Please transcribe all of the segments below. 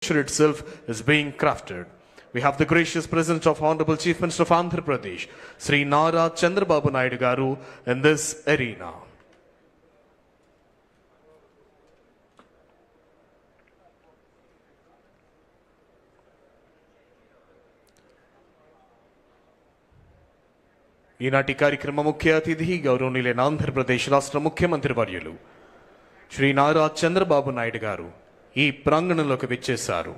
itself is being crafted. We have the gracious presence of Honorable Chief Minister of Andhra Pradesh, Sri Nara Chandrababu Naidu garu in this arena. ఈనాటి కార్యక్రమ ముఖ్య అతిథి గౌరవనీయులైన ఆంధ్రప్రదేశ్ రాష్ట్ర ముఖ్యమంత్రి వర్యులు శ్రీ నారా చంద్రబాబు నాయుడు గారు ఈ ప్రాంగణంలోకి విచ్చేశారు.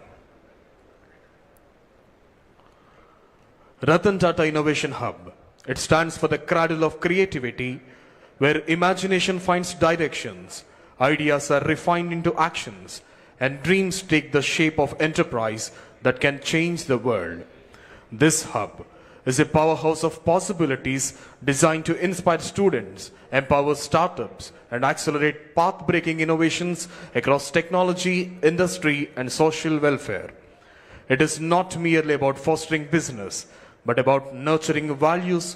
Ratan Tata Innovation Hub. It stands for the cradle of creativity, where imagination finds directions, ideas are refined into actions, and dreams take the shape of enterprise that can change the world. This hub is a powerhouse of possibilities designed to inspire students, empower startups, and accelerate path-breaking innovations across technology, industry, and social welfare. It is not merely about fostering business, but about nurturing values,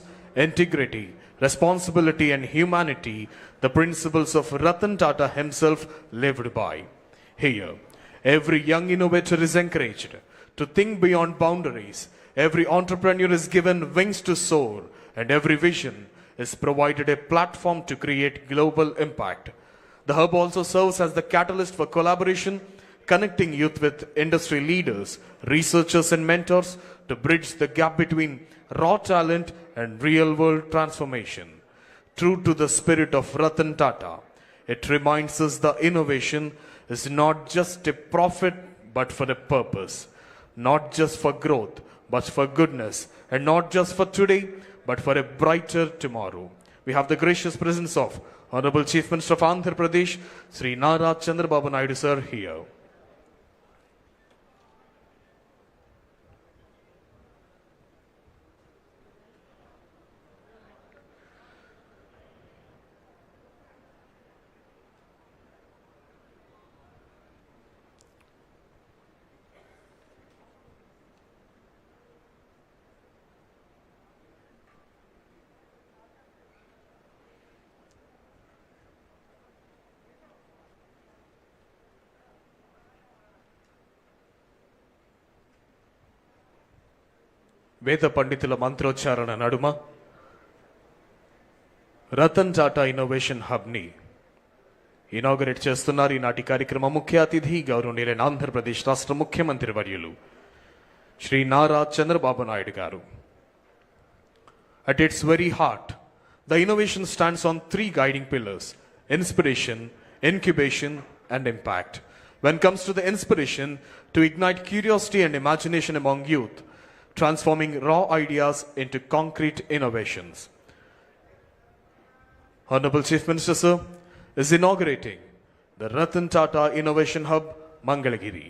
integrity, responsibility, and humanity, the principles of Ratan Tata himself lived by. Here, every young innovator is encouraged to think beyond boundaries. Every entrepreneur is given wings to soar, and every vision is provided a platform to create global impact. The hub also serves as the catalyst for collaboration, connecting youth with industry leaders, researchers, and mentors to bridge the gap between raw talent and real-world transformation. True to the spirit of Ratan Tata, it reminds us that innovation is not just a profit but for a purpose, not just for growth but for goodness, and not just for today but for a brighter tomorrow. We have the gracious presence of Honorable Chief Minister of Andhra Pradesh, Sri Nara Chandrababu Naidu sir here. వేద పండితుల మంత్రోచ్చారణ నడుమ Ratan Tata innovation హబ్ని inaugurate చేస్తున్నారు. ఈనాటి కార్యక్రమ ముఖ్య అతిథి గౌరవనీయులైన ఆంధ్రప్రదేశ్ రాష్ట్ర ముఖ్యమంత్రి వర్యులు శ్రీ నారా చంద్రబాబు నాయుడు గారు. At its very heart, the innovation stands on three guiding pillars: inspiration, incubation, and impact. When it comes to the inspiration, to ignite curiosity and imagination among youth, transforming raw ideas into concrete innovations. Honorable Chief Minister sir is inaugurating the Ratan Tata Innovation Hub, Mangalagiri.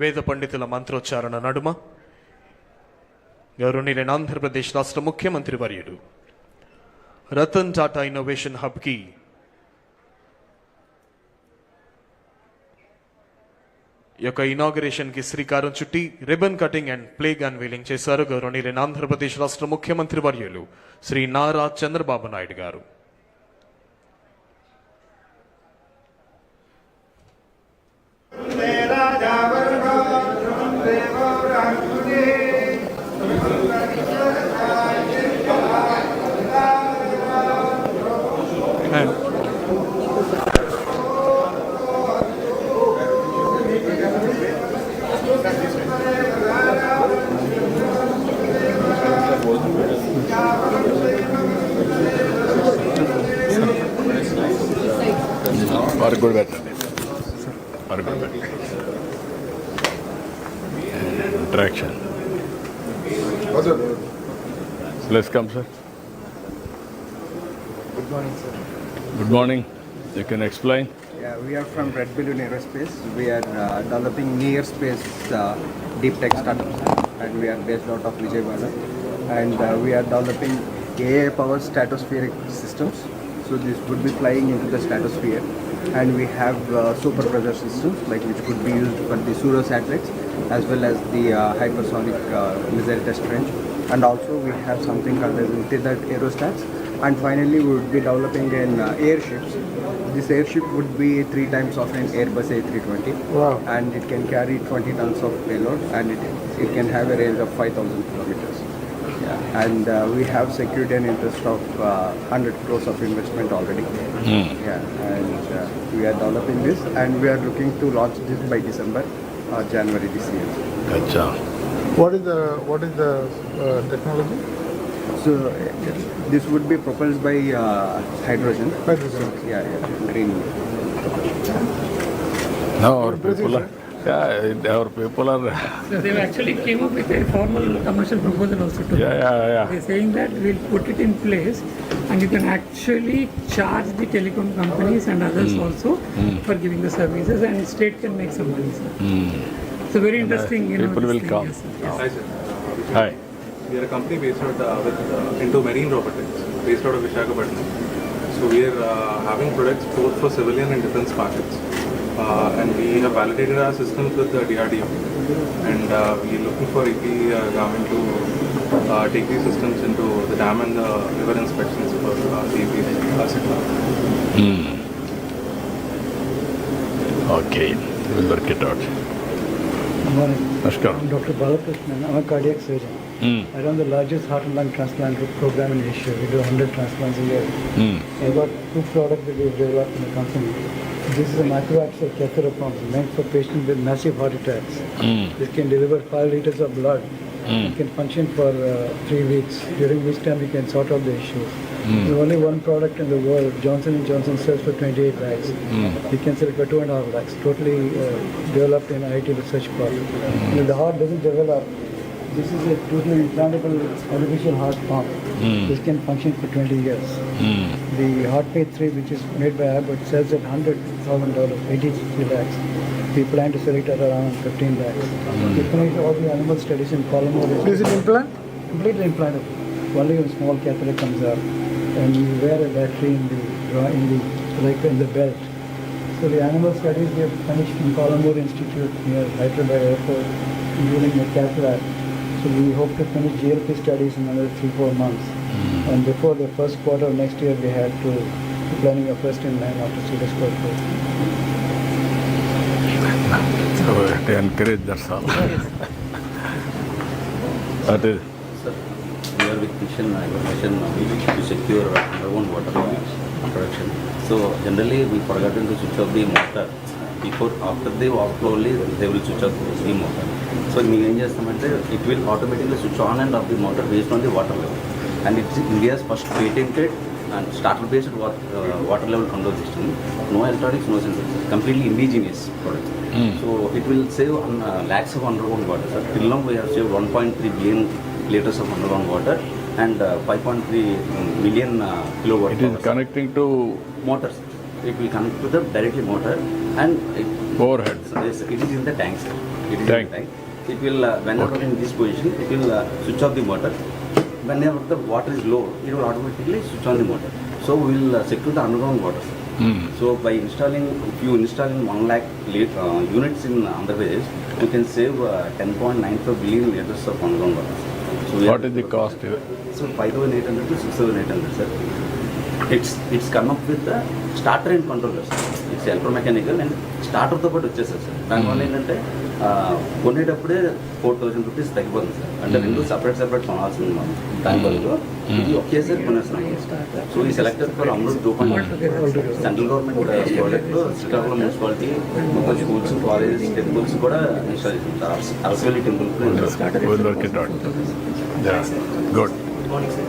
వేద పండితుల మంత్రోచ్చారణ నడుమ గౌరవనీయులైన ఆంధ్రప్రదేశ్ రాష్ట్ర ముఖ్యమంత్రి వర్యుడు Ratan Tata innovation హబ్కి యొక్క ఇనాగరేషన్కి శ్రీకారం చుట్టి ribbon cutting and plague unveiling చేశారు గౌరవనీయులైన ఆంధ్రప్రదేశ్ రాష్ట్ర ముఖ్యమంత్రి వర్యులు శ్రీ నారా చంద్రబాబు నాయుడు గారు. Good better. Interaction. So let's come, sir. Good morning, sir. Good morning. You can explain. Yeah, we are from Red Balloon Aerospace. We are developing near space deep tech startups, and we are based out of Vijayawada. And we are developing AI powered stratospheric systems. So this would be flying into the stratosphere, and we have super pressure systems like which could be used for the pseudo satellites as well as the hypersonic missile test range. And also we have something called as tethered aerostats. And finally, we would be developing an airships. This airship would be 3 times of an Airbus A320, and it can carry 20 tons of payload, and it can have a range of 5,000 kilometers. Yeah. And we have secured an interest of 100 crores of investment already. Yeah, and we are developing this, and we are looking to launch this by December or January this year. Acha. What is the technology? So this would be propelled by hydrogen. Hydrogen. Yeah, green. No, our people are. Yeah, our people are. So they actually came up with a formal commercial proposal also to Yeah. They're saying that we'll put it in place and you can actually charge the telecom companies and others also for giving the services, and state can make some money, sir. So very interesting, people this will thing, come. yes, sir. Hi, sir. Hi. We are a company based out into marine robotics, based out of Visakhapatnam. So we are having products both for civilian and defense markets. And we have validated our systems with the DRDO. And we are looking for AP government to take these systems into the dam and the river inspections for the AP sector. Okay, we'll work it out. Good morning. Namaskar. I'm Dr. Balakrishnan. I'm a cardiac surgeon. I run the largest heart and lung transplant program in Asia. We do 100 transplants a year. I've got 2 products that we've developed in the company. This is a microaxial catheter pump meant for patients with massive heart attacks. This can deliver 5 liters of blood. It can function for 3 weeks, during which time we can sort out the issues. There's only one product in the world. Johnson & Johnson sells for 28 lakhs. We can sell it for 2.5 lakhs. Totally developed in IIT Research Park. And if the heart doesn't develop, this is a totally implantable artificial heart pump. This can function for 20 years. The HeartMate 3, which is made by Abbott, sells at $100,000, 83 lakhs. We plan to sell it at around 15 lakhs. We finished all the animal studies in polymer. Is it implant? Completely implantable. Only a small catheter comes out, and you wear a battery in the belt. So the animal studies we have finished in Colombo Institute near Hyderabad Airport, including the cataract. So we hope to finish GLP studies in another 3-4 months. And before the first quarter of next year, we had to be planning a first in man after Swedish court. So they encourage, that's all. That is. Sir, we are with mission to secure our own water production. So generally we forgotten to switch off the motor. After the overflow only they will switch off the motor. So we it will automatically switch on and off the motor based on the water level. And it's India's first patented and starter-based water level control system. No electronics, no sensors. Completely indigenous product. So it will save lakhs of underground water. So till now we have saved 1.3 billion liters of underground water and 5.3 million kilowatt. It is connecting to motors. It will connect to the directly motor and overhead. So it is in the tank, sir. It is Tank. in the tank. It will whenever in this position, it will switch off the motor. Whenever the water is low, it will automatically switch on the motor. So we will secure the underground water. So by installing, if you install in 1 lakh units in Andhra Pradesh, you can save 10.95 billion liters of underground water. So What is the cost? So 5,800 to 6,800, sir. It's come up with the starter and controllers. It's electromechanical and starter తో పాటు వచ్చేసారు sir. దానివల్ల ఏంటంటే కొనేటప్పుడే 4,000 rupees తగ్గిపోతుంది sir. అంటే రెండు separate కొనాల్సింది మనం. దాని బదులు ఇది ఒకేసారి కొనేస్తున్నాం. సో ఈ selector for Amrit 2.0 central government project Srikakulam municipality మొత్తం స్కూల్స్, కాలేజెస్, టెంపుల్స్ కూడా ఇన్స్టాల్ చేసింది. Arasavalli temple We'll work it out. Yeah, good. Good morning, sir.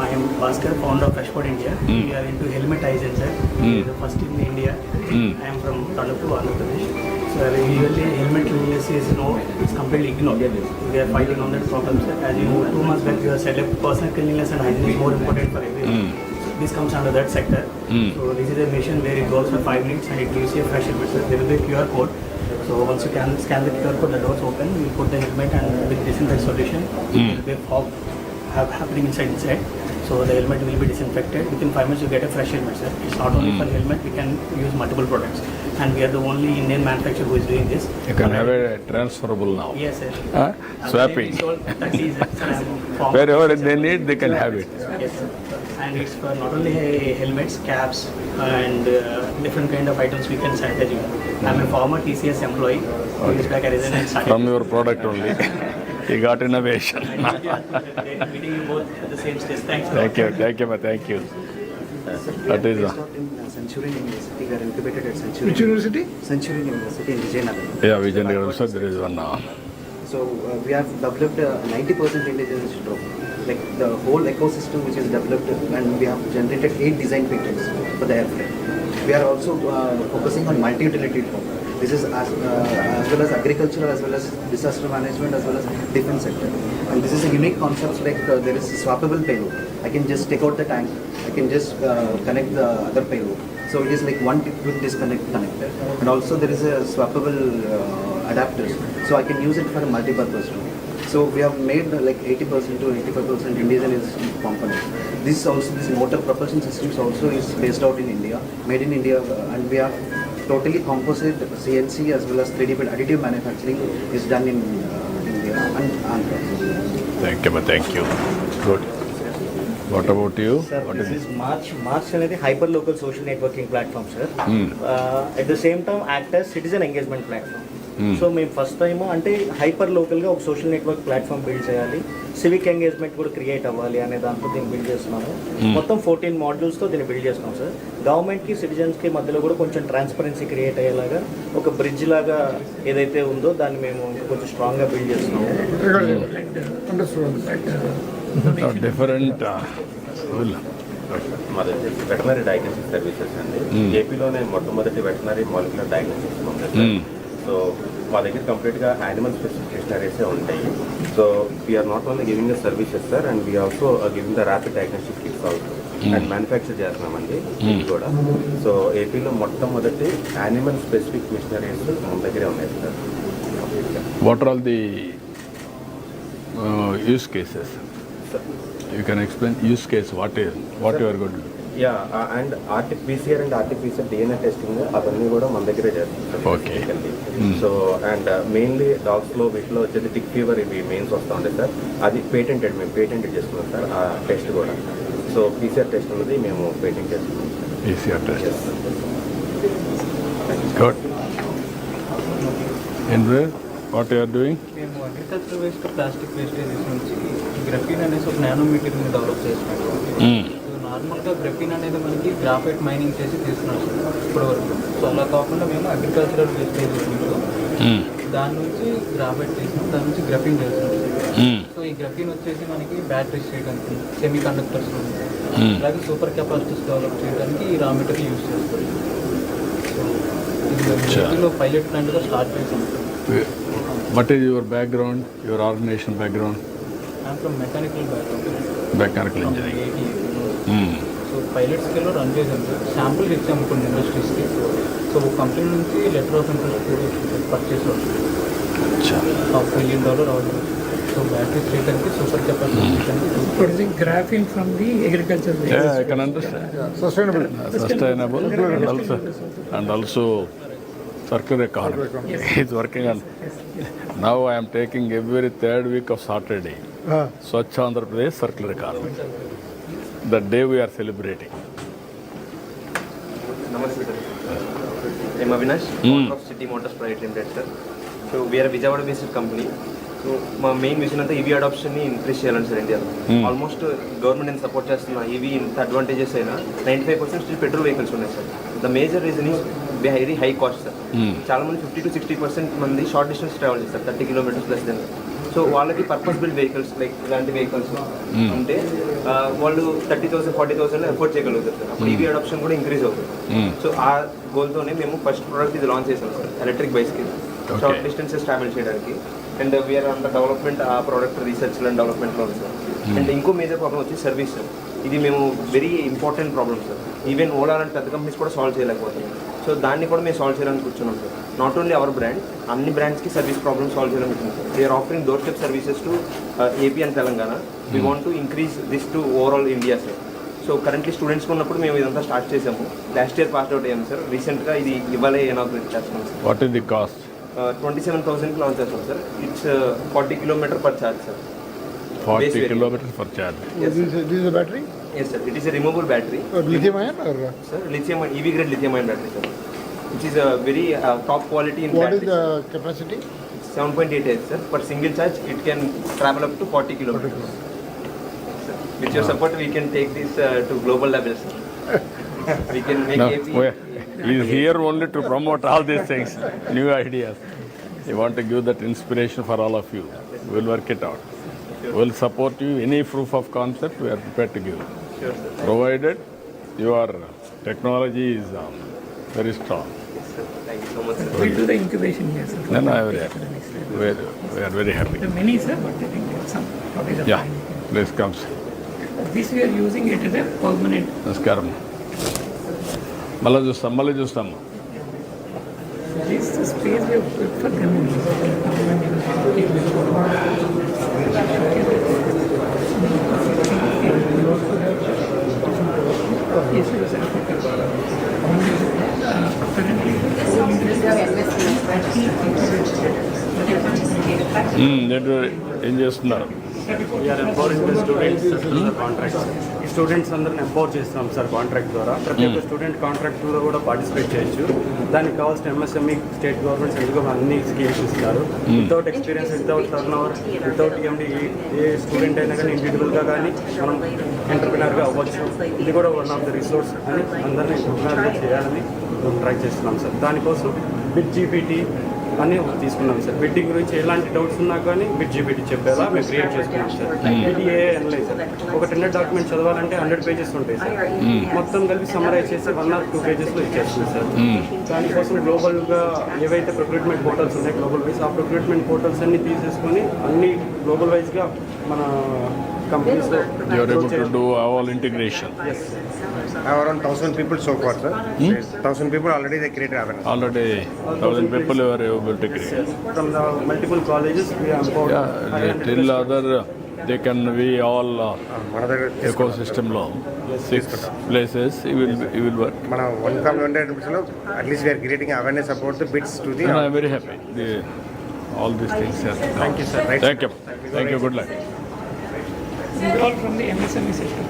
I am Bhaskar, founder of Freshport India. We are into helmet hygiene, sir. We are the first in India. I am from Chandrababu, Andhra Pradesh. So usually helmet cleanliness is it's completely ignored. We are fighting on that problem, sir. As you know, 2 months back you have said that personal cleanliness and hygiene is more important for everyone. This comes under that sector. So this is a mission where it goes for 5 minutes and it gives you a fresh helmet, sir. There will be a QR code. So once you can scan the QR code, the doors open, we put the helmet and with disinfect solution, there will be a fog happening inside. So the helmet will be disinfected. Within 5 minutes you get a fresh helmet, sir. It's not only for helmet, we can use multiple products. And we are the only Indian manufacturer who is doing this. You can have a transferable now. Yes, sir. Swapping. We sold 30, sir. And Wherever they need, they can have it. Yes, sir. And it's for not only helmets, caps, and different kind of items we can sanitize you. I'm a former TCS employee. Years back I resigned and started. From your product only. You got innovation. Meeting you both at the same stage. Thanks. Thank you, thank you. That is Centurion University, we are incubated at Centurion. Which university? Centurion University in Vijayanagar. yeah, Vijayanagar also there is one. So we have developed a 90% intelligence drone. Like the whole ecosystem which is developed, and we have generated 8 design patents for the airplane. We are also focusing on multi-utility drone. This is as well as agricultural, as well as disaster management, as well as defense sector. And this is a unique concept, like there is a swappable payload. I can just take out the tank, I can just connect the other payload. So it is like one quick disconnect connector. And also there is a swappable adapters. So I can use it for a multi-purpose drone. So we have made like 80% to 85% indigenous components. This motor propulsion systems also is based out in India, made in India, and we have totally composite CNC as well as 3D print additive manufacturing is done in India and Andhra. Thank you. Good. What about you? Sir, What this is is March అనేది hyper-local social networking platform, sir. At the same time, act as citizen engagement platform. So మేము first time అంటే hyper లోకల్గా ఒక social network platform build చేయాలి, civic engagement కూడా create అవ్వాలి అనే దాంతో దీన్ని బిల్డ్ చేస్తున్నాము. మొత్తం 14 మాడ్యూల్స్తో దీన్ని బిల్డ్ చేస్తున్నాం సార్. గవర్నమెంట్కి సిటిజన్స్కి మధ్యలో కూడా కొంచెం ట్రాన్స్పరెన్సీ క్రియేట్ అయ్యేలాగా ఒక బ్రిడ్జ్ లాగా ఏదైతే ఉందో దాన్ని మేము కొంచెం స్ట్రాంగ్గా బిల్డ్ చేస్తున్నాము. different మాది వెటనరీ డయాగ్నోస్టిక్ సర్వీసెస్ అండి. ఏపీలోనే మొట్టమొదటి వెటనరీ మాలిక్యులర్ డయాగ్నోస్టిక్స్ ఉంది. సో మా దగ్గర కంప్లీట్గా యానిమల్ స్పెసిఫిక్ డిక్షనరీసే ఉంటాయి. So we're not only giving the services sir, and we also giving the rapid diagnostic kits also and manufacture చేస్తున్నామండి ఇది కూడా. సో ఏపీలో మొట్టమొదటి యానిమల్ స్పెసిఫిక్ మిషనరీస్ మన దగ్గరే ఉన్నాయి sir. what are all the use cases? You can explain use case, what you are going to do. Yeah and PCR and artificial DNA testing అవన్నీ కూడా మన దగ్గరే చేస్తాం. Okay. సో అండ్ మెయిన్లీ డాగ్స్లో వీటిలో వచ్చేది టిక్ ఫీవర్ ఇవి mains వస్తూ ఉంటాయి సార్. అది మేము పేటెంటెడ్ చేసుకున్నాం సార్ ఆ టెస్ట్ కూడా. సో PCR టెస్ట్ అనేది మేము పేటెంట్ చేసుకున్నాం. PCR test. Good. And what you are doing? మేము అగ్రికల్చర్ వేస్ట్ ప్లాస్టిక్ వేస్టేజెస్ నుంచి గ్రఫీన్ అనేసి ఒక నానో మెటీరియల్ని డెవలప్ చేసినట్టు. నార్మల్గా గ్రఫీన్ అనేది మనకి గ్రాఫైట్ మైనింగ్ చేసి తీస్తున్నాం సార్ ఇప్పటివరకు. సో అలా కాకుండా మేము అగ్రికల్చరల్ వేస్టేజెస్ దాని నుంచి గ్రాఫైట్ చేసినాం, దాని నుంచి గ్రఫీన్ చేస్తున్నాం. సో ఈ గ్రఫీన్ వచ్చేసి మనకి బ్యాటరీస్ చేయడానికి, సెమీ కండక్టర్స్, అలాగే సూపర్ కెపాసిటీస్ డెవలప్ చేయడానికి ఈ రా మెటీరియల్ యూజ్ చేస్తాం. సో ఇందులో పైలట్ ప్లాంట్గా స్టార్ట్ చేసాం. What is your background, your organization background? I'm from mechanical background. Mechanical engineering. So pilot స్కేల్లో రన్ చేసాం సార్. శాంపుల్స్ ఇచ్చాము కొన్ని ఇండస్ట్రీస్కి. సో ఒక కంపెనీ నుంచి లెటర్ ఆఫ్ ఇంట్రెస్ట్ కూడా వచ్చింది, పర్చేస్ అవుతుంది. $1 million ఆర్డర్. సో బ్యాటరీస్ చేయడానికి, సూపర్ కెపాసిటీ చేయడానికి. Producing graphene from the agricultural waste. Yeah, I can understand. Sustainable. and also circular economy. He's working on. Now I am taking every 3rd week of Saturday. Swachh Andhra Pradesh circular economy. The day we are celebrating. Namaste sir. I'm Avinash, owner of City Motors Private Limited sir. So we are a Vijayawada based company. So మా main vision అంతా EV అడాప్షన్ని increase చేయాలని sir ఇండియాలో. Almost government నేను support చేస్తున్నా. EV ఇంత advantages అయినా 95% still petrol vehicles ఉన్నాయి sir. The major reason is very high cost sir. చాలా మంది 50 to 60% మంది షార్ట్ డిస్టెన్స్ ట్రావెల్ చేస్తారు, 30 kilometers ప్లస్ దెన్. సో వాళ్ళకి పర్పస్ బిల్డ్ వెహికల్స్ లైక్ ఇలాంటి వెహికల్స్ ఉంటే వాళ్ళు 30,000 40,000 ఎఫోర్డ్ చేయగలుగుతారు సార్. అప్పుడు ఈవీ అడాప్షన్ కూడా ఇంక్రీజ్ అవుతుంది. సో ఆ గోల్తోనే మేము ఫస్ట్ ప్రోడక్ట్ ఇది లాంచ్ చేసాం sir, electric bicycle short distances travel చేయడానికి. And we are on the development, ఆ ప్రోడక్ట్ రీసెర్చ్ అండ్ డెవలప్మెంట్లో ఉంది సార్. అండ్ ఇంకో మేజర్ ప్రాబ్లం వచ్చి సర్వీస్ సార్. ఇది మేము very important problem sir. Even Ola లాంటి పెద్ద కంపెనీస్ కూడా సాల్వ్ చేయలేకపోతున్నాం. సో సో దాన్ని కూడా మేము సాల్వ్ చేయాలని కూర్చున్నాం sir. Not only our brand, అన్ని బ్రాండ్స్కి సర్వీస్ ప్రాబ్లమ్ సాల్వ్ చేయాలని కూర్చున్నాం sir. We are offering door step services to AP and Telangana. We want to increase this to overall India sir. So currently స్టూడెంట్స్కి ఉన్నప్పుడు మేము ఇదంతా స్టార్ట్ చేసాము. లాస్ట్ ఇయర్ పాస్ అవుట్ అయ్యాము సార్. రీసెంట్గా ఇది ఇవ్వాలే ఇనాగ్రేట్ చేస్తున్నాం sir. What is the cost? 27,000కి లాంచ్ చేస్తాం sir. It's 40 kilometers per charge sir. 40 kilometers per charge. Yes, This is a battery? yes sir, it is a removable battery. Lithium ion or? Sir, lithium EV grade lithium ion battery sir, which is a very top quality in What battery. is the capacity? 7.88 sir. Per single charge it can travel up to 40 kilometers. Sir, with your support we can take this to global levels sir. We can make No, AP. he is here only to promote all these things, new ideas. We want to give that inspiration for all of you. We will work it out. We will support you. Any proof of concept, we are prepared to give. Sure sir. Provided your technology is very strong. Yes sir. Thank you so much sir. We do the incubation here, sir. Then I am very happy. We are very happy. The many, sir, but I think there's some shortage of Yeah, time. please come. This we are using it as a permanent. నమస్కారం. మళ్ళీ చూస్తాం. This is the space we have put for them. Yes, sir. ఏం చేస్తున్నారు? We're empowering the students contracts. ఈ students అందరిని empower చేస్తున్నాం sir contract ద్వారా. ప్రతి ఒక్క స్టూడెంట్ కాంట్రాక్ట్లో కూడా పార్టిసిపేట్ చేయొచ్చు. దానికి కావాల్సిన MSME state government central government అన్ని స్కీమ్స్ ఇస్తారు. Without experience, without turn over, without EMD ఏ స్టూడెంట్ అయినా కానీ ఇండివిజువల్గా కానీ మనం ఎంటర్ప్రినర్గా అవ్వచ్చు. ఇది కూడా వన్ ఆఫ్ ద రిసోర్స్ అని అందరినీ ఎంటర్ప్రినర్గా చేయాలని ట్రై చేస్తున్నాం సార్. దానికోసం బిట్ GPT అని తీసుకున్నాం సార్. బిడ్డింగ్ గురించి ఎలాంటి డౌట్స్ ఉన్నా కానీ బిట్ GPT చెప్పేలా మేము క్రియేట్ చేసుకున్నాం సార్. BDA అనలైజర్ ఒక టెండర్ డాక్యుమెంట్ చదవాలంటే 100 pages ఉంటాయి సార్. మొత్తం కలిపి సమ్మరైజ్ చేసి 1 or 2 pagesలో ఇచ్చేస్తుంది సార్. దానికోసం గ్లోబల్గా ఏవైతే ప్రొక్యూర్మెంట్ పోర్టల్స్ ఉన్నాయి గ్లోబల్ వైజ్, ఆ ప్రొక్యూర్మెంట్ పోర్టల్స్ అన్ని తీసేసుకొని అన్ని గ్లోబల్ వైజ్గా మన కంపెనీస్లో You are able to do all integration. Yes. I have around 1,000 people so far, sir. 1,000 people already they created awareness. Already 1,000 people you are able to create. From the multiple colleges we are empowered. Yeah, till other they can be all ecosystem law. 6 places you will work. Mana 1,100 lo at least we are creating awareness about the bits to the. And I am very happy. All these things. Thank you, sir. Right. Thank you. Thank you. Good luck. We are all from the MSME sector.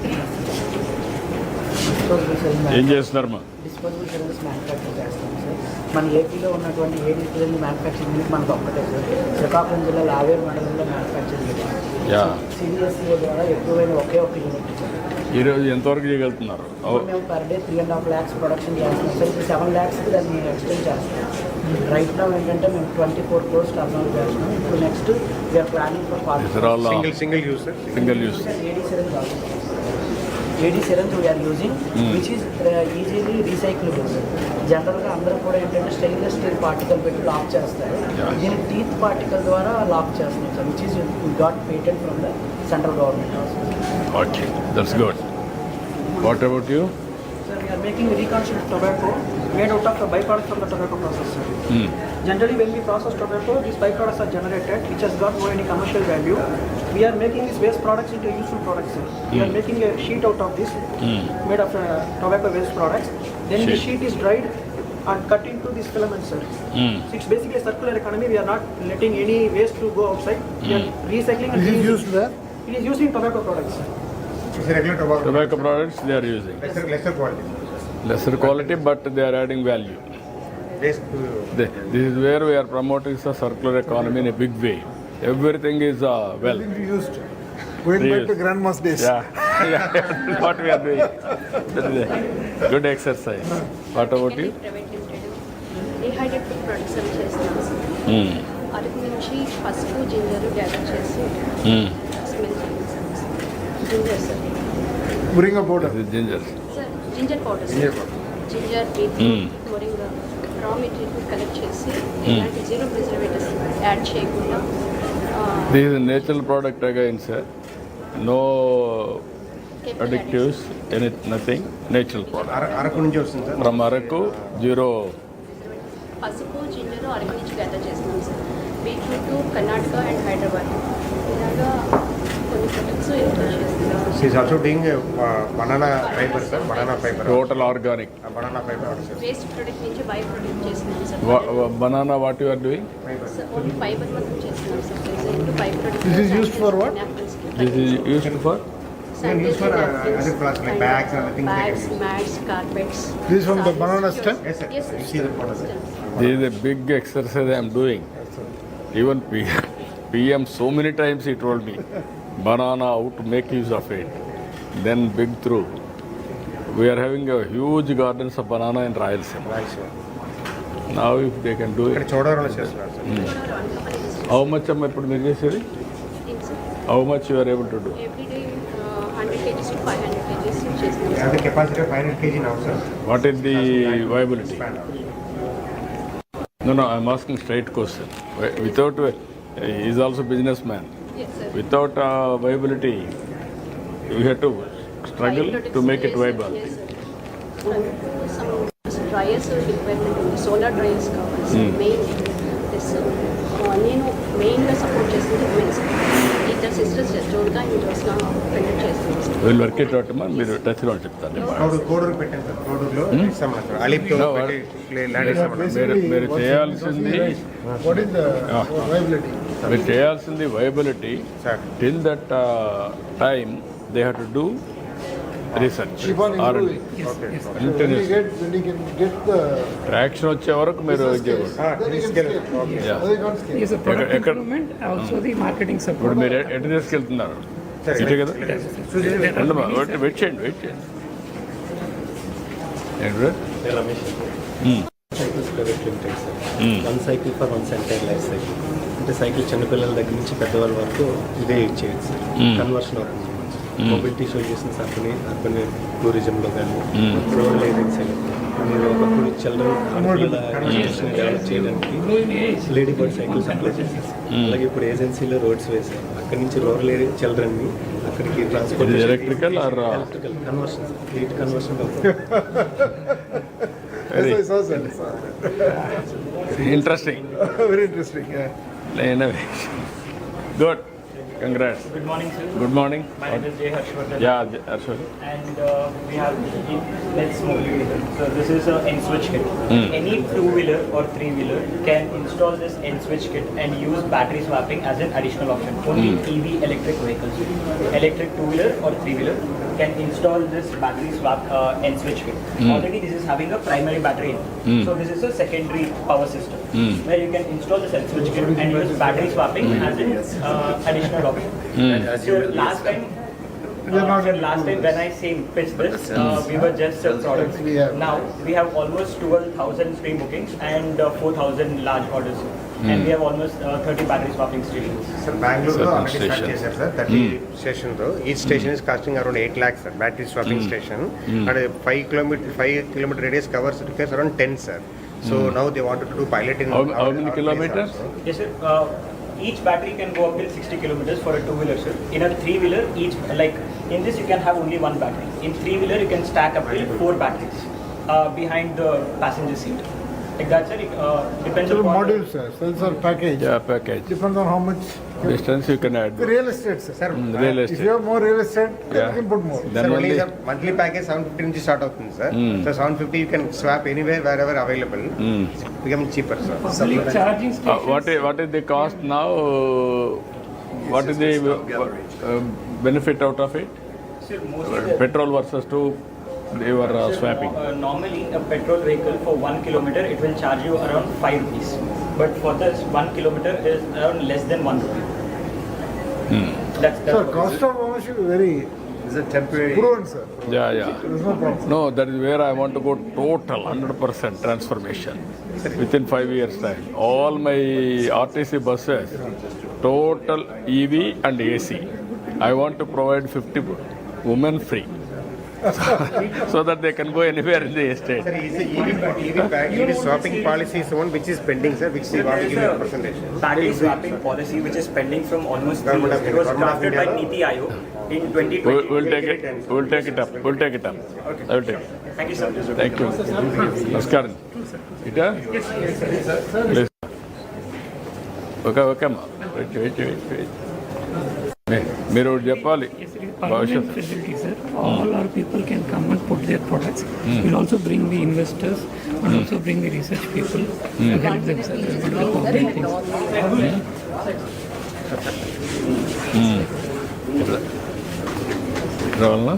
ఏం చేస్తున్నారమ్మా? Disposable cylinders manufacture చేస్తాం sir. మన ఏపీలో ఉన్నటువంటి 7 cylinder manufacturing unit మనకు ఒక్కటే sir. Srikakulam జిల్లాలో ఆవేరు మండలంలో manufacturing unit. CBSE ద్వారా ఎక్కువైన ఒకే ఒక్క యూనిట్ సార్. ఈరోజు ఎంతవరకు చేయగలుగుతున్నారు? మేము పర్ డే 3.5 lakhs ప్రొడక్షన్ చేస్తున్నాం సార్. ఇప్పుడు 7 lakhsకి దాన్ని ఎక్స్టెండ్ చేస్తాం. రైట్ నౌ ఏంటంటే మేము 24 crores టర్న్ ఓవర్ చేస్తున్నాం. ఇప్పుడు next we are planning for Single use, sir. Single use. AD syringe we are using, which is easily recyclable. జనరల్గా అందరూ కూడా ఏంటంటే స్టెయిన్లెస్ స్టీల్ పార్టికల్ పెట్టి లాక్ చేస్తారు. దీన్ని టీత్ పార్టికల్ ద్వారా లాక్ చేస్తున్నాం sir, which is got patent from the central government also. Okay, that's good. What about you? Sir, we are making reconstructed tobacco made out of the byproducts from the tobacco process, sir. Generally, when we process tobacco, these byproducts are generated, which has got no any commercial value. We are making these waste products into useful products, sir. We are making a sheet out of this, made of tobacco waste products. Then the sheet is dried and cut into these filaments, sir. So it's basically a circular economy. We are not letting any waste to go outside. We are recycling and reusing. Used where? It is used in tobacco products, sir. It's a regular Tobacco products they are using. lesser quality. Lesser quality, but they are adding value. Waste to. This is where we are promoting the circular economy in a big way. Everything is well. Used. Going back to grandma's days. Yeah, that's what we are doing. That is a good exercise. What about you? Dehydrate food products అవి చేస్తాం. అరకు నుంచి పసుపు ginger gather చేసి smell ginger sir. Bring a powder. This is ginger. Sir ginger powder sir. Ginger beetroot moringa raw material collect చేసి ఇలాంటి zero preservatives add చేయకుండా. This is a natural product again, sir. No additives, nothing, natural product. Araku నుంచి వస్తుంది sir. From Araku, zero. పసుపు ginger Araku నుంచి gather చేస్తున్నాం sir. Beetroot Karnataka and Hyderabad ఇలాగా కొన్ని ప్రొడక్ట్స్ ఇంపోర్ట్ చేస్తున్నాం. She's also doing banana fiber sir, banana fiber. Total organic. Banana fiber also. Waste product నుంచి by product చేస్తున్నాం sir. Banana, what you are doing? Only fibre మాత్రం చేస్తున్నాం sir. Into by product. This is used for what? This is used for? Used for other products like bags and things like bags, that. mats, carpets. This is from the banana stem? Yes sir. Yes, sir. You see the product. This is a big exercise I am doing. Even PM so many times he told me, banana, how to make use of it. Then big through. We are having a huge gardens of banana in Rayalaseema. Right sir. Now if they can do ఇక్కడ it. చోడవరంలో చేస్తున్నారు sir. How much am I put చేసేది? How much you are able to do? Every day 100 kgs to 500 kgs చేస్తున్నాం You have the capacity of 500 kg now sir. What is the viability? No, I am asking straight question. Without, he is also businessman. Yes, sir. Without viability, you have to struggle to make it viable. Yes, sir. Some dryers requirement ఉంది. Solar dryers కావాలి sir. Main this నేను మెయిన్గా support చేస్తుంది women's. ఇద్దరు sisters జోడ్గా ఇంట్రెస్ట్గా conduct చేస్తున్నాను sir. We'll work it out, man. మీరు టచ్లో చెప్తాను. కోడూరు పెట్టాను సార్. కోడూరులో ఇస్తామన్నారు సార్. అలీప్తో ల్యాండ్ ఇస్తామన్నారు. మీరు చేయాల్సింది What is the viability? మీరు చేయాల్సింది viability. Till that time they have to do research. Keep on improving. When you can get the... traction వచ్చే వరకు మీరు Then you can scale. Yeah. Other you can't scale. Yes, a product improvement, also the marketing support. ఇప్పుడు మీరు ఎటు తీసుకెళ్తున్నారు? ఇటే కదా రండమ్మా. వెయిట్ చేయండి ఏంటి cycles private limited sir. 1 cycle for 1 entire life cycle. అంటే సైకిల్ చిన్నపిల్లల దగ్గర నుంచి పెద్దవాళ్ళ వరకు ఇదే యూజ్ చేయొచ్చు సార్. కన్వర్షన్ అవుతుంది. మొబిలిటీ షో చేసిన సార్ని అర్బన్ టూరిజంలో కానీ రూరల్ ఏరియాస్ మీరు ఒకప్పుడు చిల్డ్రన్ డెవలప్ చేయడానికి లేడీ బర్డ్ సైకిల్ సప్లై చేశారు. అలాగే ఇప్పుడు ఏజెన్సీలో రోడ్స్ వేశారు. అక్కడి నుంచి రూరల్ ఏరియా చిల్డ్రన్ని అక్కడికి transport electrical conversion heat conversion Yes, I saw that. Interesting. Very interesting. Yeah. Good. Congrats. Good morning, sir. Good morning. My name is Jay Harshvardhan. Yeah, Harshvardhan. And we have Let's Mobility. So this is an N-switch kit. Any two-wheeler or three-wheeler can install this N-switch kit and use battery swapping as an additional option. Only EV electric vehicles, electric two-wheeler or three-wheeler can install this battery swap N-switch kit. Already this is having a primary battery in. So this is a secondary power system where you can install this N-switch kit and use battery swapping as an additional option. So last time when I pitched this, we were just products. Now we have almost 12,000 pre-bookings and 4,000 large orders. And we have almost 30 battery swapping stations. Sir, Bangalore already start చేశారు sir. 30 station తో each station is costing around 8 lakhs sir. Battery swapping station and 5 kilometer radius covers requires around 10 sir. So now they wanted to do pilot in how many kilometers? Yes sir. Each battery can go up till 60 kilometers for a two-wheeler, sir. In a three-wheeler, in this you can have only one battery. In three-wheeler, you can stack up till 4 batteries behind the passenger seat. Like that, sir. It depends So upon modules, sir. Cells are package. Yeah, package. Depends on how much Distance you can add. real estate, sir. Real If estate. you have more real estate, then Yeah. you can put more. Then Sir, only only the monthly package 750 నుంచి start అవుతుంది sir. So 750 you can swap anywhere wherever available. Becoming cheaper sir. Public charging stations. what is the cost now? What is the benefit out of it? Sir, mostly Petrol versus they were swapping. Normally, a petrol vehicle for 1 kilometer, it will charge you around 5 rupees. But for this 1 kilometer is around less than 1 rupee. That's Sir, what cost of ownership is very Is it temporary? proven, sir. Yeah. There's no problem. No, that is where I want to go total 100% transformation within 5 years time. All my RTC buses, total EV and AC. I want to provide 50 women free. So that they can go anywhere in the estate. Sir, EV swapping policy is one which is pending, sir, which we want to give you a percentage. battery swapping policy which is pending from almost 3 years. It was drafted by Niti Aayog in 2020. We'll take it. We'll take it up. We'll take it up. I will take it. Thank you, sir. Thank you. Namaskaram. Ita? Please. Okay, ma. Wait. మీరు చెప్పాలి Permanent facility, sir. All our people can come and put their products. We'll also bring the investors and also bring the research people to help them, sir. We'll do the permanent things. రావాలనా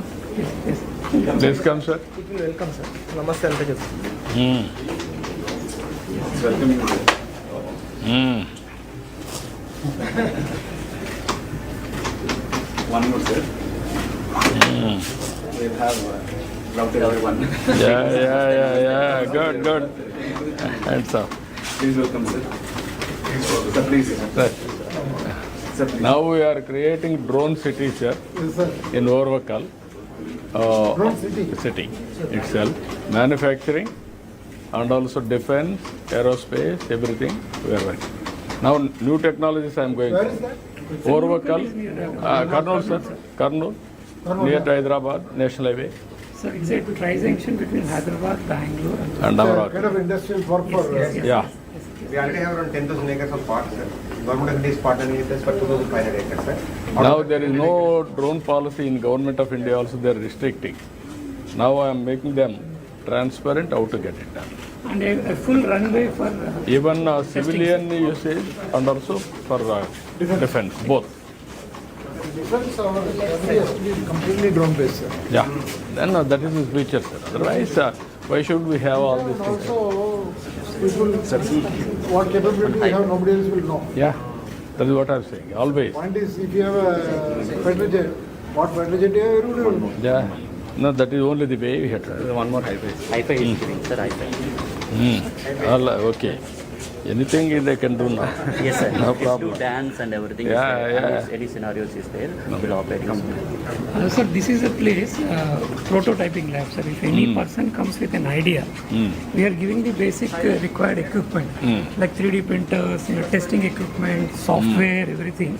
please come sir welcome sir నమస్తే అంతా చెప్తాను One more, sir. We'll have routed everyone. Yeah. Good. Hands up. Please welcome, sir. Sir, please. Right. Sir, please. Now we are creating drone cities here in Orvakal. Drone City itself. Manufacturing and also defense, aerospace, everything we are working. Now new technologies I am going. Where is that? Orvakal, Kurnool, sir. Kurnool, near to Hyderabad, National Highway. So it's a tri-junction between Hyderabad, Bangalore And Kind Amaravati. of industrial park for. Yeah. We already have around 10,000 acres of parks, sir. Government is partnering with us for 2,500 acres, sir. Now there is no drone policy in Government of India also they are restricting. Now I am making them transparent how to get it done. and a full runway for Even civilian usage and also for defense, both. Defense our country has to be completely drone based, sir. Yeah, then that is his future, sir. Otherwise, why should we have all these things? Also, people, what capability we have, nobody else will know. Yeah, that is what I am saying, always. Point is, if you have a fighter jet, what fighter jet you have, everybody will know. Yeah, no, that is only the way we have to do. One more hi-fi is giving, sir, hi-fi. Okay. Anything they can do now. Yes, sir. No It's problem. to dance and everything is Yeah, there. yeah. And any scenarios is there. We'll operate it. sir, this is a place, prototyping lab, sir. If any person comes with an idea, we are giving the basic required equipment, like 3D printers, testing equipment, software, everything,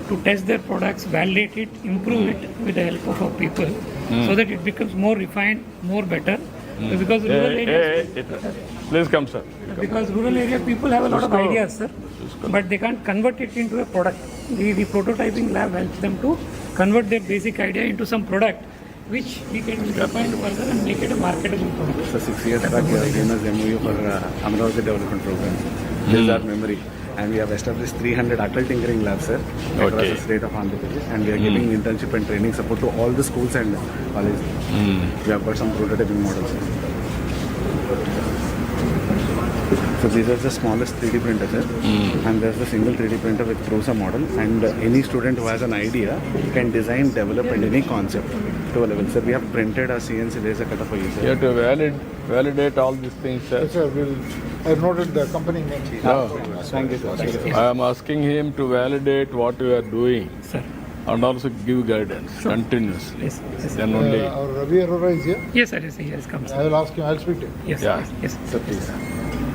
to test their products, validate it, improve it with the help of our people, so that it becomes more refined, more better. Because rural areas, Please come, sir. because rural area people have a lot of ideas, sir, but they can't convert it into a product. The prototyping lab helps them to convert their basic idea into some product, which we can refine further and make it a marketable product. So 6 years back, we have famous MOU for Amaravati Development Program. This is our memory. And we have established 300 adult tinkering labs, sir, across the state of Andhra Pradesh. And we are giving internship and training support to all the schools and colleges. We have got some prototyping models. So these are the smallest 3D printers, sir. And there's the single 3D printer which throws a model. And any student who has an idea can design, develop, and any concept to a level. Sir, we have printed a CNC laser cutter for you, sir. You have to validate all these things, sir. Yes, sir, I noted the company name. No. Thank you, sir. I am asking him to validate what you are doing. Sir. And also give guidance continuously. Yes, yes. Then only. Our Ravi Arora is here. Yes, sir, yes, he has come, sir. I will ask him, I will speak to him. Yes, Yeah. yes. Sir, please.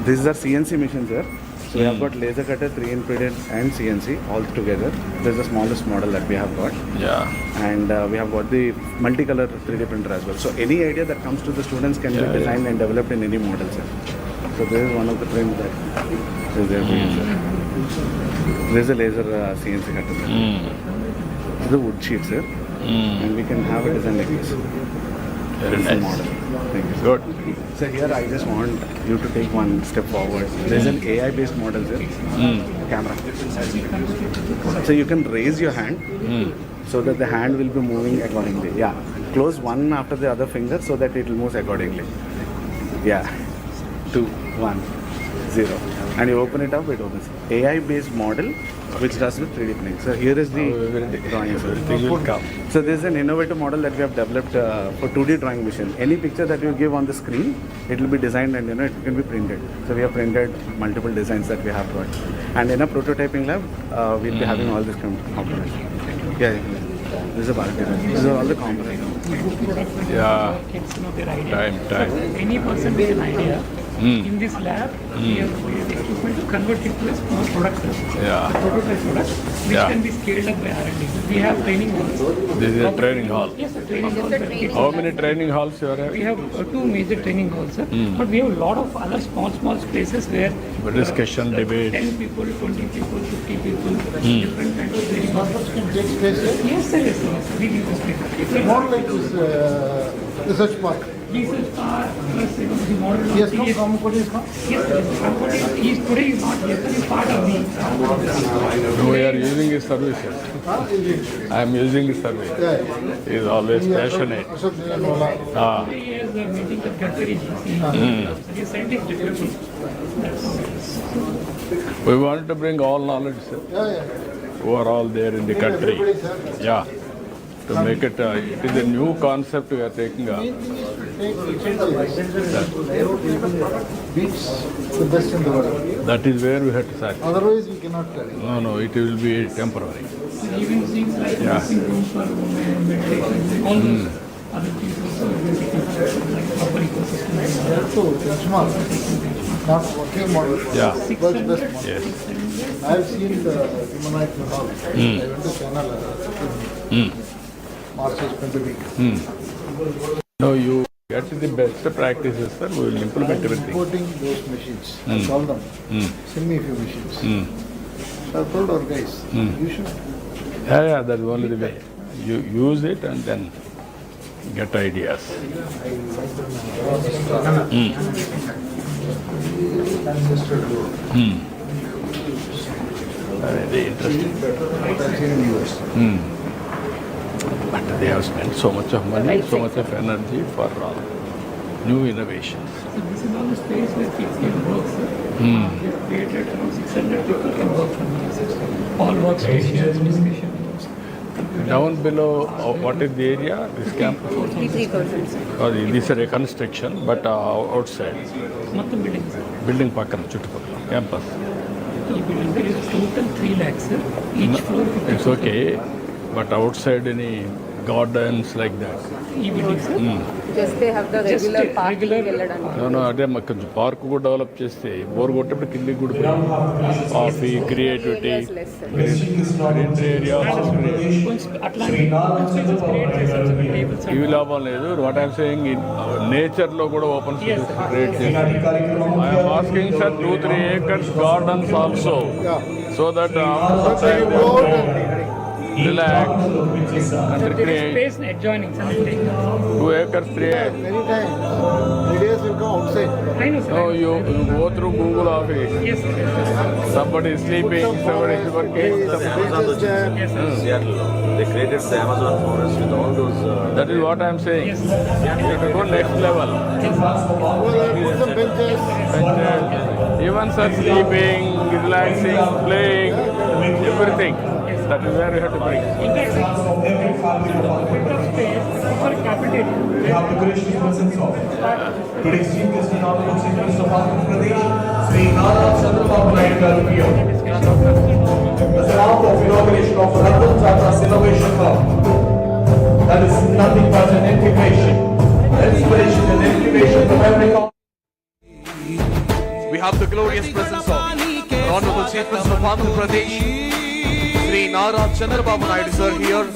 This is our CNC machine, sir. So we have got laser cutter, 3 printer, and CNC all together. This is the smallest model that we have got. Yeah. And we have got the multicolor 3D printer as well. So any idea that comes to the students can be designed and developed in any model, sir. So this is one of the prints that is there for you, sir. This is a laser CNC cutter, sir. This is a wood sheet, sir. And we can have a design like this. Very This is the nice. model. Thank you. Good. So here I just want you to take one step forward. There is an AI-based model here. Camera. So you can raise your hand so that the hand will be moving accordingly. Yeah. Close one after the other finger so that it will move accordingly. Yeah. 2, 1, 0. And you open it up, it opens. AI-based model which does with 3D printing. So here is the drawing. Everything will come. So this is an innovative model that we have developed for 2D drawing machine. Any picture that you give on the screen, it will be designed and it can be printed. So we have printed multiple designs that we have got. And in a prototyping lab, we'll be having all these components. Yeah. This is a bulk design. These are all the components. Product Yeah. kids know their idea. Time. Any person with an idea In this lab, we have created equipment to convert it to a small product, sir. Yeah. A prototype product, which Yeah. can be scaled up by R&D. We have training halls. This is a training hall. Yes, sir, training halls. where kids How can- many training halls you are We having? have two major training halls, sir. But we have a lot of other small spaces where For discussion, debate. 10 people, 20 people, 50 people, different kinds of training halls. Can take space here? Yes, sir, yes, sir. Yes, sir. We give the space. It's a More like this research park. research park, plus the model. He has come from Korea. Yes, sir. He is today is not here, sir. He is part of the. We are using his services. I am using his service. He is always passionate. Ah. He has a meeting with Gadkari. He is scientific development. We want to bring all knowledge, sir, who are all there in the country. Yeah. To make it, it is a new concept we are taking up. Beats the best in the world. That is where we have to start. Otherwise, we cannot. No, it will be temporary. Even things like dressing rooms for women, meditation, all those other things also like proper ecosystem. Also, benchmark, not working model. Yeah. World's best model. Yes. I have seen the humanoid model. I went to China March 20 week. No, you get the best practices, sir. We will implement everything. Importing those machines. I call them. Send me a few machines. So I told our guys, you should. Yeah, that's only the way. You use it and then get ideas. Very interesting. But they have spent so much of money, so much of energy for new innovations. So this is all the space where kids can work, sir. We have created around 600 people can work from here, sir. All workstations, discussion rooms. Down below, what is the area? This campus? 3,000, sir. This is a reconstruction, but outside. మొత్తం buildings Building పక్కన చుట్టుపక్కల campus. ఈ building there is total 3 lakhs, sir. Each floor 50. It's okay, but outside any gardens like that. ఈ building sir Just they have the regular parking వెళ్ళడానికి. అదే మాకు కొంచెం park కూడా డెవలప్ చేస్తే బోర్ కొట్టేప్పుడు కిందికి కూడా కాఫీ క్రియేటివిటీ గ్రీనరీ ఏరియా అట్లాంటి spaces create చేశారు సార్ టేబుల్స్ ఇవి లాభం లేదు. వాట్ ఐఎమ్ సేయింగ్ నేచర్ లో కూడా ఓపెన్ స్పేసెస్ క్రియేట్ చేయాలి. I'm asking sir 2-3 acres gardens also, so that relax and recreate. space adjoining sir. 2 acres, 3 acres. Many times, ideas will come outside. I know sir. No, you go through Google Office. Yes sir. Somebody is sleeping, somebody is working. Yes sir. Seattle, they created the Amazon forest with all those. That is what I am saying. Yes You have to go next level. Put some benches. Even sir, sleeping, relaxing, playing, everything. That is where you have to bring. In fact, bit of space for cafeteria. We have the gracious presence of today's chief guest in Honorable Chief Minister of Andhra Pradesh, Sri Nara Chandrababu Naidu garu here. The round of inauguration of Ratan Tata's Innovation Hub. That is nothing but an incubation, inspiration and incubation from every corner. We have the glorious presence of Honorable Chief Minister of Andhra Pradesh, Sri Nara Chandrababu Naidu sir here,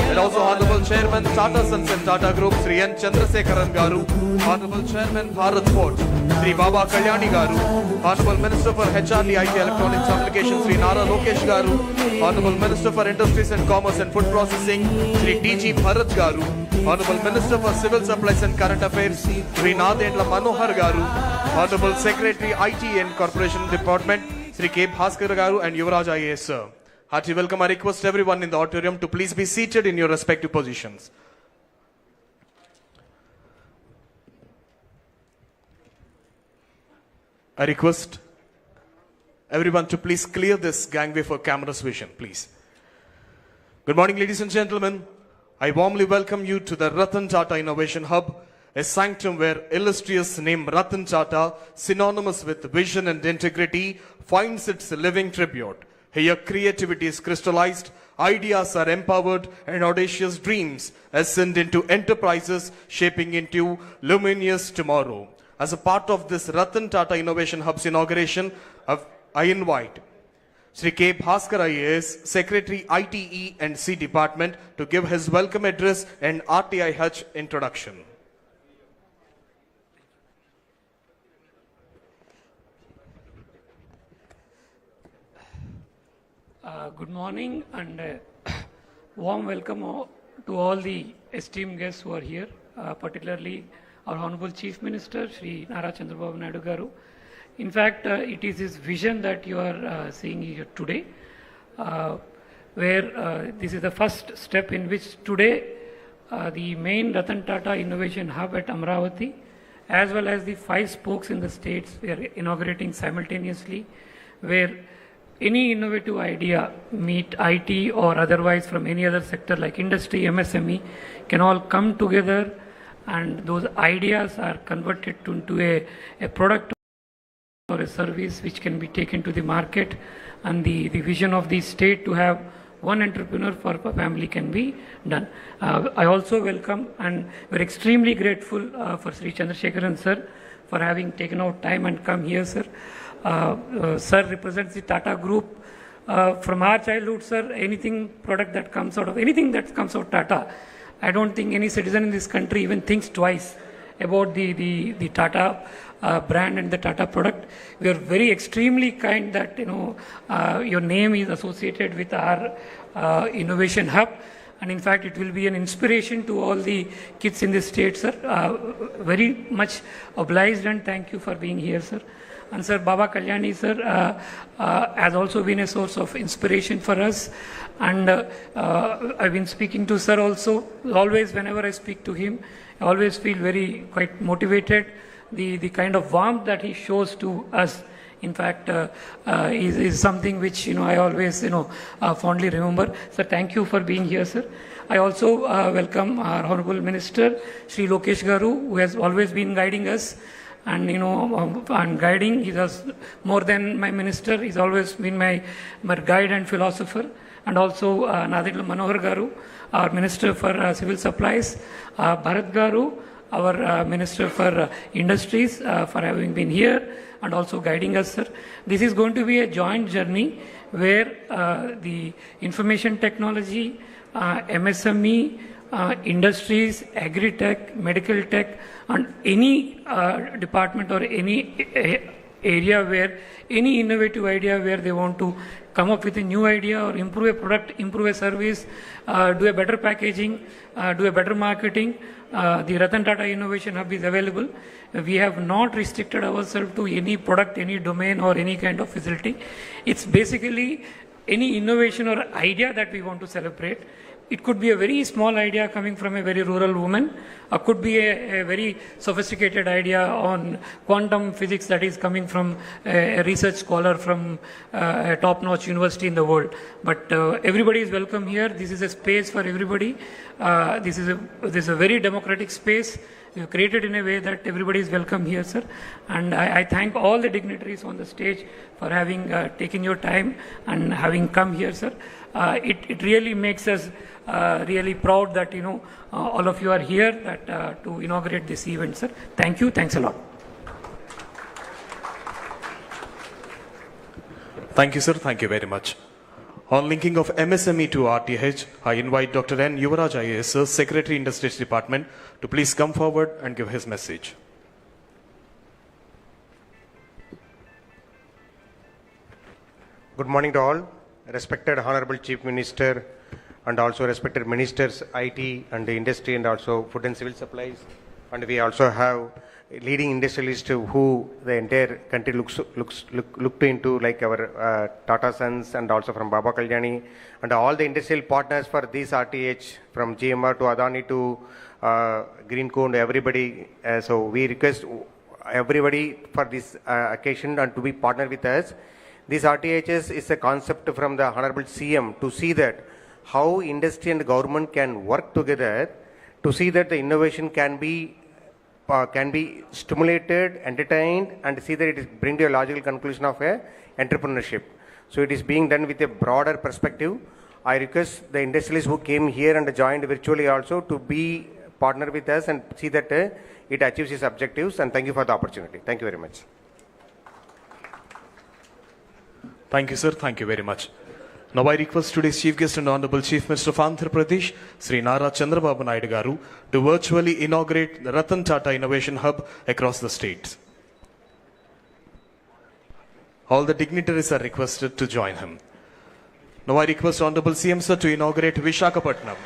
and also Honorable Chairman Tata Sons and Tata Group, Sri N. Chandrasekharan Garu, Honorable Chairman Bharat Port, Sri Baba Kalyani Garu, Honorable Minister for HRD IT Electronics Communications, Sri Nara Lokesh Garu, Honorable Minister for Industries and Commerce and Food Processing, Sri DG Bharat Garu, Honorable Minister for Civil Supplies and Current Affairs, Sri Nadendra Manohar Garu, Honorable Secretary IT and Corporation Department, Sri K. Bhaskar Garu and Yuvraj IAS sir. Hearty welcome. I request everyone in the auditorium to please be seated in your respective positions. I request everyone to please clear this gangway for camera's vision, please. Good morning, ladies and gentlemen. I warmly welcome you to the Ratan Tata Innovation Hub, a sanctum where illustrious name Ratan Tata, synonymous with vision and integrity, finds its living tribute. Here creativity is crystallized, ideas are empowered, and audacious dreams ascend into enterprises shaping into luminous tomorrow. As a part of this Ratan Tata Innovation Hub's inauguration, I invite Sri K. Bhaskar IAS, Secretary ITE and C Department, to give his welcome address and RTIH introduction. Good morning and warm welcome to all the esteemed guests who are here, particularly our Honorable Chief Minister, Shri Nara Chandrababu Naidu Garu. In fact, it is his vision that you are seeing here today, where this is the first step in which today the main Ratan Tata Innovation Hub at Amravati, as well as the 5 spokes in the states, we are inaugurating simultaneously, where any innovative idea, meet IT or otherwise from any other sector like industry, MSME, can all come together, and those ideas are converted into a product or a service which can be taken to the market, and the vision of the state to have one entrepreneur for a family can be done. I also welcome and we're extremely grateful for Sri Chandrasekharan sir for having taken out time and come here, sir. Sir represents the Tata Group. From our childhood, sir, anything that comes out of Tata, I don't think any citizen in this country even thinks twice about the Tata brand and the Tata product. We are very extremely kind that your name is associated with our innovation hub, and in fact it will be an inspiration to all the kids in the state, sir. Very much obliged and thank you for being here, sir. And sir, Baba Kalyani sir has also been a source of inspiration for us, and I've been speaking to sir also. Always whenever I speak to him, I always feel quite motivated. The kind of warmth that he shows to us, in fact, is something which I always fondly remember. So thank you for being here, sir. I also welcome our Honorable Minister, Shri Lokesh Garu, who has always been guiding us. And and guiding, he does more than my minister. He's always been my guide and philosopher. And also Nadidu Manohar Garu, our Minister for Civil Supplies, Bharat Garu, our Minister for Industries, for having been here and also guiding us, sir. This is going to be a joint journey where the information technology, MSME, industries, agri-tech, medical tech, and any department or any area where any innovative idea where they want to come up with a new idea or improve a product, improve a service, do a better packaging, do a better marketing, the Ratan Tata Innovation Hub is available. We have not restricted ourselves to any product, any domain or any kind of facility. It's basically any innovation or idea that we want to celebrate. It could be a very small idea coming from a very rural woman, or could be a very sophisticated idea on quantum physics that is coming from a research scholar from a top-notch university in the world. But everybody is welcome here. This is a space for everybody. This is a very democratic space. We have created in a way that everybody is welcome here, sir. And I thank all the dignitaries on the stage for having taken your time and having come here, sir. It really makes us really proud that all of you are here to inaugurate this event, sir. Thank you. Thanks a lot. Thank you, sir. Thank you very much. On linking of MSME to RTH, I invite Dr. N. Yuvaraj IAS, sir, Secretary Industries Department, to please come forward and give his message. Good morning to all. Respected Honorable Chief Minister and also respected Ministers, IT and the Industry and also Food and Civil Supplies. And we also have leading industrialists who the entire country looked into, like our Tata Sons and also from Baba Kalyani and all the industrial partners for this RTH, from GMR to Adani to Greenco and everybody. So we request everybody for this occasion and to be partner with us. This RTHS is a concept from the Honorable CM to see that how industry and government can work together to see that the innovation can be stimulated, entertained, and see that it is bring to a logical conclusion of a entrepreneurship. So it is being done with a broader perspective. I request the industrialists who came here and joined virtually also to be partner with us and see that it achieves its objectives, and thank you for the opportunity. Thank you very much. Thank you, sir. Thank you very much. Now I request today's Chief Guest and Honorable Chief Minister of Andhra Pradesh, Sri Nara Chandrababu Naidu garu, to virtually inaugurate the Ratan Tata Innovation Hub across the state. All the dignitaries are requested to join him. Now I request Honorable CM Sir to inaugurate Visakhapatnam.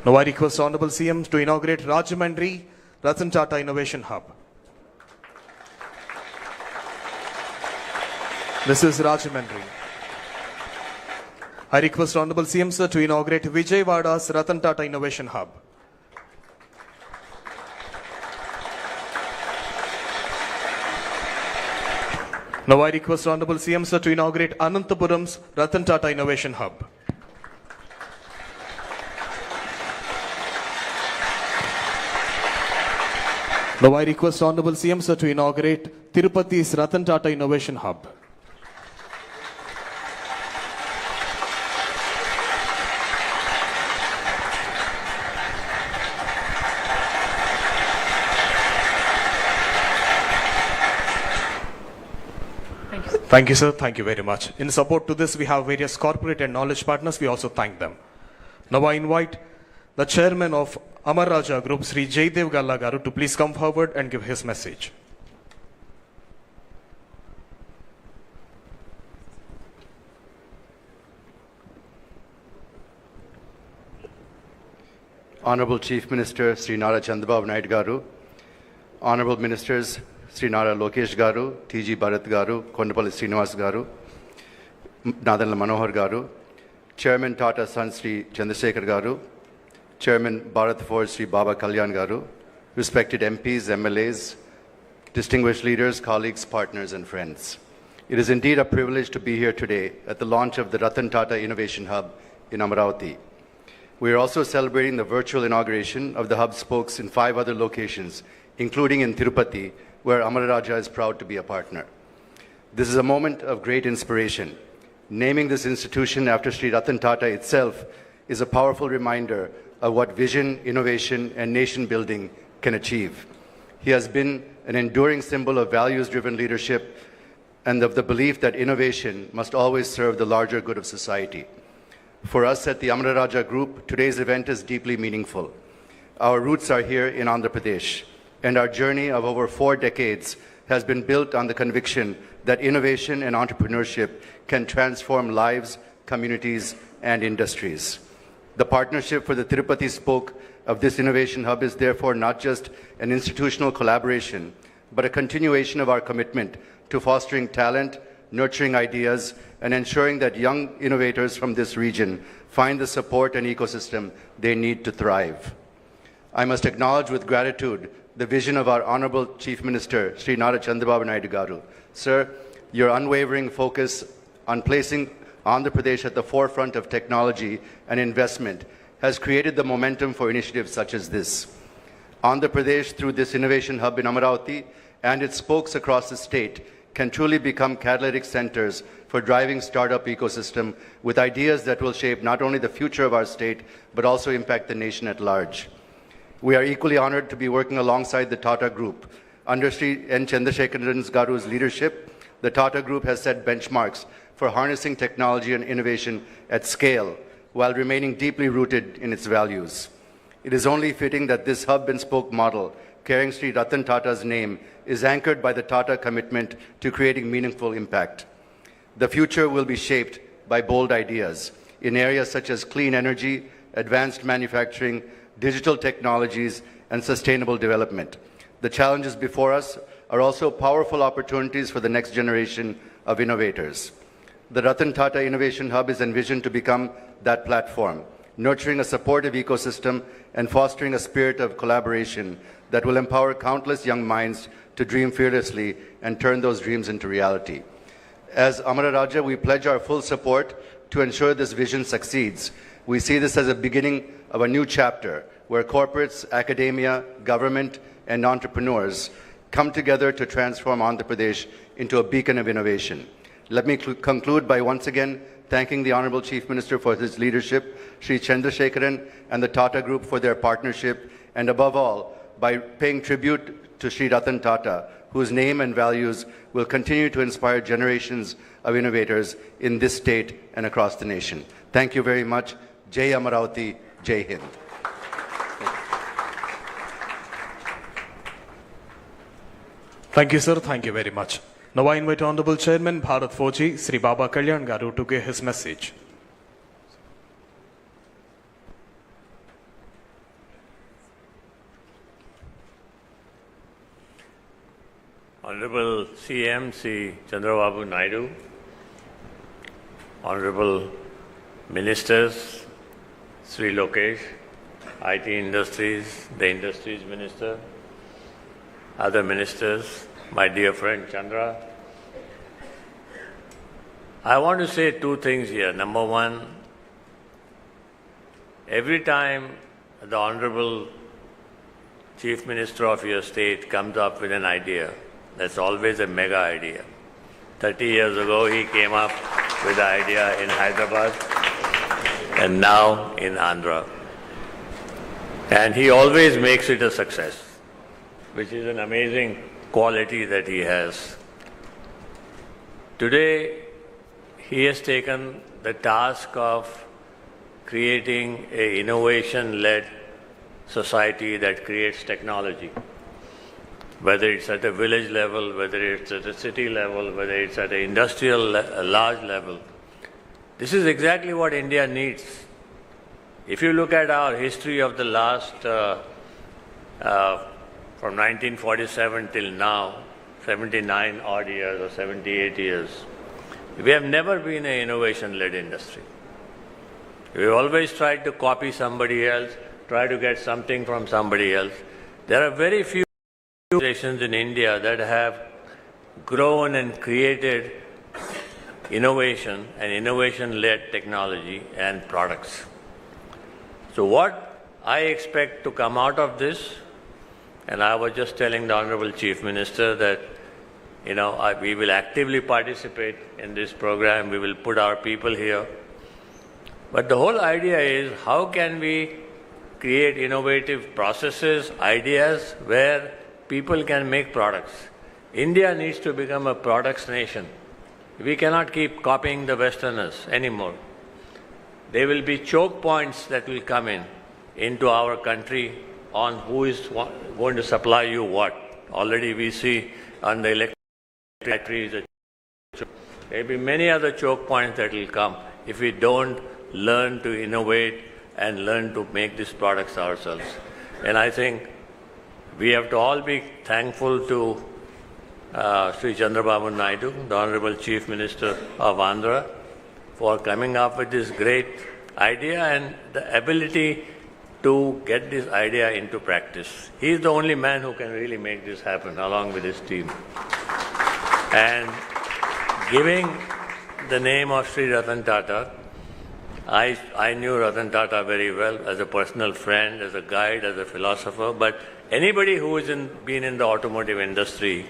Now I request Honorable CM to inaugurate Rajahmundry Ratan Tata Innovation Hub. This is Rajahmundry. I request Honorable CM Sir to inaugurate Vijayawada's Ratan Tata Innovation Hub. Now I request Honorable CM Sir to inaugurate Anantapuram's Ratan Tata Innovation Hub. Now I request Honorable CM Sir to inaugurate Tirupati's Ratan Tata Innovation Hub. Thank you, sir. Thank you very much. In support to this, we have various corporate and knowledge partners. We also thank them. Now I invite the chairman of Amar Raja Group, Sri Jaydev Galla garu, to please come forward and give his message. Honorable Chief Minister Sri Nara Chandrababu Naidu garu, Honorable Ministers Sri Nara Lokesh garu, T.G. Bharat garu, Kondapalli Srinivas garu, Nadanla Manohar garu, Chairman Tata Sons Sri Chandrasekhar garu, Chairman Bharat Forge Sri Baba Kalyan garu, respected MPs, MLAs, distinguished leaders, colleagues, partners and friends. It is indeed a privilege to be here today at the launch of the Ratan Tata Innovation Hub in Amaravati. We are also celebrating the virtual inauguration of the hub spokes in 5 other locations, including in Tirupati, where Amara Raja is proud to be a partner. This is a moment of great inspiration. Naming this institution after Sri Ratan Tata itself is a powerful reminder of what vision, innovation, and nation building can achieve. He has been an enduring symbol of values-driven leadership and of the belief that innovation must always serve the larger good of society. For us at the Amara Raja Group, today's event is deeply meaningful. Our roots are here in Andhra Pradesh, and our journey of over 4 decades has been built on the conviction that innovation and entrepreneurship can transform lives, communities, and industries. The partnership for the Tirupati spoke of this innovation hub is therefore not just an institutional collaboration, but a continuation of our commitment to fostering talent, nurturing ideas, and ensuring that young innovators from this region find the support and ecosystem they need to thrive. I must acknowledge with gratitude the vision of our Honorable Chief Minister, Sri Nara Chandrababu Naidu garu. Sir, your unwavering focus on placing Andhra Pradesh at the forefront of technology and investment has created the momentum for initiatives such as this. Andhra Pradesh, through this innovation hub in Amaravati and its spokes across the state, can truly become catalytic centers for driving startup ecosystem with ideas that will shape not only the future of our state, but also impact the nation at large. We are equally honored to be working alongside the Tata Group. Under Sri N. Chandrasekharan Garu's leadership, the Tata Group has set benchmarks for harnessing technology and innovation at scale while remaining deeply rooted in its values. It is only fitting that this hub and spoke model, carrying Sri Ratan Tata's name, is anchored by the Tata commitment to creating meaningful impact. The future will be shaped by bold ideas in areas such as clean energy, advanced manufacturing, digital technologies, and sustainable development. The challenges before us are also powerful opportunities for the next generation of innovators. The Ratan Tata Innovation Hub is envisioned to become that platform, nurturing a supportive ecosystem and fostering a spirit of collaboration that will empower countless young minds to dream fearlessly and turn those dreams into reality. As Amara Raja, we pledge our full support to ensure this vision succeeds. We see this as a beginning of a new chapter where corporates, academia, government, and entrepreneurs come together to transform Andhra Pradesh into a beacon of innovation. Let me conclude by once again thanking the Honorable Chief Minister for his leadership, Sri Chandrasekharan and the Tata Group for their partnership, and above all, by paying tribute to Sri Ratan Tata, whose name and values will continue to inspire generations of innovators in this state and across the nation. Thank you very much. Jai Amaravati, Jai Hind. Thank you, sir. Thank you very much. Now I invite Honorable Chairman Bharat 4G, Sri Baba Kalyan Garu, to give his message. Honorable CM Sri Chandrababu Naidu, Honorable Ministers, Sri Lokesh, IT Industries, the Industries Minister, other ministers, my dear friend Chandra. I want to say two things here. Number one, every time the Honorable Chief Minister of your state comes up with an idea, that's always a mega idea. 30 years ago, he came up with the idea in Hyderabad and now in Andhra. And he always makes it a success, which is an amazing quality that he has. Today, he has taken the task of creating an innovation-led society that creates technology. Whether it's at a village level, whether it's at a city level, whether it's at an industrial large level. This is exactly what India needs. If you look at our history of the last, from 1947 till now, 79 odd years or 78 years, we have never been an innovation-led industry. We've always tried to copy somebody else, try to get something from somebody else. There are very few organizations in India that have grown and created innovation and innovation-led technology and products. So what I expect to come out of this, and I was just telling the Honorable Chief Minister that, we will actively participate in this program, we will put our people here. But the whole idea is, how can we create innovative processes, ideas, where people can make products. India needs to become a products nation. We cannot keep copying the Westerners anymore. There will be choke points that will come into our country on who is going to supply you what. Already we see on the electric batteries, there will be many other choke points that will come if we don't learn to innovate and learn to make these products ourselves. And I think we have to all be thankful to Sri Chandrababu Naidu, the Honorable Chief Minister of Andhra, for coming up with this great idea and the ability to get this idea into practice. He is the only man who can really make this happen, along with his team. And giving the name of Sri Ratan Tata, I knew Ratan Tata very well as a personal friend, as a guide, as a philosopher, but anybody who has been in the automotive industry,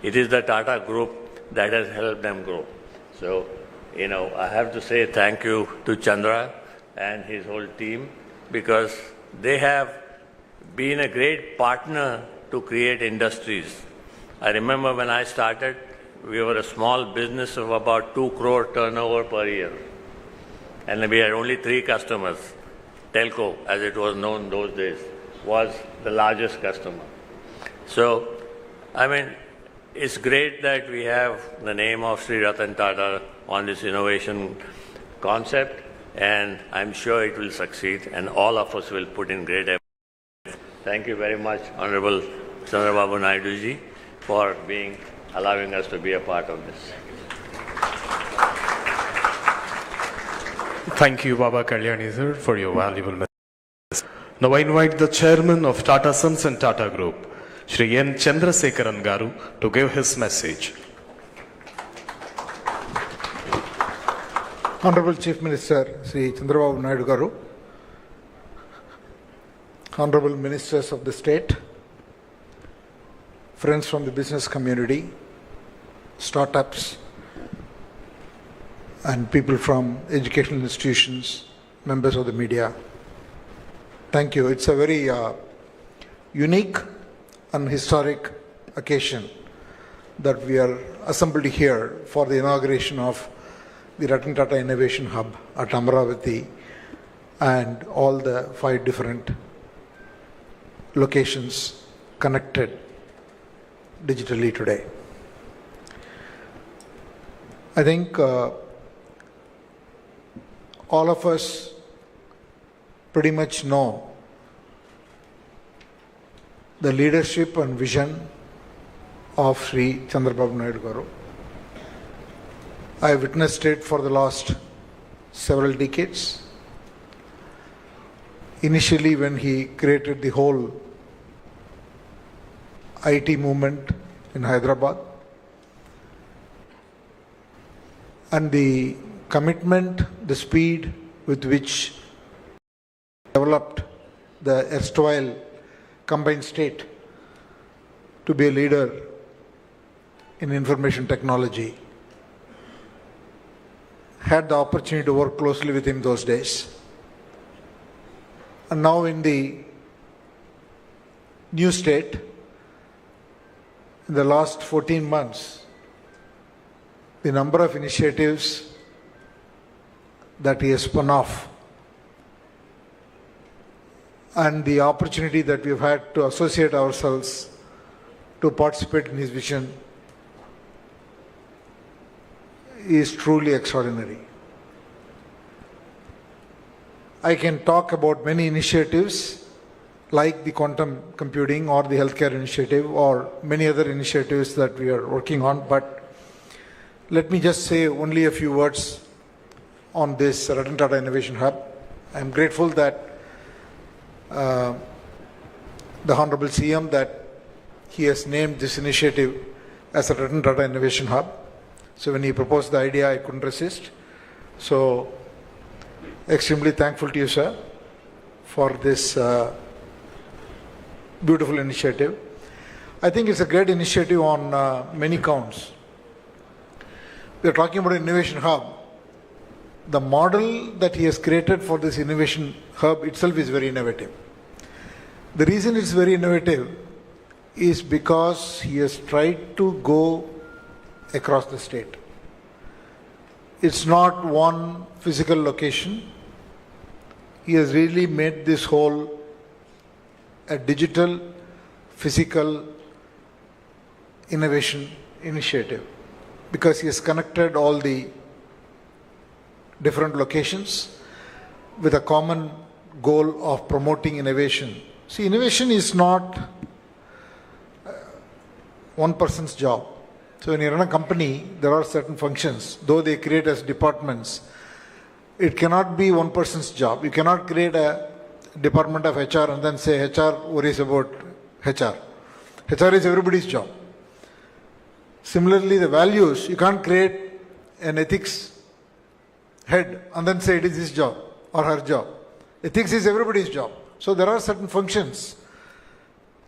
it is the Tata Group that has helped them grow. So, I have to say thank you to Chandra and his whole team, because they have been a great partner to create industries. I remember when I started, we were a small business of about 2 crore turnover per year. And we had only 3 customers. Telco, as it was known those days, was the largest customer. So, it's great that we have the name of Sri Ratan Tata on this innovation concept, and I'm sure it will succeed, and all of us will put in great effort. Thank you very much, Honorable Chandrababu Naidu ji, for allowing us to be a part of this. Thank you, Baba Kalyani sir, for your valuable message. Now I invite the Chairman of Tata Sons and Tata Group, Shri N. Chandrasekharan Garu, to give his message. Honorable Chief Minister Sri Chandrababu Naidu Garu, Honorable Ministers of the State, friends from the business community, startups, and people from educational institutions, members of the media. Thank you. It's a very unique and historic occasion that we are assembled here for the inauguration of the Ratan Tata Innovation Hub at Amravati and all the 5 different locations connected digitally today. I think all of us pretty much know the leadership and vision of Sri Chandrababu Naidu Garu. I have witnessed it for the last several decades. Initially, when he created the whole IT movement in Hyderabad, and the commitment, the speed with which developed the erstwhile combined state to be a leader in information technology. Had the opportunity to work closely with him those days. And now in the new state, in the last 14 months, the number of initiatives that he has spun off and the opportunity that we've had to associate ourselves to participate in his vision is truly extraordinary. I can talk about many initiatives like the quantum computing or the healthcare initiative or many other initiatives that we are working on, but let me just say only a few words on this Ratan Tata Innovation Hub. I am grateful that the Honorable CM that he has named this initiative as a Ratan Tata Innovation Hub. So when he proposed the idea, I couldn't resist. So extremely thankful to you, sir, for this beautiful initiative. I think it's a great initiative on many counts. We are talking about an innovation hub. The model that he has created for this innovation hub itself is very innovative. The reason it's very innovative is because he has tried to go across the state. It's not one physical location. He has really made this whole a digital, physical innovation initiative because he has connected all the different locations with a common goal of promoting innovation. See, innovation is not one person's job. So when you run a company, there are certain functions, though they create as departments. It cannot be one person's job. You cannot create a department of HR and then say HR worries about HR. HR is everybody's job. Similarly, the values, you can't create an ethics head and then say it is his job or her job. Ethics is everybody's job. So there are certain functions.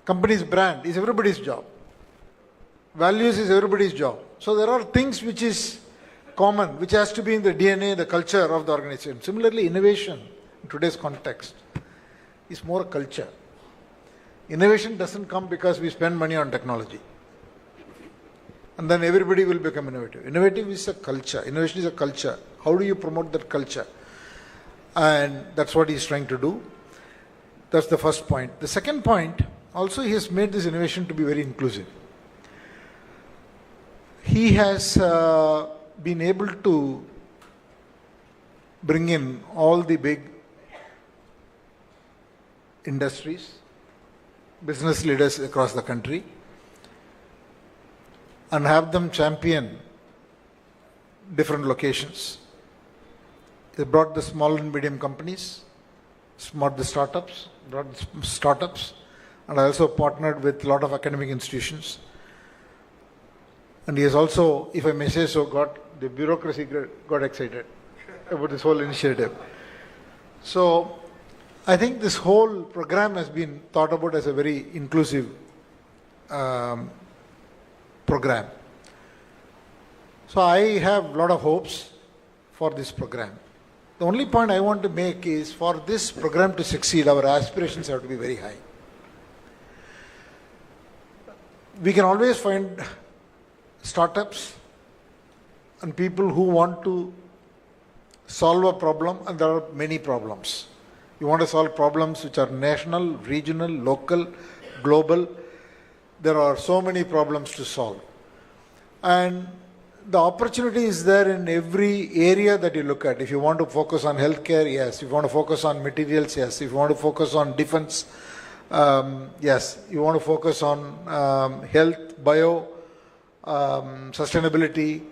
Company's brand is everybody's job. Values is everybody's job. So there are things which is common, which has to be in the DNA, the culture of the organization. Similarly, innovation in today's context is more a culture. Innovation doesn't come because we spend money on technology. And then everybody will become innovative. Innovative is a culture. Innovation is a culture. How do you promote that culture? And that's what he's trying to do. That's the first point. The second point, also he has made this innovation to be very inclusive. He has been able to bring in all the big industries, business leaders across the country, and have them champion different locations. They brought the small and medium companies, brought the startups, and I also partnered with a lot of academic institutions. And he has also, if I may say so, the bureaucracy got excited about this whole initiative. So I think this whole program has been thought about as a very inclusive program. So I have a lot of hopes for this program. The only point I want to make is for this program to succeed, our aspirations have to be very high. We can always find startups and people who want to solve a problem, and there are many problems. You want to solve problems which are national, regional, local, global. There are so many problems to solve. And the opportunity is there in every area that you look at. If you want to focus on healthcare, yes. If you want to focus on materials, yes. If you want to focus on defense, yes. You want to focus on health, bio, sustainability,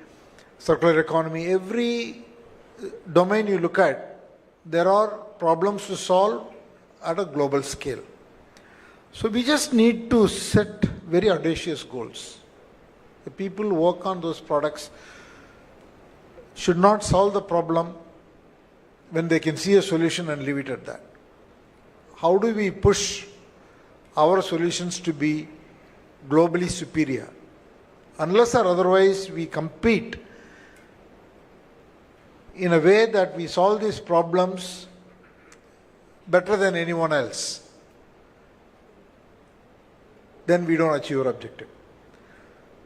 circular economy. Every domain you look at, there are problems to solve at a global scale. So we just need to set very audacious goals. The people who work on those products should not solve the problem when they can see a solution and leave it at that. How do we push our solutions to be globally superior? Unless or otherwise we compete in a way that we solve these problems better than anyone else, then we don't achieve our objective.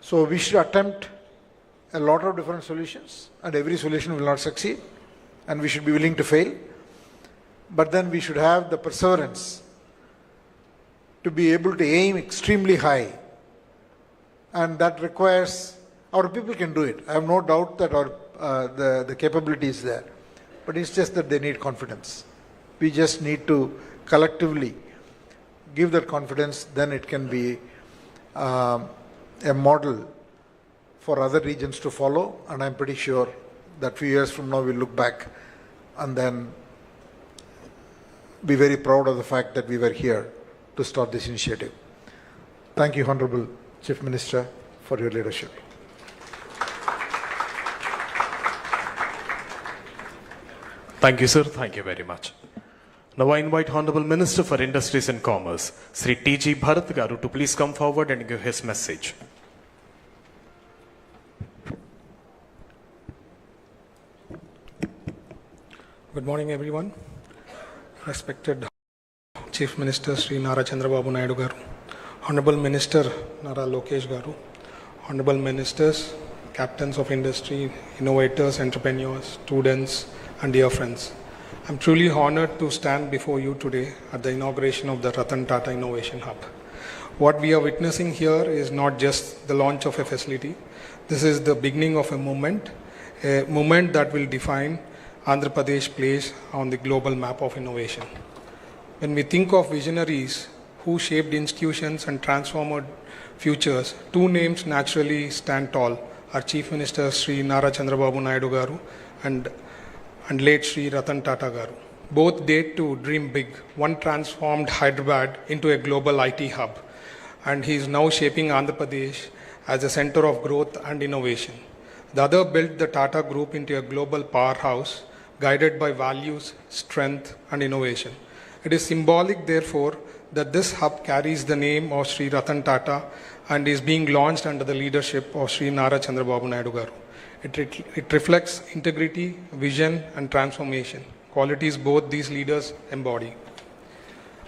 So we should attempt a lot of different solutions, and every solution will not succeed, and we should be willing to fail. But then we should have the perseverance to be able to aim extremely high, and that requires, our people can do it. I have no doubt that the capability is there, but it's just that they need confidence. We just need to collectively give that confidence, then it can be a model for other regions to follow, and I'm pretty sure that few years from now we'll look back and then be very proud of the fact that we were here to start this initiative. Thank you, Honorable Chief Minister, for your leadership. Thank you, sir. Thank you very much. Now I invite Honorable Minister for Industries and Commerce, Sri T.G. Bharat Garu, to please come forward and give his message. Good morning, everyone. Respected Chief Minister Sri Nara Chandrababu Naidu Garu, Honorable Minister Nara Lokesh Garu, Honorable Ministers, Captains of Industry, Innovators, Entrepreneurs, Students, and dear friends. I'm truly honored to stand before you today at the inauguration of the Ratan Tata Innovation Hub. What we are witnessing here is not just the launch of a facility. This is the beginning of a movement that will define Andhra Pradesh place on the global map of innovation. When we think of visionaries who shaped institutions and transformed futures, two names naturally stand tall. Our Chief Minister Sri Nara Chandrababu Naidu Garu and late Sri Ratan Tata Garu. Both date to dream big. One transformed Hyderabad into a global IT hub, and he is now shaping Andhra Pradesh as a center of growth and innovation. The other built the Tata Group into a global powerhouse, guided by values, strength, and innovation. It is symbolic, therefore, that this hub carries the name of Sri Ratan Tata and is being launched under the leadership of Sri Nara Chandrababu Naidu Garu. It reflects integrity, vision, and transformation, qualities both these leaders embody.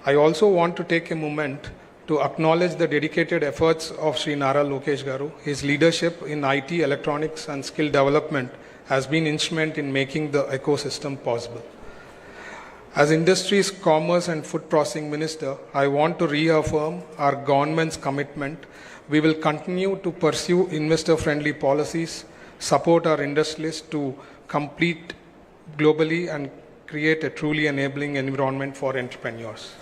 I also want to take a moment to acknowledge the dedicated efforts of Sri Nara Lokesh Garu. His leadership in IT, electronics, and skill development has been instrumental in making the ecosystem possible. As Industries, Commerce, and Food Processing Minister, I want to reaffirm our government's commitment. We will continue to pursue investor-friendly policies, support our industrialists to compete globally, and create a truly enabling environment for entrepreneurs.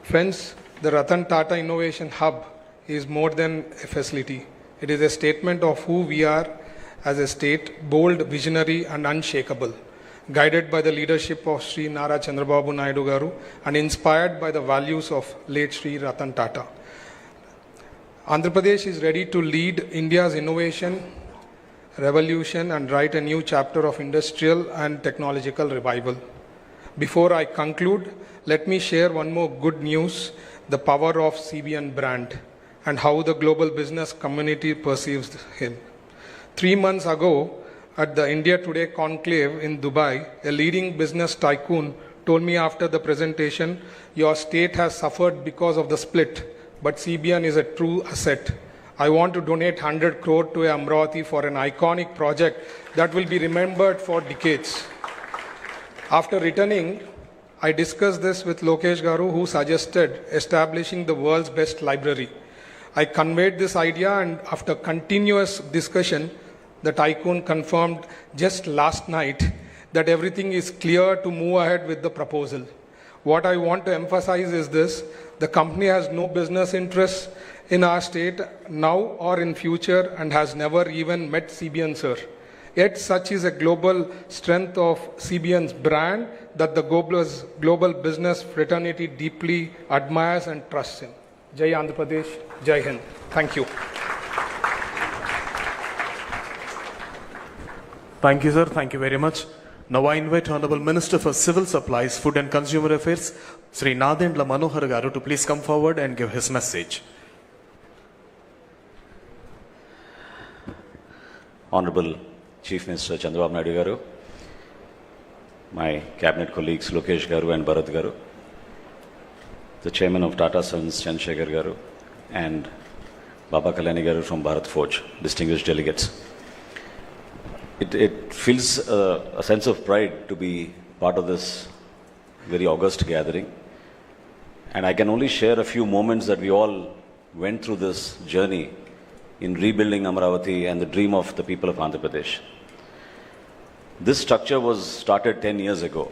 Friends, the Ratan Tata Innovation Hub is more than a facility. It is a statement of who we are as a state, bold, visionary, and unshakable, guided by the leadership of Sri Nara Chandrababu Naidu Garu and inspired by the values of late Sri Ratan Tata. Andhra Pradesh is ready to lead India's innovation revolution and write a new chapter of industrial and technological revival. Before I conclude, let me share one more good news, the power of CBN brand and how the global business community perceives him. 3 months ago, at the India Today conclave in Dubai, a leading business tycoon told me after the presentation, your state has suffered because of the split, but CBN is a true asset. I want to donate 100 crore to Amravati for an iconic project that will be remembered for decades. After returning, I discussed this with Lokesh Garu, who suggested establishing the world's best library. I conveyed this idea, and after continuous discussion, the tycoon confirmed just last night that everything is clear to move ahead with the proposal. What I want to emphasize is this: the company has no business interests in our state now or in future and has never even met CBN, sir. Yet such is a global strength of CBN's brand that the global business fraternity deeply admires and trusts him. Jai Andhra Pradesh, Jai Hind. Thank you. Thank you, sir. Thank you very much. Now I invite Honorable Minister for Civil Supplies, Food and Consumer Affairs, Sri Nadendla Manohar Garu, to please come forward and give his message. Honorable Chief Minister Chandrababu Naidu Garu, my cabinet colleagues Lokesh Garu and Bharat Garu, the Chairman of Tata Sons Chandrasekhar Garu, and Baba Kalyani Garu from Bharat Forge, distinguished delegates. It feels a sense of pride to be part of this very august gathering. And I can only share a few moments that we all went through this journey in rebuilding Amravati and the dream of the people of Andhra Pradesh. This structure was started 10 years ago.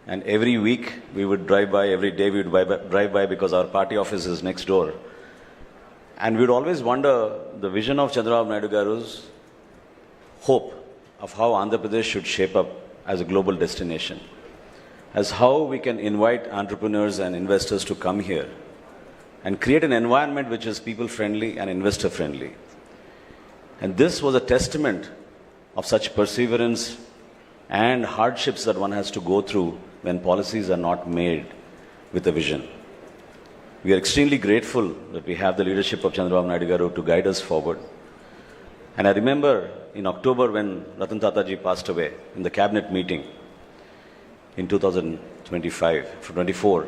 And every week we would drive by, every day we would drive by because our party office is next door. And we would always wonder the vision of Chandrababu Naidu Garu's hope of how Andhra Pradesh should shape up as a global destination, as how we can invite entrepreneurs and investors to come here and create an environment which is people-friendly and investor-friendly. And this was a testament of such perseverance and hardships that one has to go through when policies are not made with a vision. We are extremely grateful that we have the leadership of Chandrababu Naidu Garu to guide us forward. And I remember in October when Ratan Tata ji passed away in the cabinet meeting in 2024,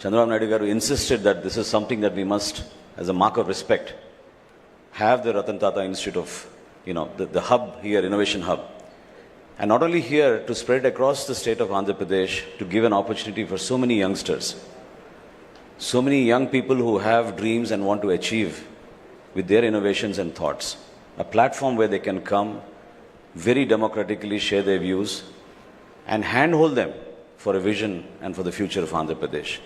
Chandrababu Naidu Garu insisted that this is something that we must, as a mark of respect, have the Ratan Tata Institute of, the hub here, innovation hub. And not only here, to spread across the state of Andhra Pradesh, to give an opportunity for so many youngsters, so many young people who have dreams and want to achieve with their innovations and thoughts. A platform where they can come, very democratically share their views, and handhold them for a vision and for the future of Andhra Pradesh.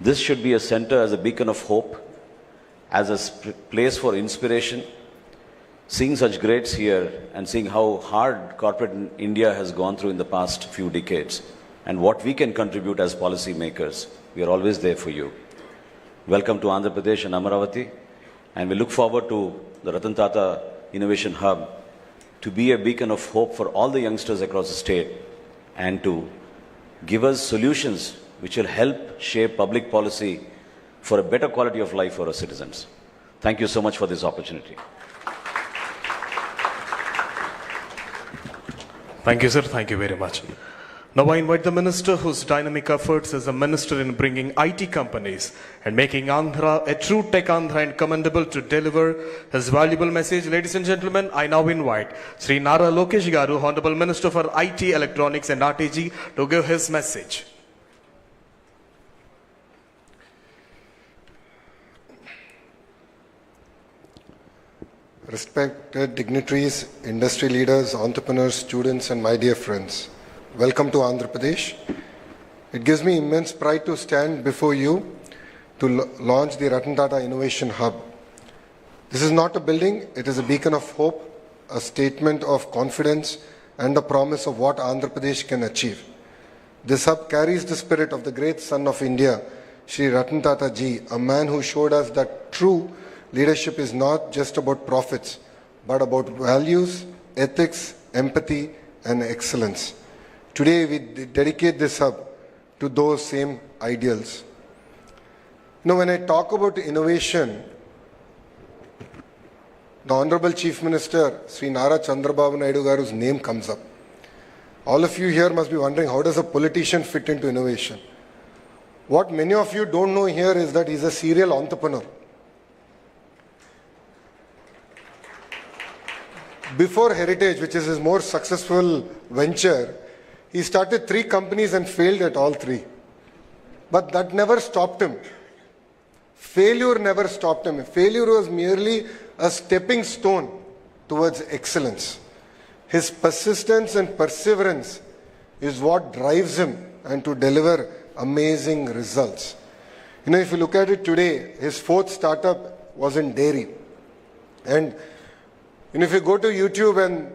This should be a center as a beacon of hope, as a place for inspiration. Seeing such greats here and seeing how hard corporate India has gone through in the past few decades and what we can contribute as policy makers, we are always there for you. Welcome to Andhra Pradesh and Amravati, and we look forward to the Ratan Tata Innovation Hub to be a beacon of hope for all the youngsters across the state and to give us solutions which will help shape public policy for a better quality of life for our citizens. Thank you so much for this opportunity. Thank you, sir. Thank you very much. Now I invite the minister whose dynamic efforts as a minister in bringing IT companies and making Andhra a true tech Andhra and commendable to deliver his valuable message. Ladies and gentlemen, I now invite Sri Nara Lokesh Garu, Honorable Minister for IT, Electronics and RTG, to give his message. Respected dignitaries, industry leaders, entrepreneurs, students, and my dear friends, welcome to Andhra Pradesh. It gives me immense pride to stand before you to launch the Ratan Tata Innovation Hub. This is not a building, it is a beacon of hope, a statement of confidence, and a promise of what Andhra Pradesh can achieve. This hub carries the spirit of the great son of India, Shri Ratan Tata ji, a man who showed us that true leadership is not just about profits, but about values, ethics, empathy, and excellence. Today, we dedicate this hub to those same ideals. When I talk about innovation, the Honorable Chief Minister, Sri Nara Chandrababu Naidu garu's name comes up. All of you here must be wondering, how does a politician fit into innovation? What many of you don't know here is that he's a serial entrepreneur. Before Heritage, which is his more successful venture, he started 3 companies and failed at all 3. But that never stopped him. Failure never stopped him. Failure was merely a stepping stone towards excellence. His persistence and perseverance is what drives him and to deliver amazing results. You know, if you look at it today, his 4th startup was in dairy. And you know, if you go to YouTube and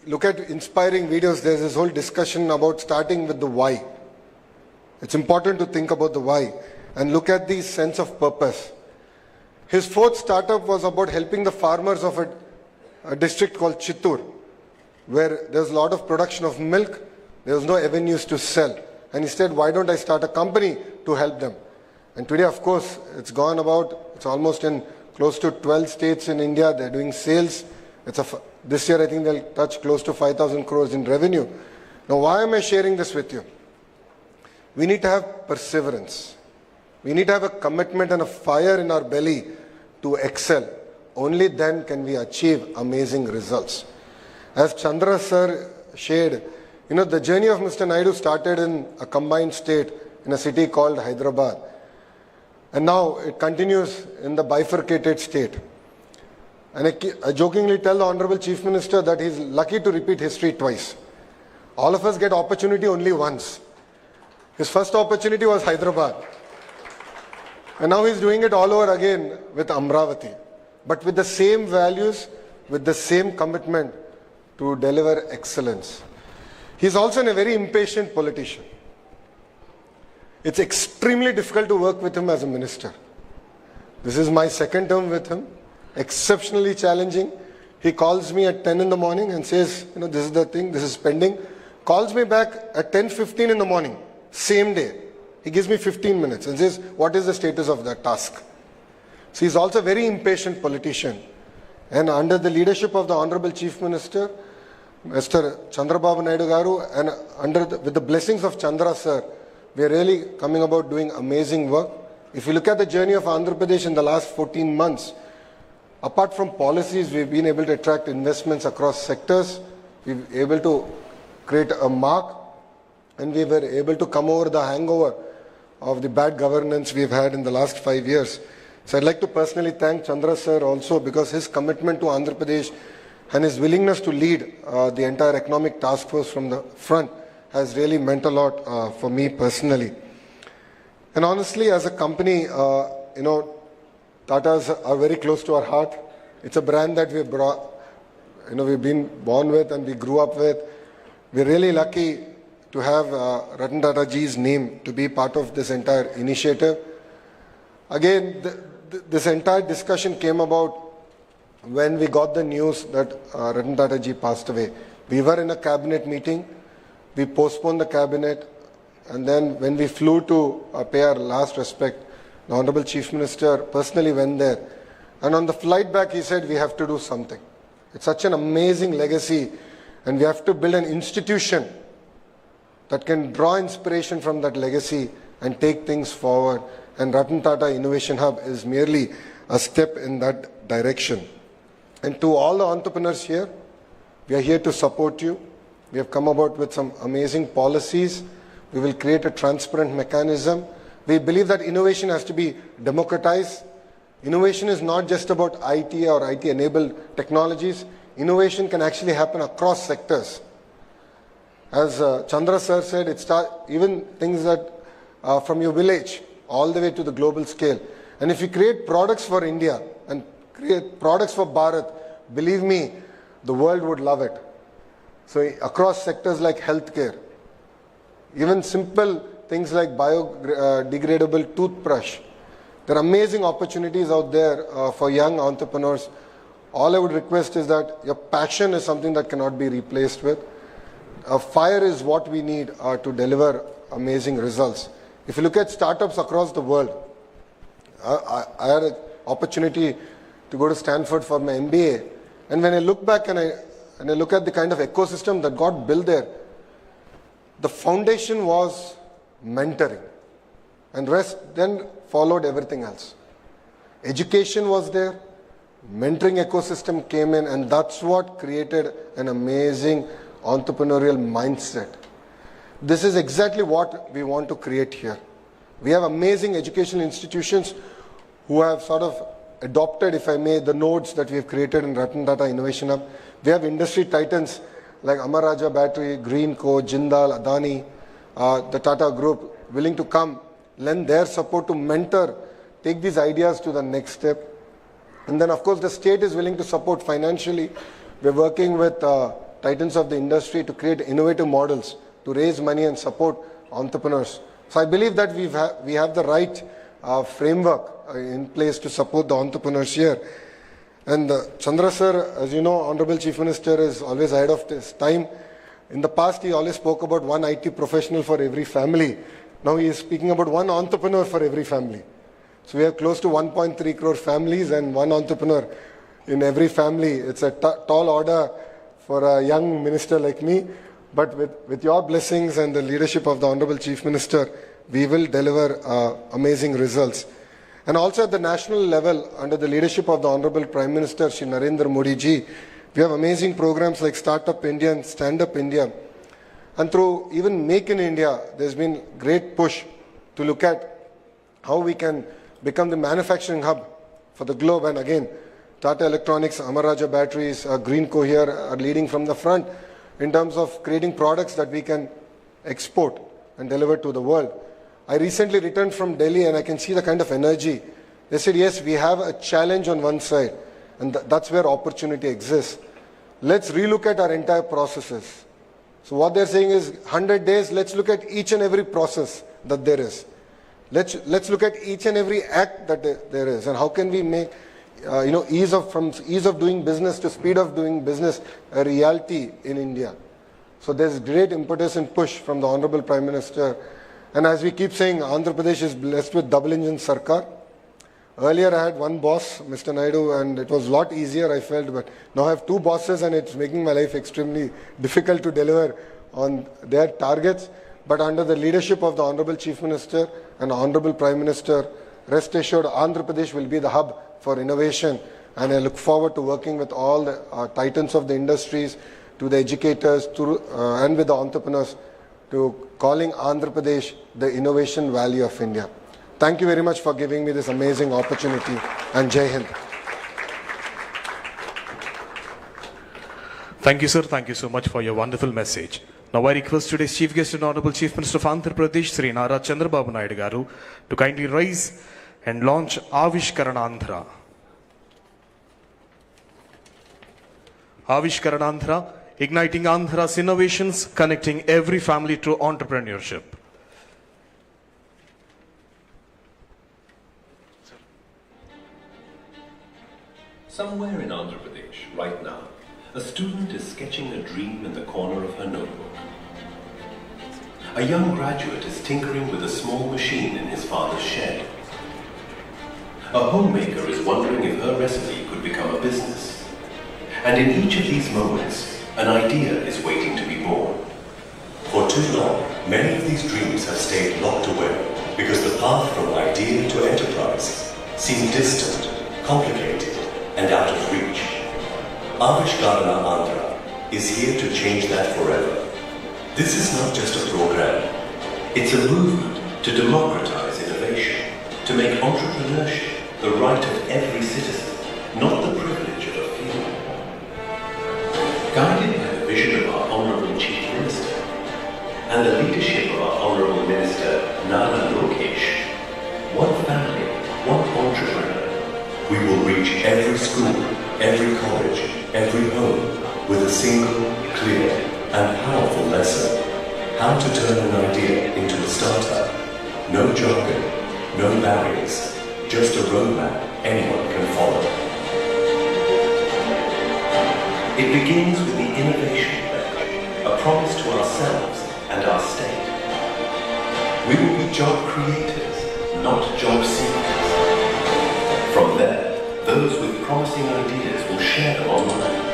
look at inspiring videos, there's this whole discussion about starting with the why. It's important to think about the why and look at the sense of purpose. His 4th startup was about helping the farmers of a district called Chittoor, where there's a lot of production of milk, there was no avenues to sell. And he said, why don't I start a company to help them? And today, of course, it's almost in close to 12 states in India. They're doing sales. This year, I think they'll touch close to 5,000 crores in revenue. Now, why am I sharing this with you? We need to have perseverance. We need to have a commitment and a fire in our belly to excel. Only then can we achieve amazing results. As Chandra sir shared, you know, the journey of Mr. Naidu started in a combined state in a city called Hyderabad. And now it continues in the bifurcated state. And I jokingly tell the Honorable Chief Minister that he's lucky to repeat history twice. All of us get opportunity only once. His first opportunity was Hyderabad. And now he's doing it all over again with Amravati. But with the same values, with the same commitment to deliver excellence. He's also a very impatient politician. It's extremely difficult to work with him as a minister. This is my 2nd term with him. Exceptionally challenging. He calls me at 10 in the morning and says, you know, this is the thing, this is pending. Calls me back at 10:15 in the morning, same day. He gives me 15 minutes and says, what is the status of that task? So he's also a very impatient politician. And under the leadership of the Honorable Chief Minister, Mr. Chandrababu Naidu garu, and with the blessings of Chandra sir, we are really coming about doing amazing work. If you look at the journey of Andhra Pradesh in the last 14 months, apart from policies, we've been able to attract investments across sectors. We've been able to create a mark, and we were able to come over the hangover of the bad governance we've had in the last 5 years. So I'd like to personally thank Chandra sir also, because his commitment to Andhra Pradesh and his willingness to lead the entire economic task force from the front has really meant a lot for me personally. And honestly, as a company, you know, Tatas are very close to our heart. It's a brand that we've been born with and we grew up with. We're really lucky to have Ratan Tata ji's name to be part of this entire initiative. Again, this entire discussion came about when we got the news that Ratan Tata ji passed away. We were in a cabinet meeting. We postponed the cabinet. And then when we flew to pay our last respect, the Honorable Chief Minister personally went there. And on the flight back, he said, we have to do something. It's such an amazing legacy. And we have to build an institution that can draw inspiration from that legacy and take things forward. And Ratan Tata Innovation Hub is merely a step in that direction. And to all the entrepreneurs here, we are here to support you. We have come about with some amazing policies. We will create a transparent mechanism. We believe that innovation has to be democratized. Innovation is not just about IT or IT-enabled technologies. Innovation can actually happen across sectors. As Chandra sir said, even things that from your village all the way to the global scale. And if you create products for India and create products for Bharat, believe me, the world would love it. So across sectors like healthcare, even simple things like biodegradable toothbrush, there are amazing opportunities out there for young entrepreneurs. All I would request is that your passion is something that cannot be replaced with. Fire is what we need to deliver amazing results. If you look at startups across the world, I had an opportunity to go to Stanford for my MBA, And when I look back and I look at the kind of ecosystem that got built there, the foundation was mentoring, and rest then followed everything else. Education was there, mentoring ecosystem came in, and that's what created an amazing entrepreneurial mindset. This is exactly what we want to create here. We have amazing educational institutions who have sort of adopted, if I may, the nodes that we have created in Ratan Tata Innovation Hub. We have industry titans like Amara Raja Battery, Greenco, Jindal, Adani, the Tata Group, willing to come, lend their support to mentor, take these ideas to the next step. And then, of course, the state is willing to support financially. We're working with titans of the industry to create innovative models, to raise money and support entrepreneurs. So I believe that we have the right framework in place to support the entrepreneurs here. And Chandra sir, as you know, Honorable Chief Minister is always ahead of his time. In the past, he always spoke about one IT professional for every family. Now he is speaking about one entrepreneur for every family. So we have close to 1.3 crore families and one entrepreneur in every family. It's a tall order for a young minister like me. But with your blessings and the leadership of the Honorable Chief Minister, we will deliver amazing results. And also at the national level, under the leadership of the Honorable Prime Minister, Shri Narendra Modi ji, we have amazing programs like Startup India and Stand Up India. And through even Make in India, there's been great push to look at how we can become the manufacturing hub for the globe. And again, Tata Electronics, Amara Raja Batteries, Greenco here are leading from the front in terms of creating products that we can export and deliver to the world. I recently returned from Delhi and I can see the kind of energy. They said, yes, we have a challenge on one side, and that's where opportunity exists. Let's relook at our entire processes. So what they're saying is 100 days, let's look at each and every process that there is. Let's look at each and every act that there is, and how can we make from ease of doing business to speed of doing business a reality in India. So there's great impetus and push from the Honorable Prime Minister. And as we keep saying, Andhra Pradesh is blessed with double engine Sarkar. Earlier I had one boss, Mr. Naidu, and it was a lot easier, I felt, but now I have two bosses and it's making my life extremely difficult to deliver on their targets. But under the leadership of the Honorable Chief Minister and Honorable Prime Minister, rest assured Andhra Pradesh will be the hub for innovation, and I look forward to working with all the titans of the industries, to the educators, and with the entrepreneurs, to calling Andhra Pradesh the innovation valley of India. Thank you very much for giving me this amazing opportunity, and Jai Hind. Thank you, sir. Thank you so much for your wonderful message. Now I request today's Chief Guest and Honorable Chief Minister of Andhra Pradesh, Sri Nara Chandrababu Naidu garu, to kindly rise and launch Avishkarana Andhra. Avishkarana Andhra, igniting Andhra's innovations, connecting every family to entrepreneurship. Somewhere in Andhra Pradesh, right now, a student is sketching a dream in the corner of her notebook. A young graduate is tinkering with a small machine in his father's shed. A homemaker is wondering if her recipe could become a business. And in each of these moments, an idea is waiting to be born. For too long, many of these dreams have stayed locked away because the path from idea to enterprise seemed distant, complicated, and out of reach. Avishkarana Andhra is here to change that forever. This is not just a program. It's a movement to democratize innovation, to make entrepreneurship the right of every citizen, not the privilege of a few. Guided by the vision of our Honourable Chief Minister and the leadership of our Honourable Minister Nara Lokesh, one family, one entrepreneur, we will reach every school, every college, every home with a single, clear and powerful lesson: how to turn an idea into a startup. No jargon, no barriers, just a roadmap anyone can follow. It begins with the innovation pledge, a promise to ourselves and our state. We will be job creators, not job seekers. From there, those with promising ideas will share them online.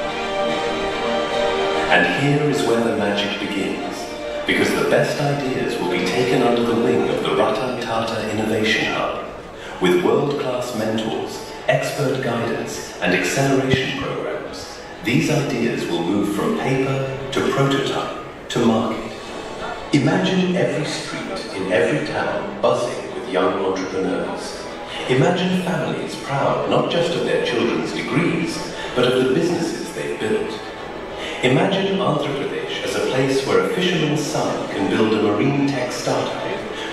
And here is where the magic begins, because the best ideas will be taken under the wing of the Ratan Tata Innovation Hub, with world-class mentors, expert guidance and acceleration programs. These ideas will move from paper to prototype to market. Imagine every street in every town buzzing with young entrepreneurs. Imagine families proud not just of their children's degrees, but of the businesses they've built. Imagine Andhra Pradesh as a place where a fisherman's son can build a marine tech startup,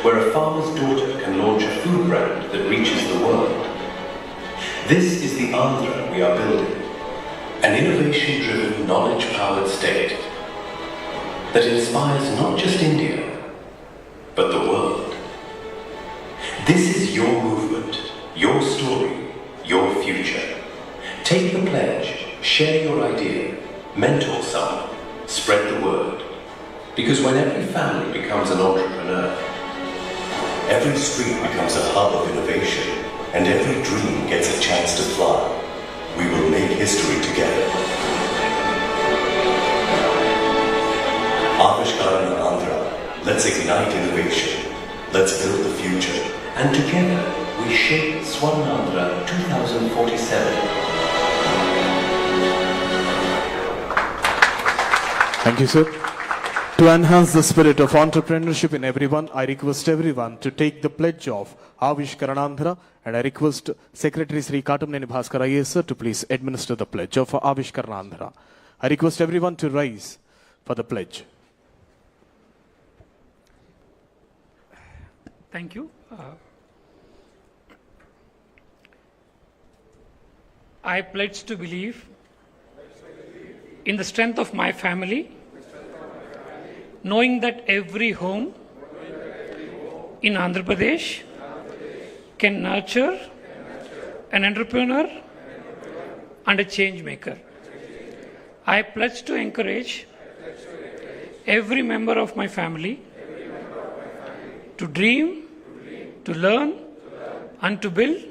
where a farmer's daughter can launch a food brand that reaches the world. This is the Andhra we are building, an innovation-driven, knowledge-powered state that inspires not just India, but the world. This is your movement, your story, your future. Take the pledge, share your idea, mentor someone, spread the word. Because when every family becomes an entrepreneur, every street becomes a hub of innovation, and every dream gets a chance to fly. We will make history together. Avishkarana Andhra, let's ignite innovation. Let's build the future. And together, we shape Swarnandhra 2047. Thank you, sir. To enhance the spirit of entrepreneurship in everyone, I request everyone to take the pledge of Avishkaranandhra, and I request Secretary Sri Katamneni Bhaskar IAS sir to please administer the pledge of Avishkaranandhra. I request everyone to rise for the pledge. Thank you. I pledge to believe in the strength of my family, knowing that every home in Andhra Pradesh can nurture an entrepreneur and a change maker. I pledge to encourage every member of my family to dream, to learn, and to build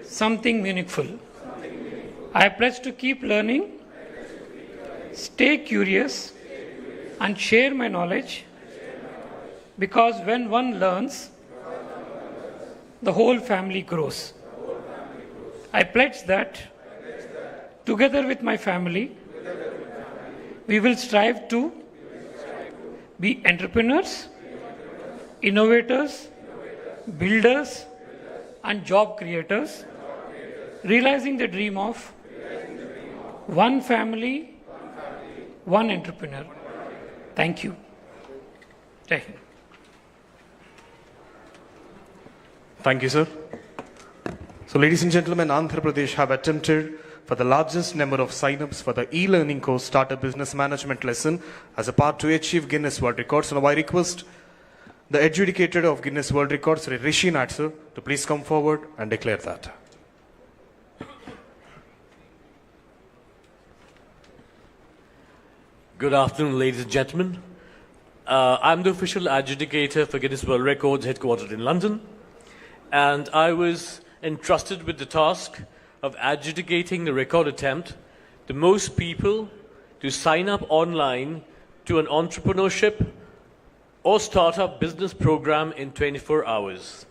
something meaningful. I pledge to keep learning, stay curious, and share my knowledge, because when one learns, the whole family grows. I pledge that together with my family, we will strive to be entrepreneurs, innovators, builders, and job creators, realizing the dream of one family, one entrepreneur. Thank you. Jai Hind. Thank you, sir. So, ladies and gentlemen, Andhra Pradesh have attempted for the largest number of sign-ups for the e-learning course Startup Business Management lesson as a part to achieve Guinness World Records. So now I request the adjudicator of Guinness World Records, Rishi Nath, sir, to please come forward and declare that. Good afternoon, ladies and gentlemen. I'm the official adjudicator for Guinness World Records headquartered in London, and I was entrusted with the task of adjudicating the record attempt, the most people to sign up online to an entrepreneurship or startup business program in 24 hours.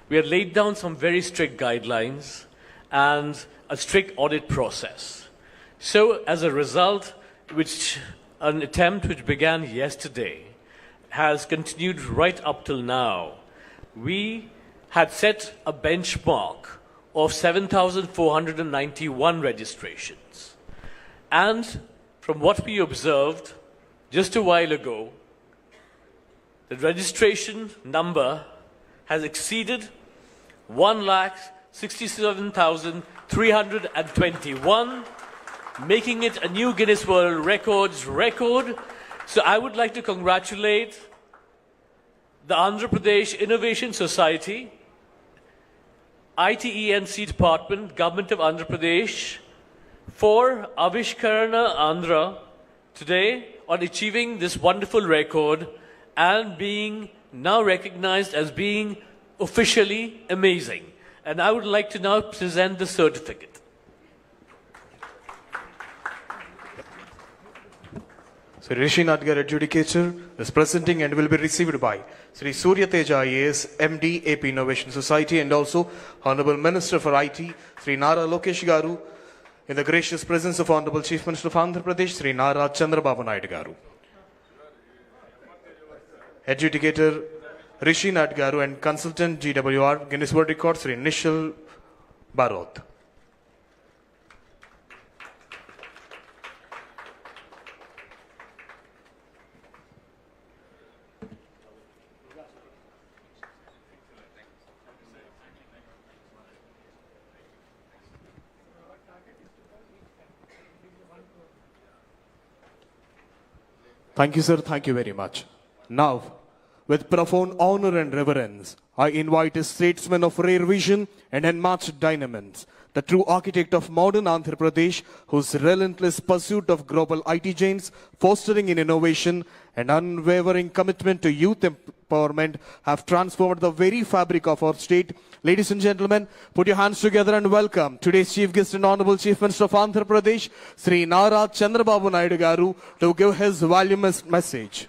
We had laid down some very strict guidelines and a strict audit process. So as a result, an attempt which began yesterday has continued right up till now. We had set a benchmark of 7,491 registrations. And from what we observed just a while ago, the registration number has exceeded 1,67,321, making it a new Guinness World Records record. So I would like to congratulate the Andhra Pradesh Innovation Society, ITENC Department, Government of Andhra Pradesh, for Avishkarana Andhra today on achieving this wonderful record and being now recognized as being officially amazing. And I would like to now present the certificate. Sri Rishi Nadgar, adjudicator, is presenting and will be received by Sri Surya Teja IAS, MD, AP Innovation Society, and also Honorable Minister for IT, Sri Nara Lokesh Garu, in the gracious presence of Honorable Chief Minister of Andhra Pradesh, Sri Nara Chandrababu Naidu Garu. Adjudicator Rishi Nadgaru and Consultant GWR, Guinness World Record, Sri Nishal Barot. Thank you, sir. Thank you very much. Now, with profound honor and reverence, I invite a statesman of rare vision and unmatched dynamism, the true architect of modern Andhra Pradesh, whose relentless pursuit of global IT giants, fostering in innovation and unwavering commitment to youth empowerment have transformed the very fabric of our state. Ladies and gentlemen, put your hands together and welcome today's Chief Guest and Honorable Chief Minister of Andhra Pradesh, Sri Nara Chandrababu Naidu Garu, to give his voluminous message.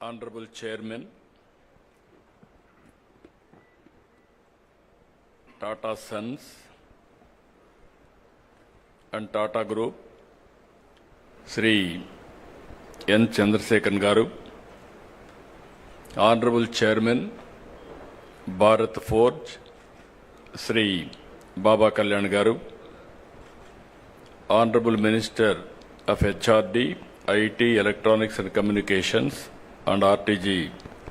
Honorable Chairman, Tata Sons and Tata Group, Sri N. Chandrasekhan Garu, Honorable Chairman, Bharat Forge, Sri Baba Kalyan Garu, Honorable Minister of HRD, IT, Electronics and Communications, and RTG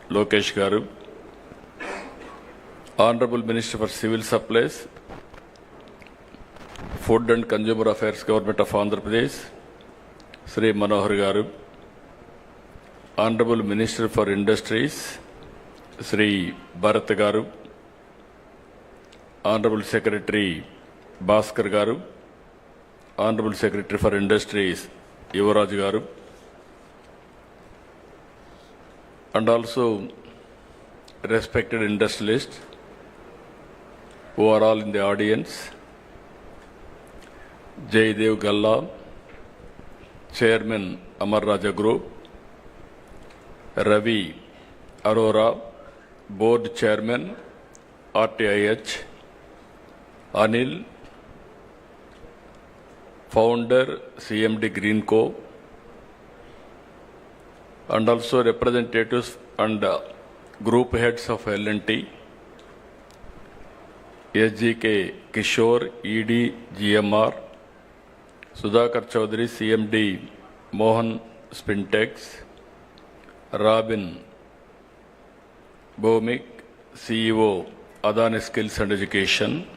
Lokesh Garu, Honorable Minister for Civil Supplies, Food and Consumer Affairs Government of Andhra Pradesh, Sri Manohar Garu, Honorable Minister for Industries, Sri Bharat Garu, Honorable Secretary Bhaskar Garu, Honorable Secretary for Industries Yuvaraj Garu, and also respected industrialists who are all in the audience, Jaydev Galla, Chairman Amar Raja Group, Ravi Arora, Board Chairman RTIH, Anil, Founder CMD Greenco, and also representatives and group heads of L&T, SGK Kishore, ED GMR, Sudhakar Chaudhary, CMD Mohan Spintex, Robin Bhomik, CEO Adani Skills and Education,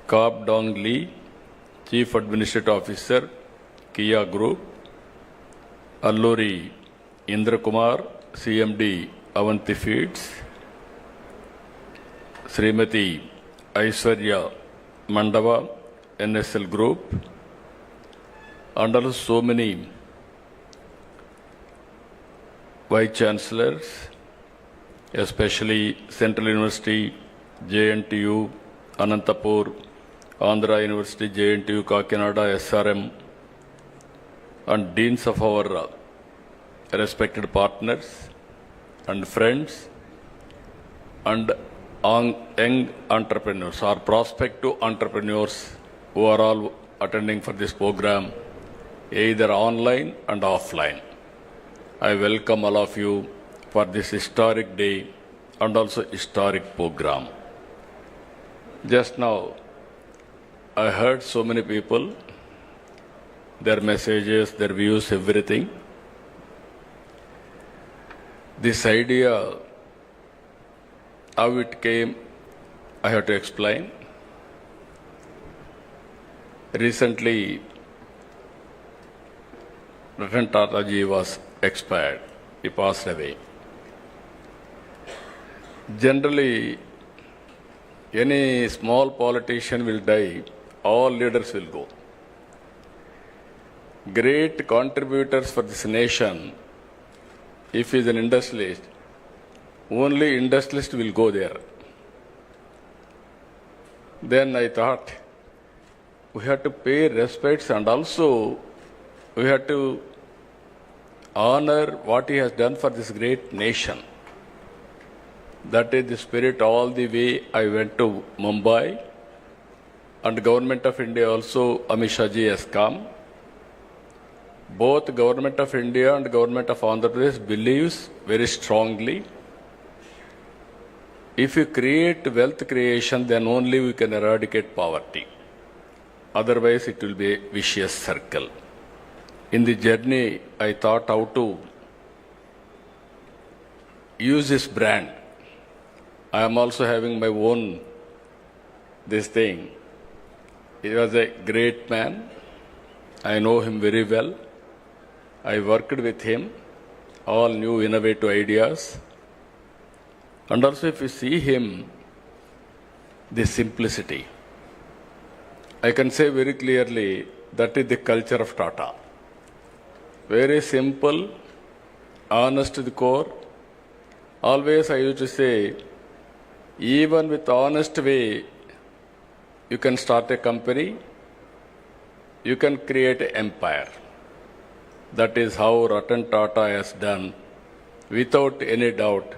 Kap Dong Lee, Chief Administrative Officer, Kia Group, Alluri Indra Kumar, CMD Avanti Feeds, Srimati Aishwarya Mandava, NSL Group, and also so many Vice Chancellors, especially Central University, JNTU, Anantapur, Andhra University, JNTU, Kakinada, SRM, and deans of our respected partners and friends and young entrepreneurs or prospective entrepreneurs who are all attending for this program, either online and offline. I welcome all of you for this historic day and also historic program. Just now, I heard so many people, their messages, their views, everything. This idea, how it came, I have to explain. Recently, Ratan Tata ji was expired. He passed away. Generally, any small politician will die, all leaders will go. great contributors for this nation, if he is an industrialist, only industrialist will go there. Then I thought we have to pay respects and also we have to honor what he has done for this great nation. That is the spirit all the way I went to Mumbai, and Government of India also, Amit Shah ji has come. Both Government of India and Government of Andhra Pradesh believes very strongly, if you create wealth creation, then only we can eradicate poverty. Otherwise, it will be a vicious circle. In the journey, I thought how to use this brand. I am also having my own this thing. He was a great man. I know him very well. I worked with him, all new innovative ideas. And also if you see him, the simplicity. I can say very clearly that is the culture of Tata. Very simple, honest to the core. Always I used to say, even with honest way, you can start a company, you can create an empire. That is how Ratan Tata has done. Without any doubt,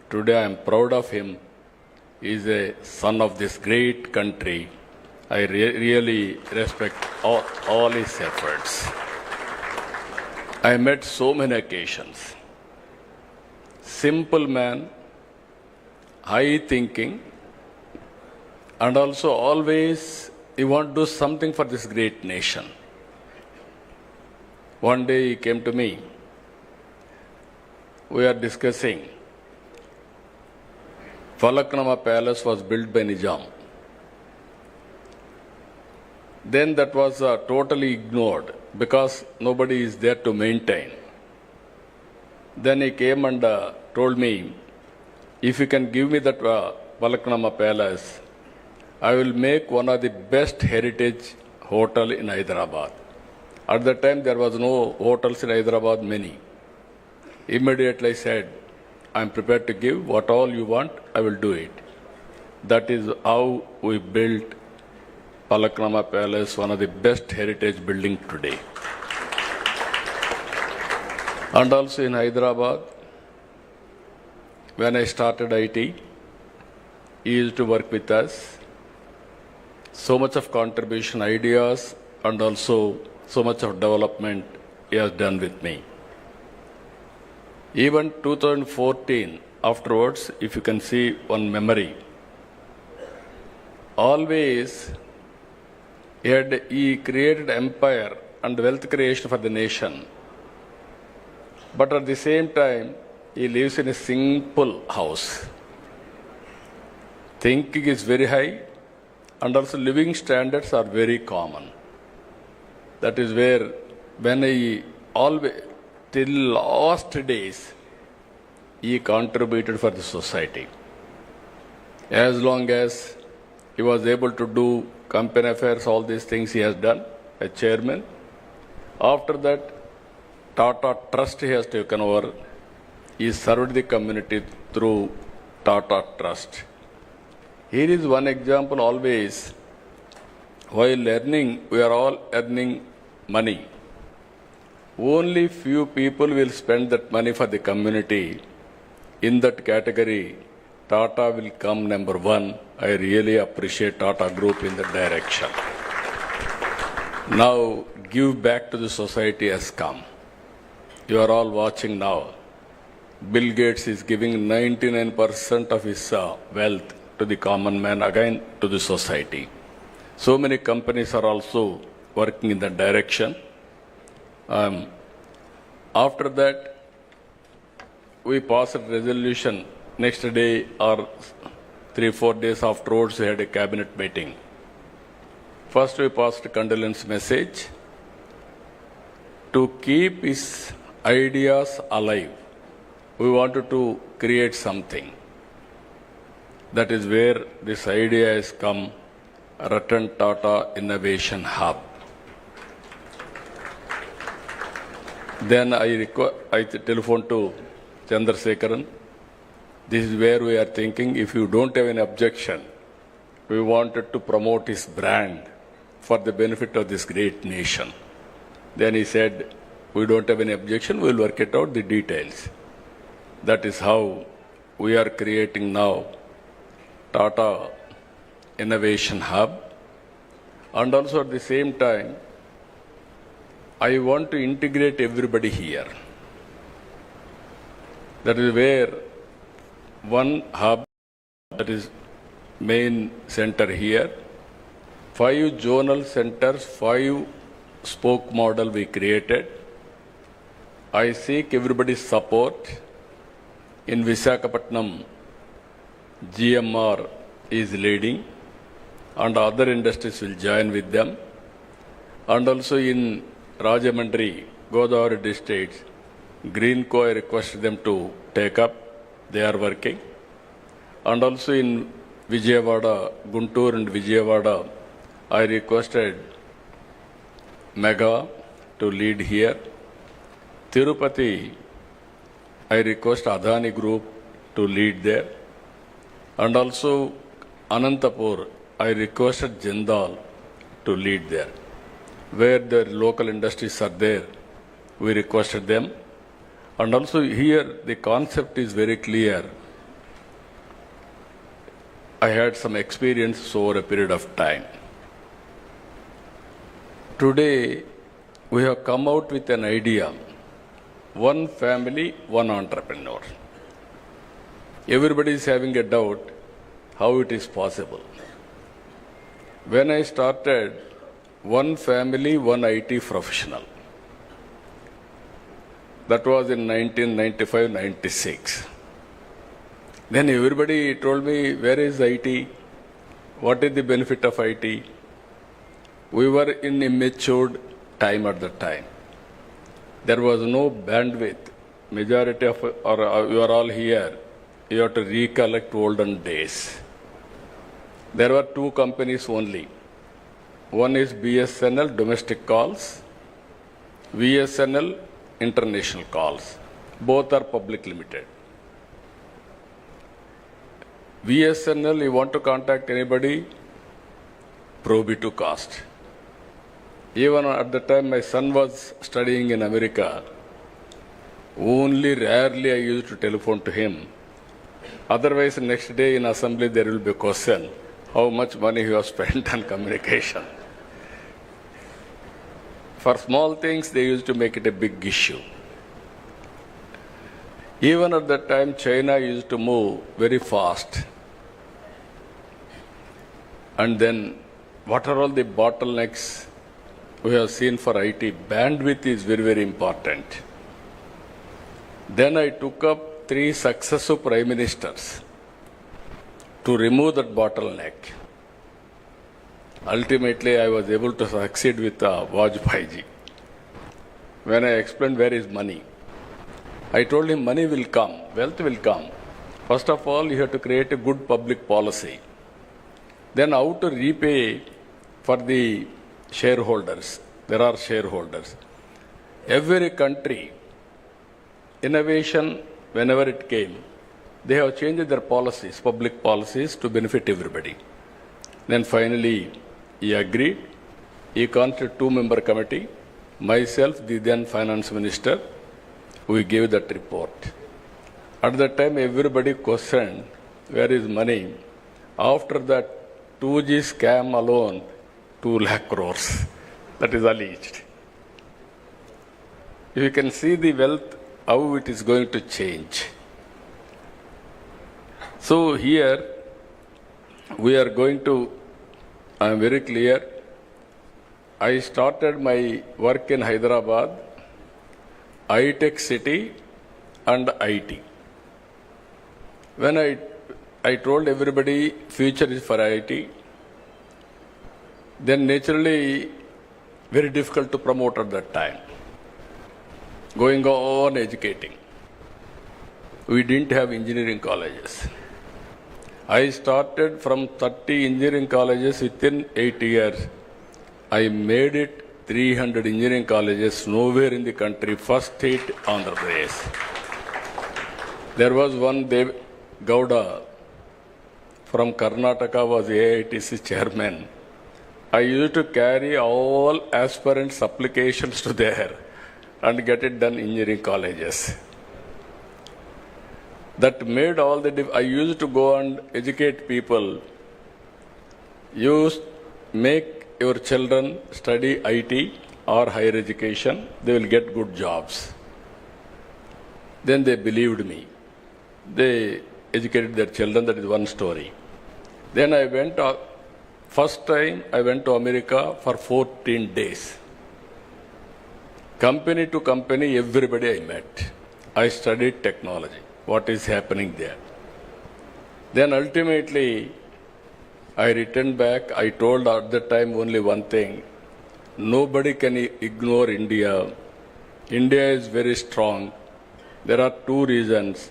today I am proud of him. He is a son of this great country. I really respect all his efforts. I met so many occasions. Simple man, high thinking, and also always he want to do something for this great nation. One day he came to me. We are discussing. Falaknama Palace was built by Nizam. Then that was totally ignored because nobody is there to maintain. Then he came and told me, if you can give me that Falaknama Palace, I will make one of the best heritage hotel in Hyderabad. At that time, there was no hotels in Hyderabad, many. Immediately I said, I am prepared to give what all you want, I will do it. That is how we built Falaknama Palace, one of the best heritage buildings today. And also in Hyderabad, when I started IT, he used to work with us. So much of contribution, ideas, and also so much of development he has done with me. Even 2014, afterwards, if you can see one memory, always he created empire and wealth creation for the nation. But at the same time, he lives in a simple house. Thinking is very high, and also living standards are very common. That is where, when he always, till last days, he contributed for the society. As long as he was able to do company affairs, all these things he has done, as chairman. After that, Tata Trust he has taken over. He served the community through Tata Trust. Here is one example always. While earning, we are all earning money. Only few people will spend that money for the community. In that category, Tata will come number one. I really appreciate Tata Group in that direction. Now, give back to the society has come. You are all watching now. Bill Gates is giving 99% of his wealth to the common man, again to the society. So many companies are also working in that direction. After that, we passed a resolution. Next day or 3-4 days afterwards, we had a cabinet meeting. First, we passed a condolence message to keep his ideas alive. We wanted to create something. That is where this idea has come, Ratan Tata Innovation Hub. Then I telephoned to Chandrasekharan. This is where we are thinking, if you don't have any objection, we wanted to promote his brand for the benefit of this great nation. Then he said, we don't have any objection, we'll work it out, the details. That is how we are creating now Tata Innovation Hub. And also at the same time, I want to integrate everybody here. That is where one hub, that is main center here, 5 zonal centers, 5 spoke model we created. I seek everybody's support. In Visakhapatnam, GMR is leading and other industries will join with them. And also in Rajamandri, Godavari districts, Greenco, I requested them to take up. They are working. And also in Vijayawada, Guntur and Vijayawada, I requested Mega to lead here. Tirupati, I request Adani Group to lead there. And also Anantapur, I requested Jindal to lead there. Where the local industries are there, we requested them. And also here the concept is very clear. I had some experience over a period of time. Today, we have come out with an idea. One family, one entrepreneur. Everybody is having a doubt how it is possible. When I started, one family, one IT professional. That was in 1995-96. Then everybody told me, where is IT? What is the benefit of IT? We were in immature time at the time. There was no bandwidth. Majority of, or you are all here, you have to recollect olden days. There were 2 companies only. One is BSNL, domestic calls, VSNL, international calls. Both are public limited. VSNL, you want to contact anybody, prohibitive cost. Even at the time my son was studying in America, only rarely I used to telephone to him. Otherwise, next day in assembly there will be a question, how much money you have spent on communication. For small things, they used to make it a big issue. Even at that time, China used to move very fast. And then, what are all the bottlenecks we have seen for IT? Bandwidth is very, very important. Then I took up 3 successive prime ministers to remove that bottleneck. Ultimately, I was able to succeed with Vajpayee ji. When I explained where is money, I told him money will come, wealth will come. First of all, you have to create a good public policy. Then how to repay for the shareholders. There are shareholders. Every country, innovation, whenever it came, they have changed their policies, public policies, to benefit everybody. Then finally, he agreed. He constituted 2-member committee. Myself, the then finance minister, we gave that report. At that time, everybody questioned, where is money? After that 2G scam alone, 2 lakh crores. That is alleged. You can see the wealth, how it is going to change. So here, we are going to, I am very clear, I started my work in Hyderabad, high-tech city and IT. When I told everybody future is for IT, then naturally very difficult to promote at that time. Going on educating. We didn't have engineering colleges. I started from 30 engineering colleges within 8 years. I made it 300 engineering colleges, nowhere in the country, first state, Andhra Pradesh. There was one Dev Gowda from Karnataka was AITC chairman. I used to carry all aspirants' applications to there and get it done in engineering colleges. That made all the I used to go and educate people. You make your children study IT or higher education, they will get good jobs. Then they believed me. They educated their children, that is one story. Then I went, first time I went to America for 14 days. Company to company, everybody I met. I studied technology, what is happening there. Then ultimately, I returned back. I told at that time only one thing. Nobody can ignore India. India is very strong. There are two reasons.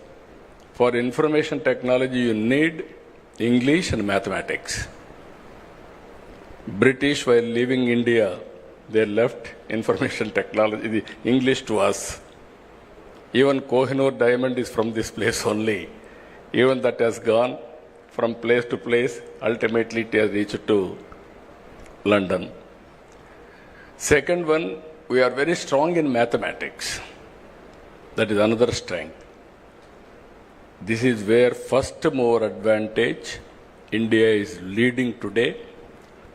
For information technology, you need English and mathematics. British, while leaving India, they left information technology, the English to us. Even Kohinoor diamond is from this place only. Even that has gone from place to place, ultimately it has reached to London. Second one, we are very strong in mathematics. That is another strength. This is where first mover advantage India is leading today.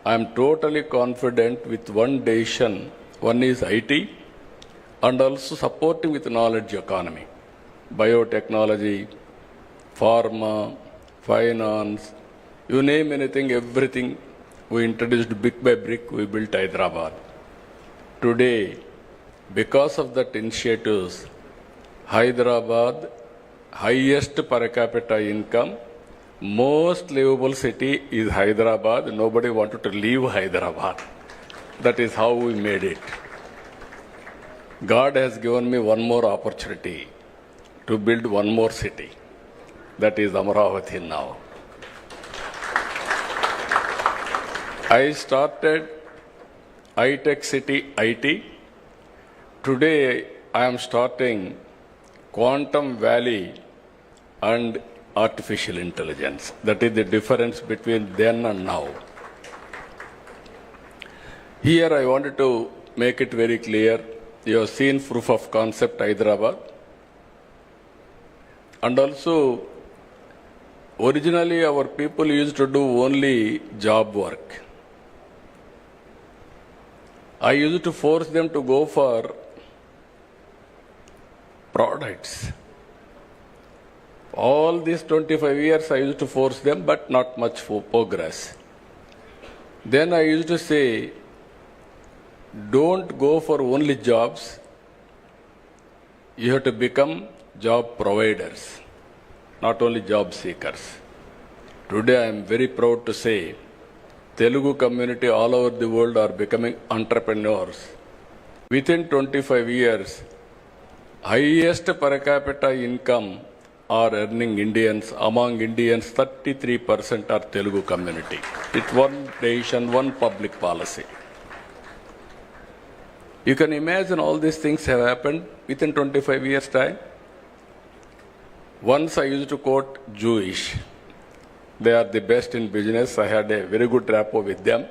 I am totally confident with one decision. One is IT and also supporting with knowledge economy, biotechnology, pharma, finance, you name anything, everything we introduced brick by brick, we built Hyderabad. Today, because of that initiatives, Hyderabad, highest per capita income, most livable city is Hyderabad. Nobody wanted to leave Hyderabad. That is how we made it. God has given me one more opportunity to build one more city. That is Amaravati now. I started high-tech city IT. Today I am starting Quantum Valley and artificial intelligence. That is the difference between then and now. Here I wanted to make it very clear. You have seen proof of concept Hyderabad. And also, originally our people used to do only job work. I used to force them to go for products. All these 25 years I used to force them, but not much progress. Then I used to say, don't go for only jobs. You have to become job providers, not only job seekers. Today I am very proud to say, Telugu community all over the world are becoming entrepreneurs. Within 25 years, highest per capita income are earning Indians. Among Indians, 33% are Telugu community. It's one nation, one public policy. You can imagine all these things have happened within 25 years' time. Once I used to quote Jewish. They are the best in business. I had a very good rapport with them.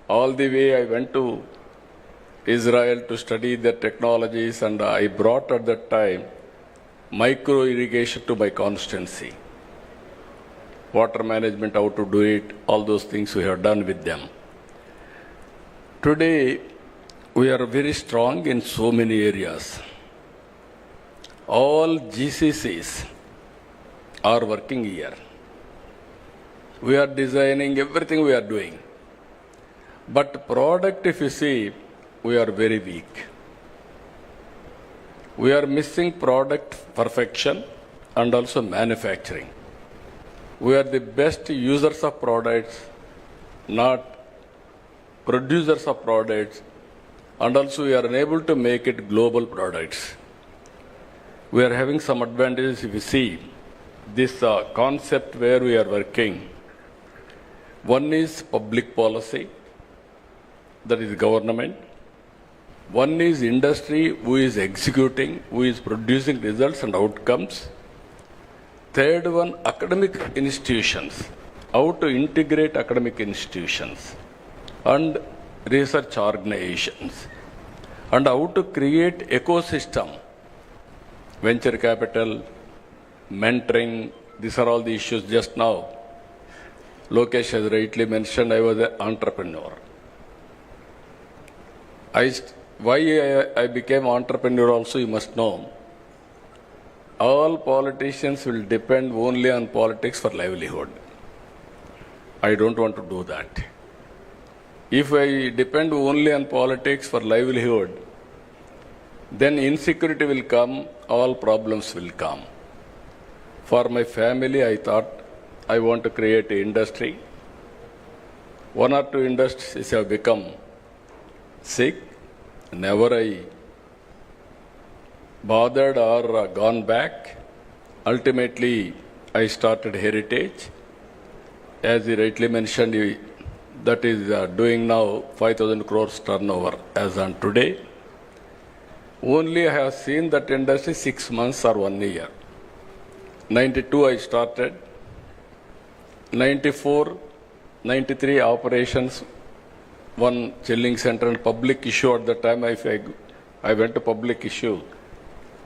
All the way I went to Israel to study their technologies, and I brought at that time micro irrigation to my constituency. Water management, how to do it, all those things we have done with them. Today, we are very strong in so many areas. All GCCs are working here. We are designing everything we are doing. But product, if you see, we are very weak. We are missing product perfection and also manufacturing. We are the best users of products, not producers of products, and also we are unable to make it global products. We are having some advantages if you see this concept where we are working. One is public policy, that is government. One is industry who is executing, who is producing results and outcomes. Third one, academic institutions, how to integrate academic institutions and research organizations, and how to create ecosystem, venture capital, mentoring. These are all the issues. Just now, Lokesh has rightly mentioned I was an entrepreneur. Why I became entrepreneur also you must know. All politicians will depend only on politics for livelihood. I don't want to do that. If I depend only on politics for livelihood, then insecurity will come, all problems will come. For my family, I thought I want to create an industry. One or two industries have become sick. Never I bothered or gone back. Ultimately, I started Heritage. As he rightly mentioned, that is doing now 5,000 crores turnover as on today. Only I have seen that industry 6 months or 1 year. 92 I started. 94, 93 operations, one chilling center and public issue at the time. I went to public issue,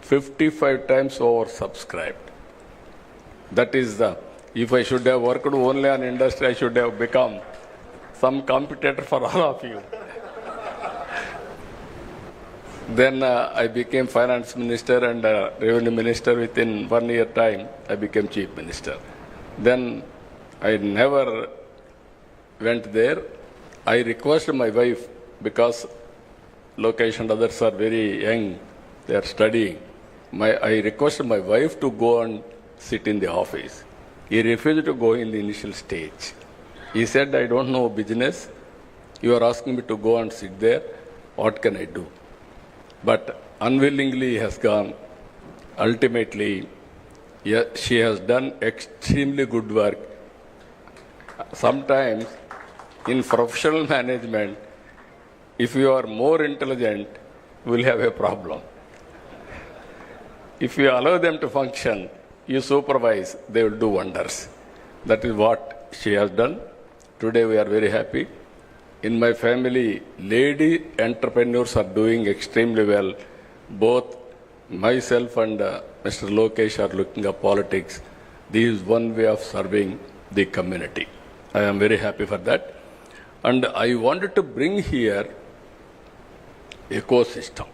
55 times oversubscribed. That is if I should have worked only on industry, I should have become some competitor for all of you. Then I became finance minister and revenue minister. Within 1 year time, I became chief minister. Then I never went there. I requested my wife, because Lokesh and others are very young, they are studying. I requested my wife to go and sit in the office. He refused to go in the initial stage. He said, I don't know business. You are asking me to go and sit there. What can I do? But unwillingly he has gone. Ultimately, she has done extremely good work. Sometimes in professional management, if you are more intelligent, you will have a problem. If you allow them to function, you supervise, they will do wonders. That is what she has done. Today we are very happy. In my family, lady entrepreneurs are doing extremely well. Both myself and Mr. Lokesh are looking at politics. This is one way of serving the community. I am very happy for that. And I wanted to bring here ecosystem.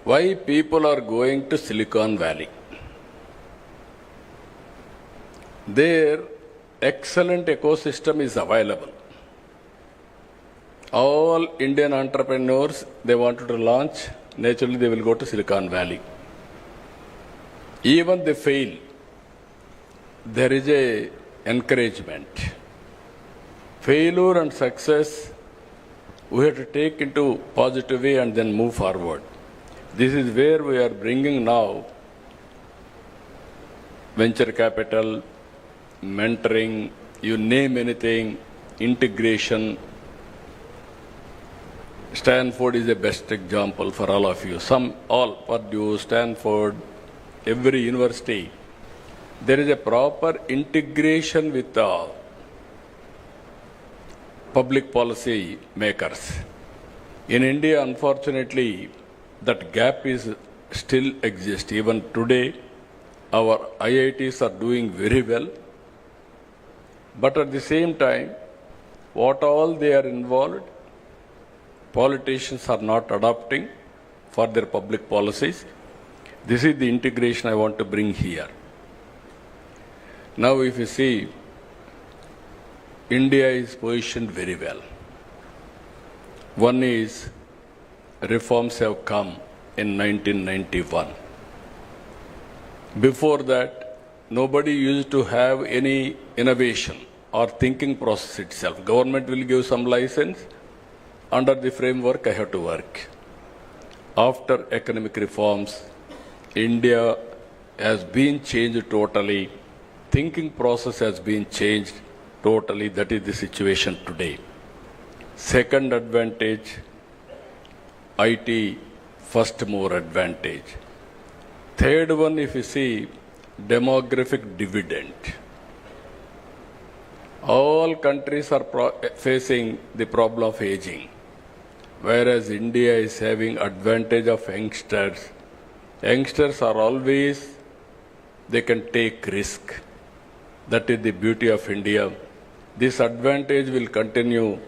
Why people are going to Silicon Valley? There, excellent ecosystem is available. All Indian entrepreneurs, they wanted to launch, naturally they will go to Silicon Valley. Even they fail, there is a encouragement. Failure and success, we have to take into positive way and then move forward. This is where we are bringing now venture capital, mentoring, you name anything, integration. Stanford is the best example for all of you. Purdue, Stanford, every university. There is a proper integration with the public policy makers. In India, unfortunately, that gap is still exists. Even today, our IITs are doing very well. But at the same time, what all they are involved, politicians are not adopting for their public policies. This is the integration I want to bring here. Now if you see, India is positioned very well. One is, reforms have come in 1991. Before that, nobody used to have any innovation or thinking process itself. Government will give some license. Under the framework, I have to work. After economic reforms, India has been changed totally. Thinking process has been changed totally. That is the situation today. Second advantage, IT first mover advantage. Third one, if you see, demographic dividend. All countries are facing the problem of aging, whereas India is having advantage of youngsters. Youngsters are always, they can take risk. That is the beauty of India. This advantage will continue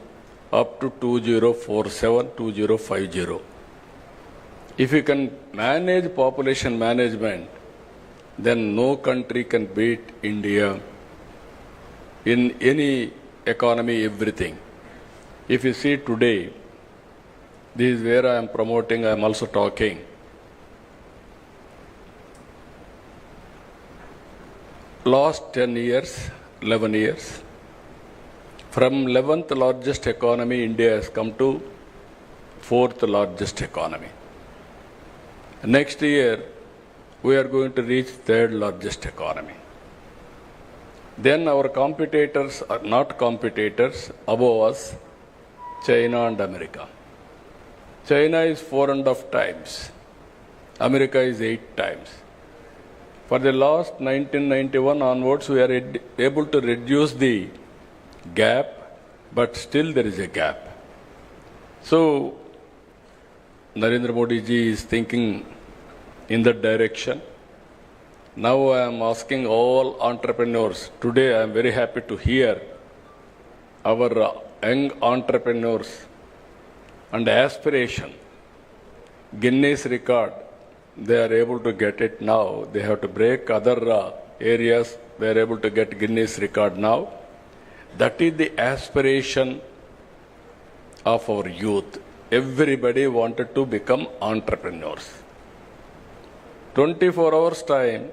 up to 2047, 2050. If you can manage population management, then no country can beat India in any economy, everything. If you see today, this is where I am promoting, I am also talking. Last 10 years, 11 years, from 11th largest economy, India has come to 4th largest economy. Next year, we are going to reach 3rd largest economy. Then our competitors are not competitors, above us, China and America. China is 4.5 times. America is 8 times. For the last 1991 onwards, we are able to reduce the gap, but still there is a gap. So, Narendra Modi ji is thinking in that direction. Now I am asking all entrepreneurs. Today I am very happy to hear our young entrepreneurs and aspiration. Guinness record, they are able to get it now. They have to break other areas. They are able to get Guinness record now. That is the aspiration of our youth. Everybody wanted to become entrepreneurs. 24 hours time,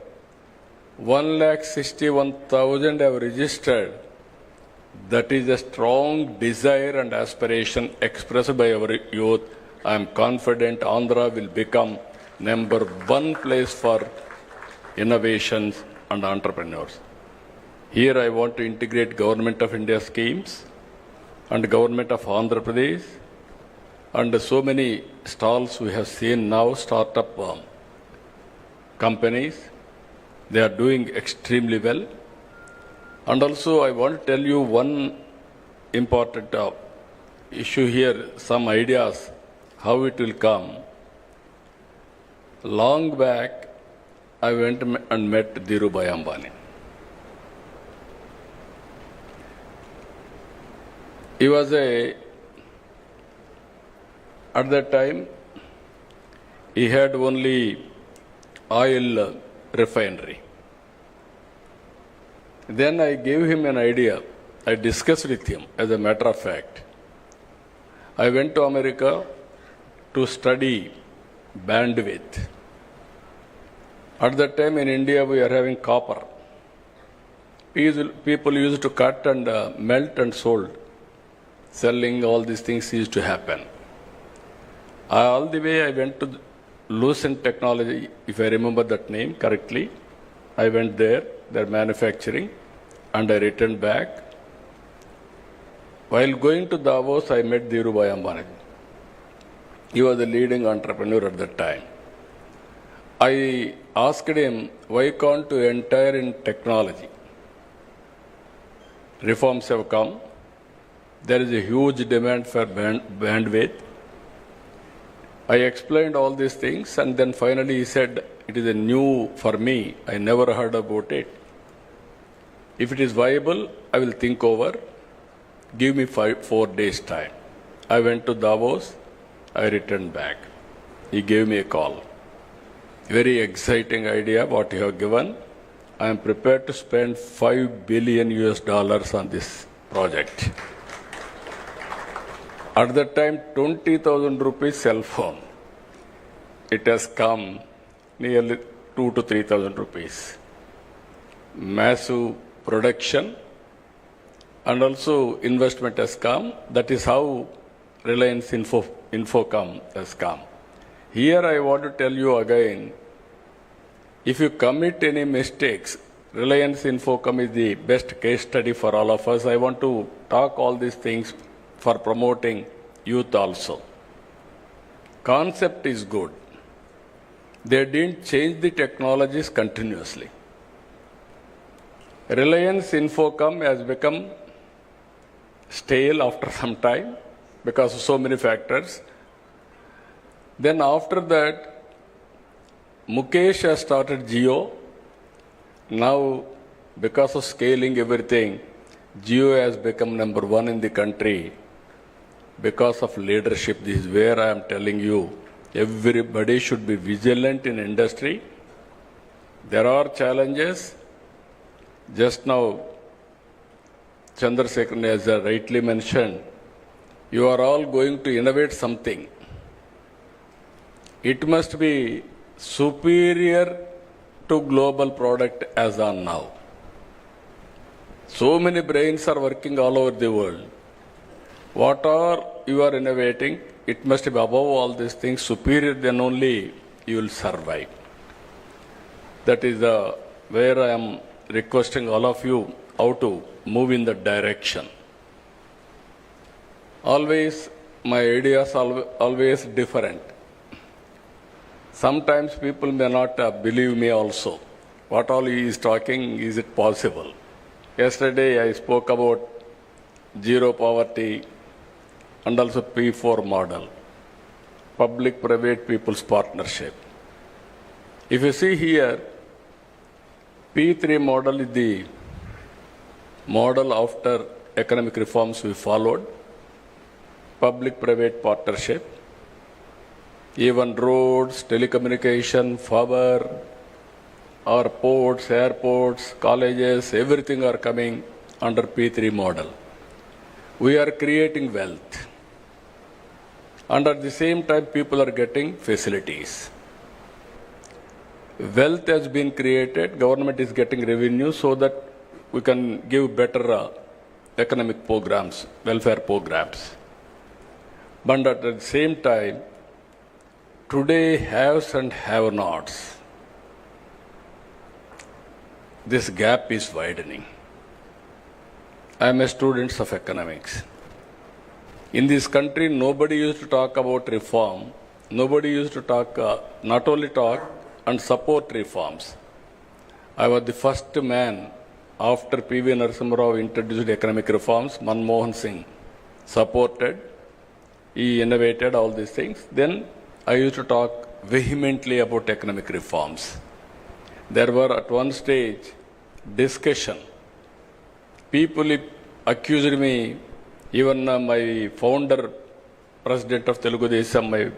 161,000 have registered. That is a strong desire and aspiration expressed by our youth. I am confident Andhra will become #1 place for innovations and entrepreneurs. Here I want to integrate Government of India schemes and Government of Andhra Pradesh and so many stalls we have seen now, startup companies. They are doing extremely well. And also I want to tell you one important issue here, some ideas, how it will come. Long back, I went and met Dhirubhai Ambani. He was at that time, he had only oil refinery. Then I gave him an idea. I discussed with him, as a matter of fact. I went to America to study bandwidth. At that time in India, we are having copper. People used to cut and melt and sold. Selling, all these things used to happen. All the way I went to Lucent Technology, if I remember that name correctly. I went there, their manufacturing, and I returned back. While going to Davos, I met Dhirubhai Ambani. He was a leading entrepreneur at that time. I asked him, why can't you enter in technology? Reforms have come. There is a huge demand for bandwidth. I explained all these things, and then finally he said, it is a new for me. I never heard about it. If it is viable, I will think over. Give me 4 days time. I went to Davos. I returned back. He gave me a call. Very exciting idea what you have given. I am prepared to spend $5 billion on this project. At that time, 20,000 rupees cell phone. It has come nearly 2,000 to 3,000 rupees. Massive production and also investment has come. That is how Reliance Infocom has come. Here I want to tell you again, if you commit any mistakes, Reliance Infocom is the best case study for all of us. I want to talk all these things for promoting youth also. Concept is good. They didn't change the technologies continuously. Reliance Infocom has become stale after some time because of so many factors. Then after that, Mukesh has started Jio. Now, because of scaling everything, Jio has become number one in the country because of leadership. This is where I am telling you, everybody should be vigilant in industry. There are challenges. Just now, Chandrasekhar has rightly mentioned, you are all going to innovate something. It must be superior to global product as on now. So many brains are working all over the world. What are you are innovating? It must be above all these things, superior, then only you will survive. That is where I am requesting all of you how to move in that direction. Always, my ideas are always different. Sometimes people may not believe me also. What all he is talking, is it possible? Yesterday I spoke about zero poverty and also P4 model, public-private people's partnership. If you see here, P3 model is the model after economic reforms we followed, public-private partnership, even roads, telecommunication, power, our ports, airports, colleges, everything are coming under P3 model. We are creating wealth. And at the same time, people are getting facilities. Wealth has been created, government is getting revenue so that we can give better economic programs, welfare programs. But at the same time, today haves and have-nots. This gap is widening. I am a student of economics. In this country, nobody used to talk about reform. Nobody used to talk, not only talk, and support reforms. I was the first man after P.V. Narasimha Rao introduced economic reforms. Manmohan Singh supported. He innovated all these things. Then I used to talk vehemently about economic reforms. There were at one stage discussion. People accused me, even my founder, president of Telugu Desam, my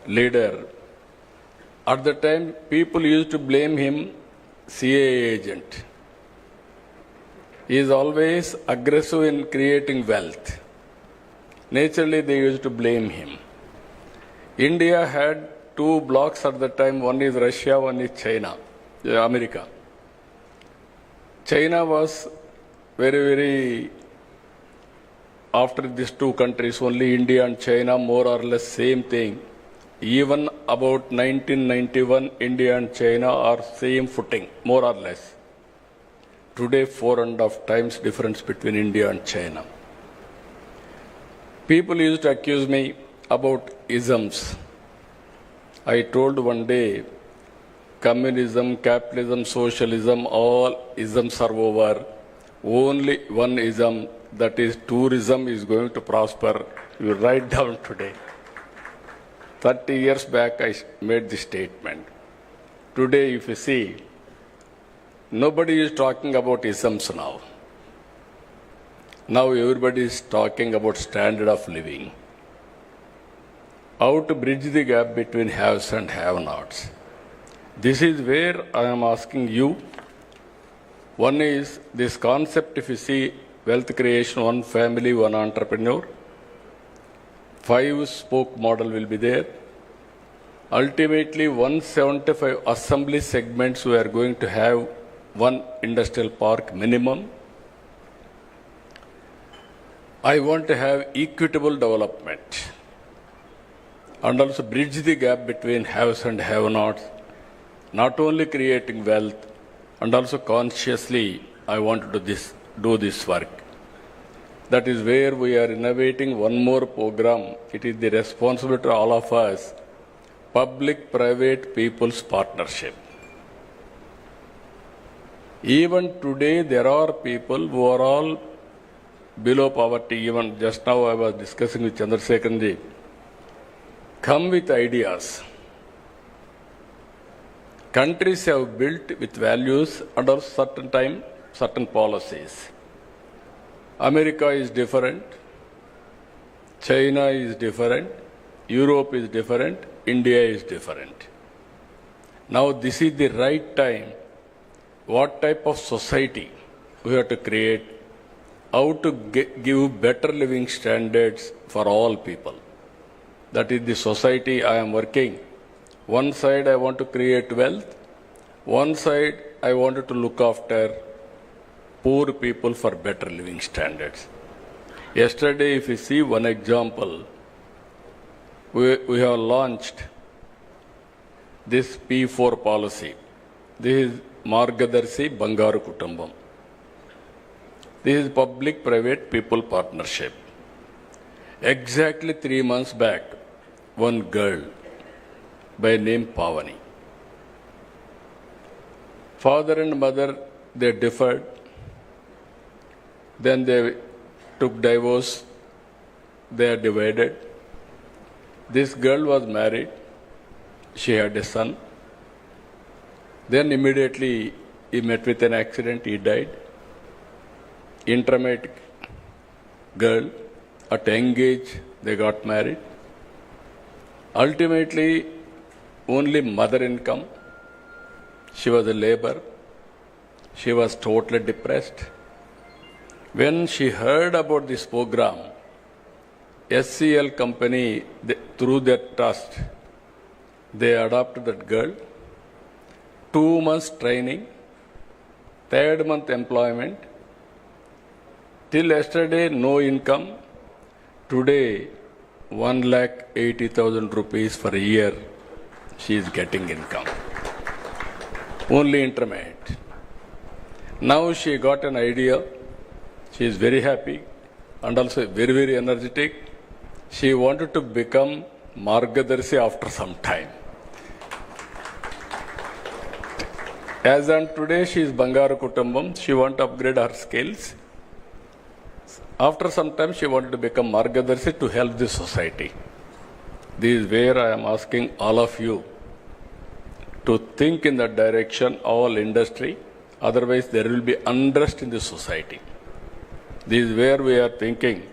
leader. At the time, people used to blame him, CAA agent. He is always aggressive in creating wealth. Naturally, they used to blame him. India had two blocks at the time. One is Russia, one is China, America. China was very, after these two countries, only India and China, more or less same thing. Even about 1991, India and China are same footing, more or less. Today, 4.5 times difference between India and China. People used to accuse me about isms. I told one day, communism, capitalism, socialism, all isms are over. Only one ism, that is tourism, is going to prosper. You write down today. 30 years back, I made this statement. Today, if you see, nobody is talking about isms now. Now everybody is talking about standard of living. How to bridge the gap between haves and have-nots. This is where I am asking you. One is this concept, if you see, wealth creation, one family, one entrepreneur. 5-spoke model will be there. Ultimately, 175 assembly segments we are going to have, one industrial park minimum. I want to have equitable development and also bridge the gap between haves and have-nots, not only creating wealth, and also consciously I want to do this work. That is where we are innovating one more program. It is the responsibility of all of us, public-private people's partnership. Even today, there are people who are all below poverty. Even just now I was discussing with Chandrasekharji. Come with ideas. Countries have built with values under certain time, certain policies. America is different. China is different. Europe is different. India is different. Now this is the right time. What type of society we have to create, how to give better living standards for all people. That is the society I am working. One side I want to create wealth, one side I wanted to look after poor people for better living standards. Yesterday, if you see one example, we have launched this P4 policy. This is Margadarshi Bangaru Kutumbam. This is public-private people partnership. Exactly 3 months back, one girl by name Pavani. Father and mother, they differed. Then they took divorce. They are divided. This girl was married. She had a son. Then immediately he met with an accident. He died. Intermediate girl, at young age, they got married. Ultimately, only mother income. She was a labor. She was totally depressed. When she heard about this program, SCL company, through their trust, they adopted that girl. 2 months training, 3rd month employment. Till yesterday, no income. Today, 1,80,000 rupees for a year, she is getting income. Only intermediate. Now she got an idea. She is very happy and also very, very energetic. She wanted to become Margadarshi after some time. As on today, she is Bangaru Kutumbam. She wants to upgrade her skills. After some time, she wanted to become Margadarshi to help the society. This is where I am asking all of you to think in that direction, all industry. Otherwise, there will be unrest in the society. This is where we are thinking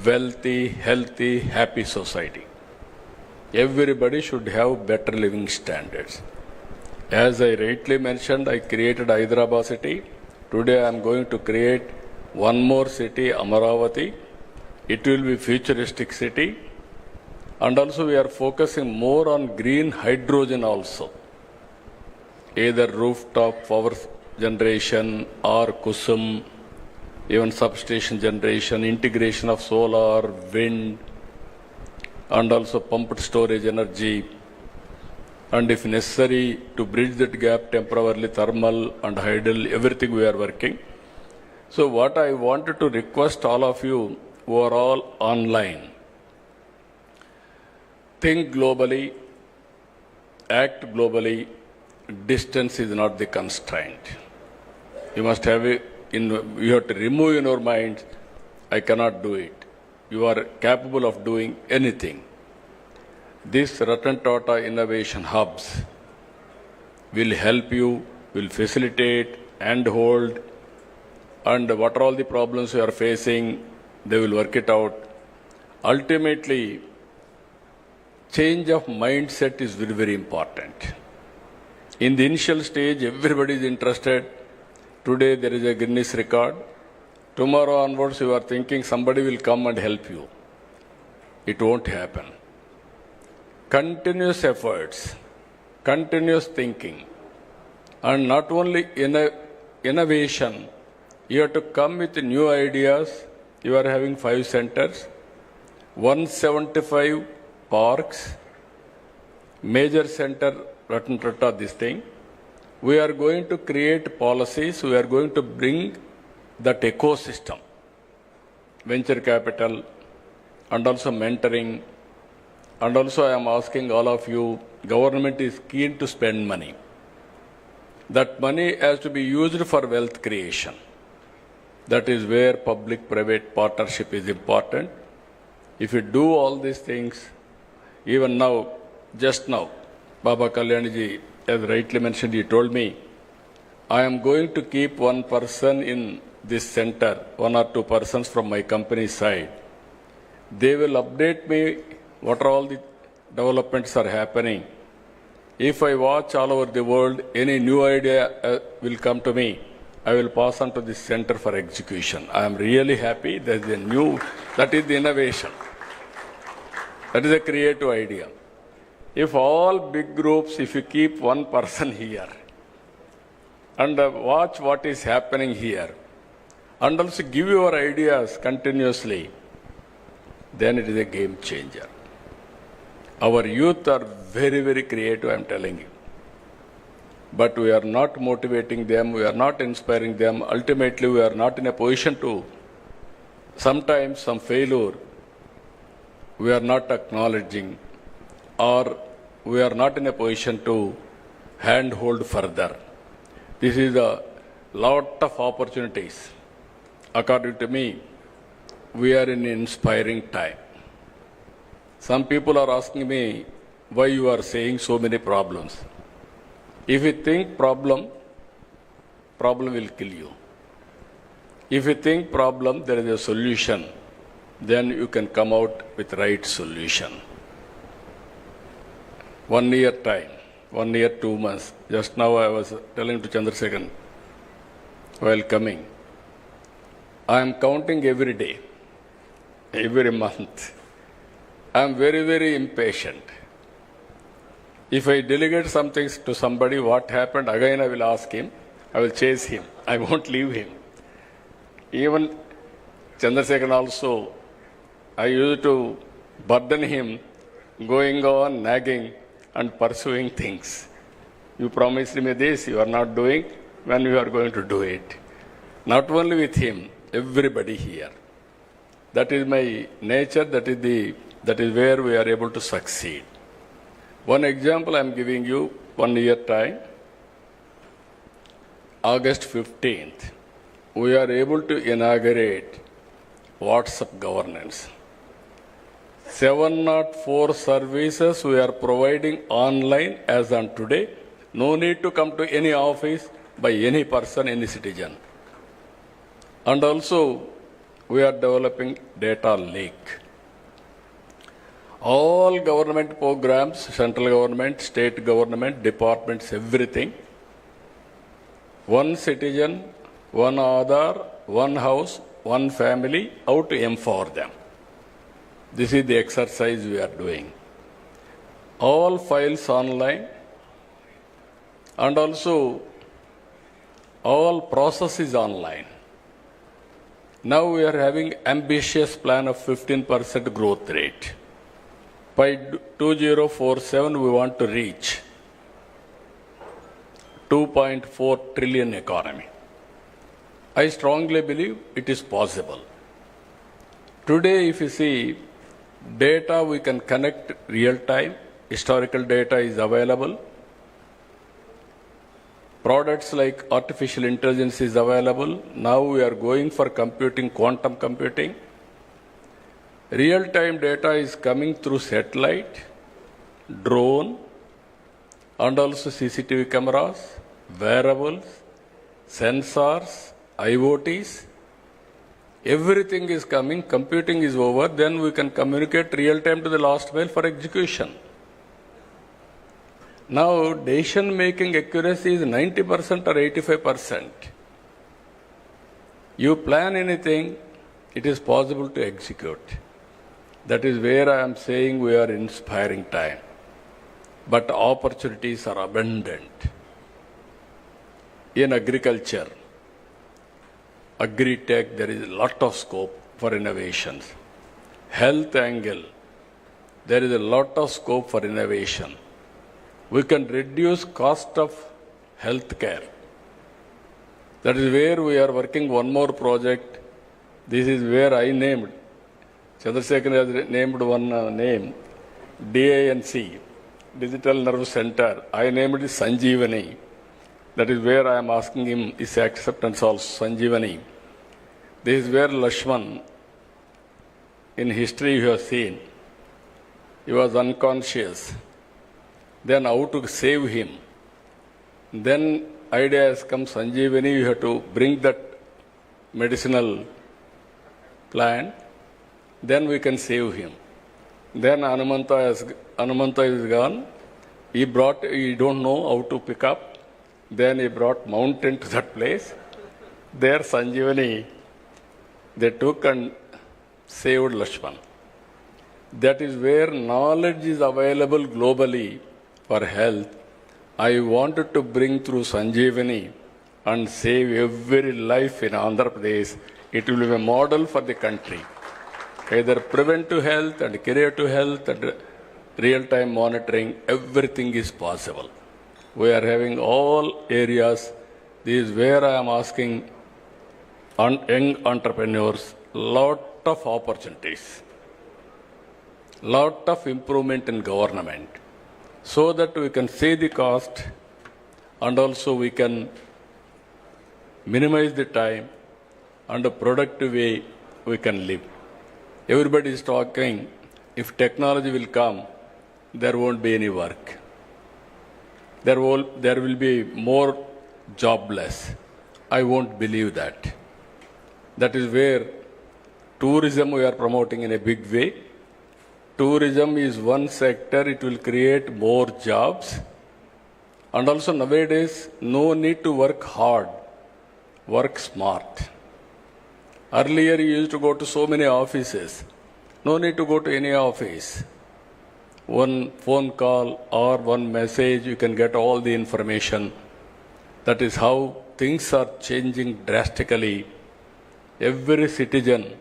wealthy, healthy, happy society. Everybody should have better living standards. As I rightly mentioned, I created Hyderabad city. Today I am going to create one more city, Amaravati. It will be futuristic city. And also we are focusing more on green hydrogen also. Either rooftop power generation or Kusum, even substation generation, integration of solar, wind, and also pumped storage energy. And if necessary, to bridge that gap temporarily, thermal and hydel, everything we are working. So what I wanted to request all of you who are all online, think globally, act globally. Distance is not the constraint. You must have you have to remove in your mind, I cannot do it. You are capable of doing anything. These Ratan Tata innovation hubs will help you, will facilitate and hold, and what are all the problems you are facing, they will work it out. Ultimately, change of mindset is very, very important. In the initial stage, everybody is interested. Today there is a Guinness record. Tomorrow onwards, you are thinking somebody will come and help you. It won't happen. Continuous efforts, continuous thinking, and not only innovation, you have to come with new ideas. You are having 5 centers, 175 parks, major center, Ratan Tata, this thing. We are going to create policies. We are going to bring that ecosystem. venture capital, and also mentoring. And also I am asking all of you, government is keen to spend money. That money has to be used for wealth creation. That is where public-private partnership is important. If you do all these things, even now, just now, Baba Kalyanji, as rightly mentioned, he told me, I am going to keep one person in this center, 1 or 2 persons from my company side. They will update me what are all the developments are happening. If I watch all over the world, any new idea will come to me. I will pass on to this center for execution. I am really happy that that is the innovation. That is a creative idea. If all big groups, if you keep one person here and watch what is happening here and also give your ideas continuously, then it is a game changer. Our youth are very, very creative, I am telling you. But we are not motivating them, we are not inspiring them. Ultimately, we are not in a position to, sometimes some failure, we are not acknowledging, or we are not in a position to handhold further. This is a lot of opportunities. According to me, we are in an inspiring time. Some people are asking me why you are saying so many problems. If you think problem will kill you. If you think problem, there is a solution, then you can come out with right solution. 1 year time, 1 year, 2 months. Just now I was telling to Chandrasekhar while coming, I am counting every day, every month. I am very, very impatient. If I delegate something to somebody, what happened, again I will ask him, I will chase him, I won't leave him. Even Chandrasekhar also, I used to burden him, going on, nagging and pursuing things. You promised me this, you are not doing, when you are going to do it. Not only with him, everybody here. That is my nature, that is where we are able to succeed. One example I am giving you, 1 year time, August 15th, we are able to inaugurate WhatsApp governance. 704 services we are providing online as on today. No need to come to any office by any person, any citizen. And also, we are developing data lake. All government programs, central government, state government, departments, everything. One citizen, one Aadhaar, one house, one family, how to empower them. This is the exercise we are doing. All files online and also all processes online. Now we are having ambitious plan of 15% growth rate. By 2047, we want to reach 2.4 trillion economy. I strongly believe it is possible. Today, if you see, data we can connect real time, historical data is available. Products like artificial intelligence is available. Now we are going for computing, quantum computing. Real-time data is coming through satellite, drone, and also CCTV cameras, wearables, sensors, IoTs. Everything is coming, computing is over, then we can communicate real-time to the last mile for execution. Now, decision-making accuracy is 90% or 85%. You plan anything, it is possible to execute. That is where I am saying we are inspiring time. But opportunities are abundant. In agriculture, agri-tech, there is a lot of scope for innovations. Health angle, there is a lot of scope for innovation. We can reduce cost of health care. That is where we are working one more project. This is where I named, Chandrasekhar has named one name, DANC, Digital Nerve Center. I named it Sanjeevani. That is where I am asking him his acceptance also, Sanjeevani. This is where Lakshman, in history you have seen, he was unconscious. Then how to save him? Then idea has come, Sanjeevani, you have to bring that medicinal plant, then we can save him. Then Anumanta is gone. He don't know how to pick up. Then he brought mountain to that place. There Sanjeevani, they took and saved Lakshman. That is where knowledge is available globally for health. I wanted to bring through Sanjeevani and save every life in Andhra Pradesh. It will be a model for the country. Either preventive health and curative health and real-time monitoring, everything is possible. We are having all areas. This is where I am asking young entrepreneurs, lot of opportunities, lot of improvement in government, so that we can save the cost and also we can minimize the time and a productive way we can live. Everybody is talking, if technology will come, there won't be any work. There will be more jobless. I won't believe that. That is where tourism we are promoting in a big way. Tourism is one sector, it will create more jobs. And also nowadays, no need to work hard, work smart. Earlier you used to go to so many offices. No need to go to any office. One phone call or one message, you can get all the information. That is how things are changing drastically. Every citizen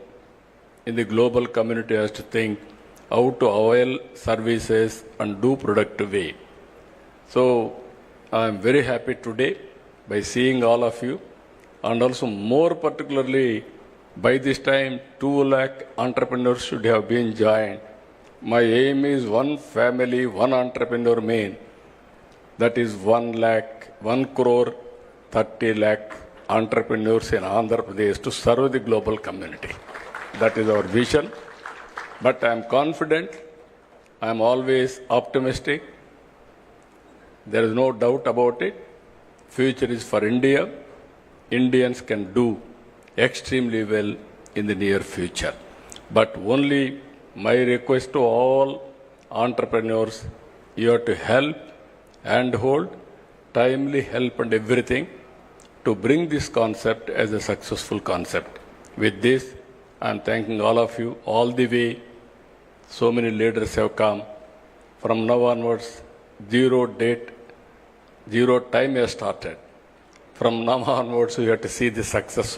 in the global community has to think how to avail services and do productive way. So I am very happy today by seeing all of you, and also more particularly by this time 2 lakh entrepreneurs should have been joined. My aim is one family, one entrepreneur main. That is 1 crore 30 lakh entrepreneurs in Andhra Pradesh to serve the global community. That is our vision. But I am confident, I am always optimistic. There is no doubt about it. Future is for India. Indians can do extremely well in the near future. But only my request to all entrepreneurs, you have to help and hold, timely help and everything to bring this concept as a successful concept. With this, I am thanking all of you all the way. So many leaders have come. From now onwards, zero time has started. From now onwards, we have to see the success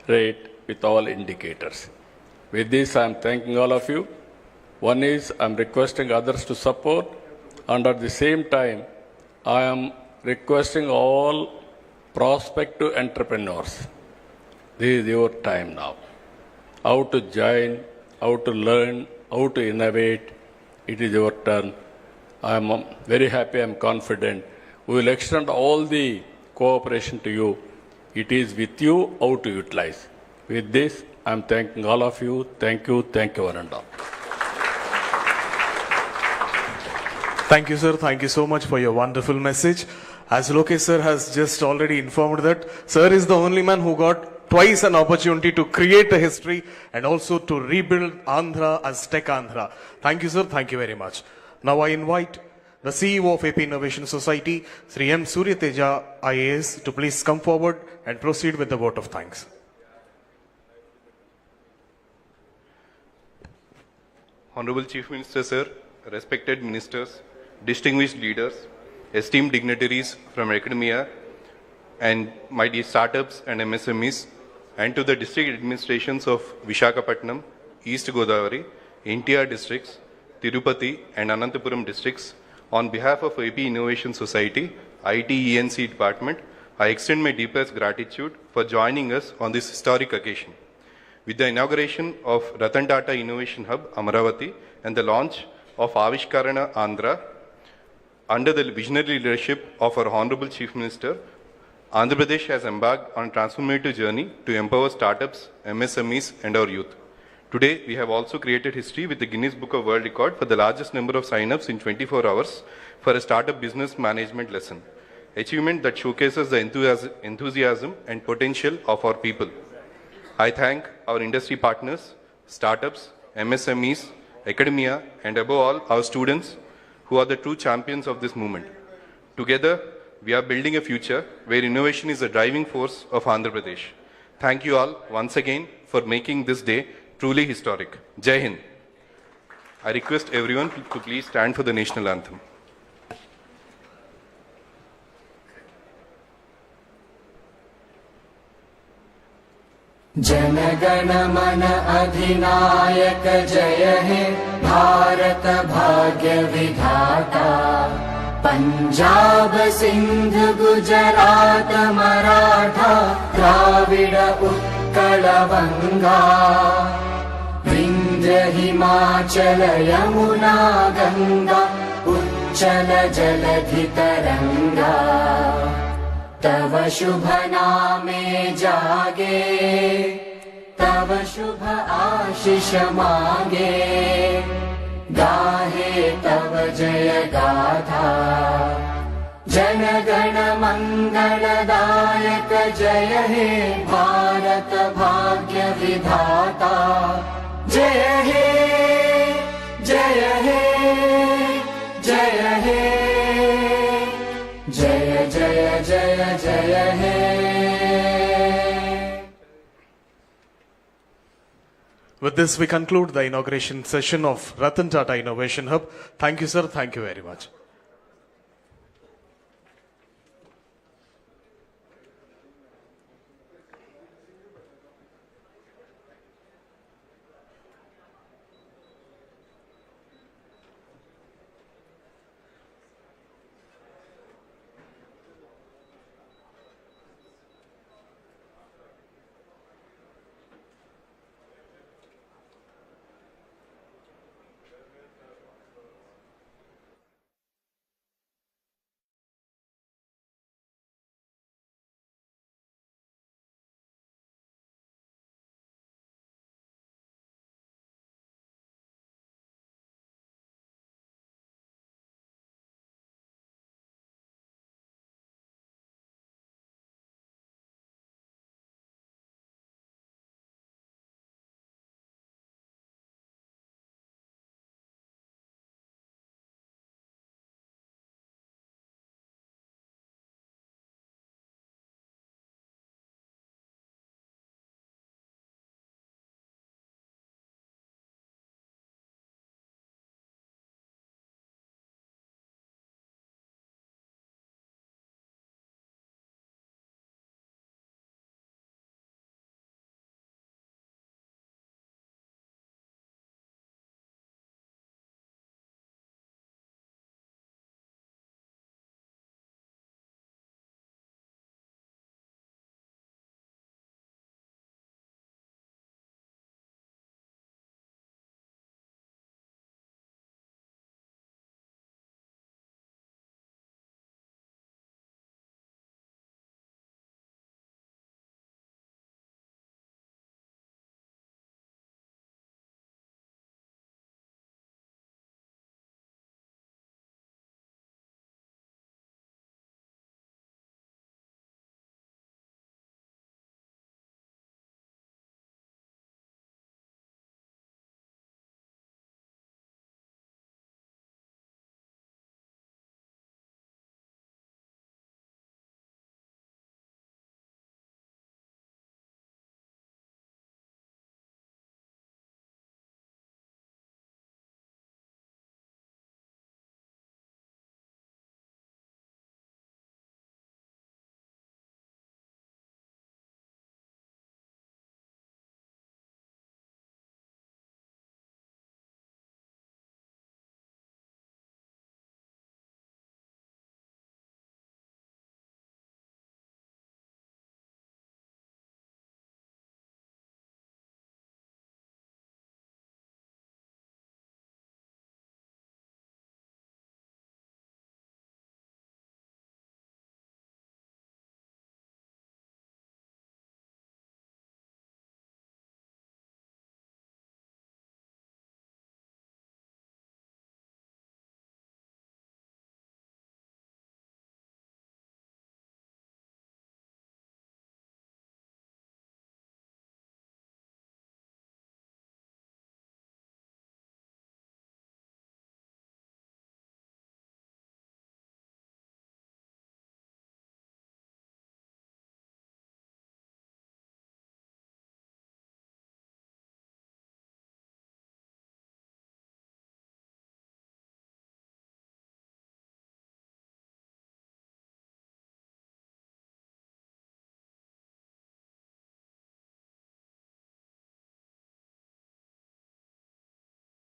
rate with all indicators. With this, I am thanking all of you. One is, I am requesting others to support, and at the same time, I am requesting all prospective entrepreneurs. This is your time now. How to join, how to learn, how to innovate, it is your turn. I am very happy, I am confident. We will extend all the cooperation to you. It is with you how to utilize. With this, I am thanking all of you. Thank you, one and all. Thank you, sir. Thank you so much for your wonderful message. As Lokesh sir has just already informed that, sir is the only man who got twice an opportunity to create a history and also to rebuild Andhra as Tech Andhra. Thank you, sir. Thank you very much. Now I invite the CEO of AP Innovation Society, Sri M. Suryateja IAS, to please come forward and proceed with the vote of thanks. Honorable Chief Minister, sir, respected ministers, distinguished leaders, esteemed dignitaries from academia, and my dear startups and MSMEs, and to the district administrations of Visakhapatnam, East Godavari, NTR districts, Tirupati and Anantapuram districts, on behalf of AP Innovation Society, IT-ENC department, I extend my deepest gratitude for joining us on this historic occasion. With the inauguration of Ratan Tata Innovation Hub, Amaravati, and the launch of Avishkarana Andhra, under the visionary leadership of our Honorable Chief Minister, Andhra Pradesh has embarked on a transformative journey to empower startups, MSMEs, and our youth. Today, we have also created history with the Guinness Book of World Record for the largest number of sign-ups in 24 hours for a startup business management lesson, achievement that showcases the enthusiasm and potential of our people. I thank our industry partners, startups, MSMEs, academia, and above all, our students, who are the true champions of this movement. Together, we are building a future where innovation is the driving force of Andhra Pradesh. Thank you all once again for making this day truly historic. Jai Hind. I request everyone to please stand for the national anthem. जनगण मन अधिनायक जय हे भारत भाग्य विधाता पंजाब सिंध गुजरात मराठा द्राविड उत्कल बंगा विंध्य हिमाचल यमुना गंगा उच्चल जलधि तरंगा तव शुभ नामे जागे तव शुभ आशीष मांगे गाहे तव जय गाथा जन गण मंगलदायक जय हे भारत भाग्य विधाता जय हे जय हे जय हे जय जय जय जय हे With this, we conclude the inauguration session of Ratan Tata Innovation Hub. Thank you, sir. Thank you very much.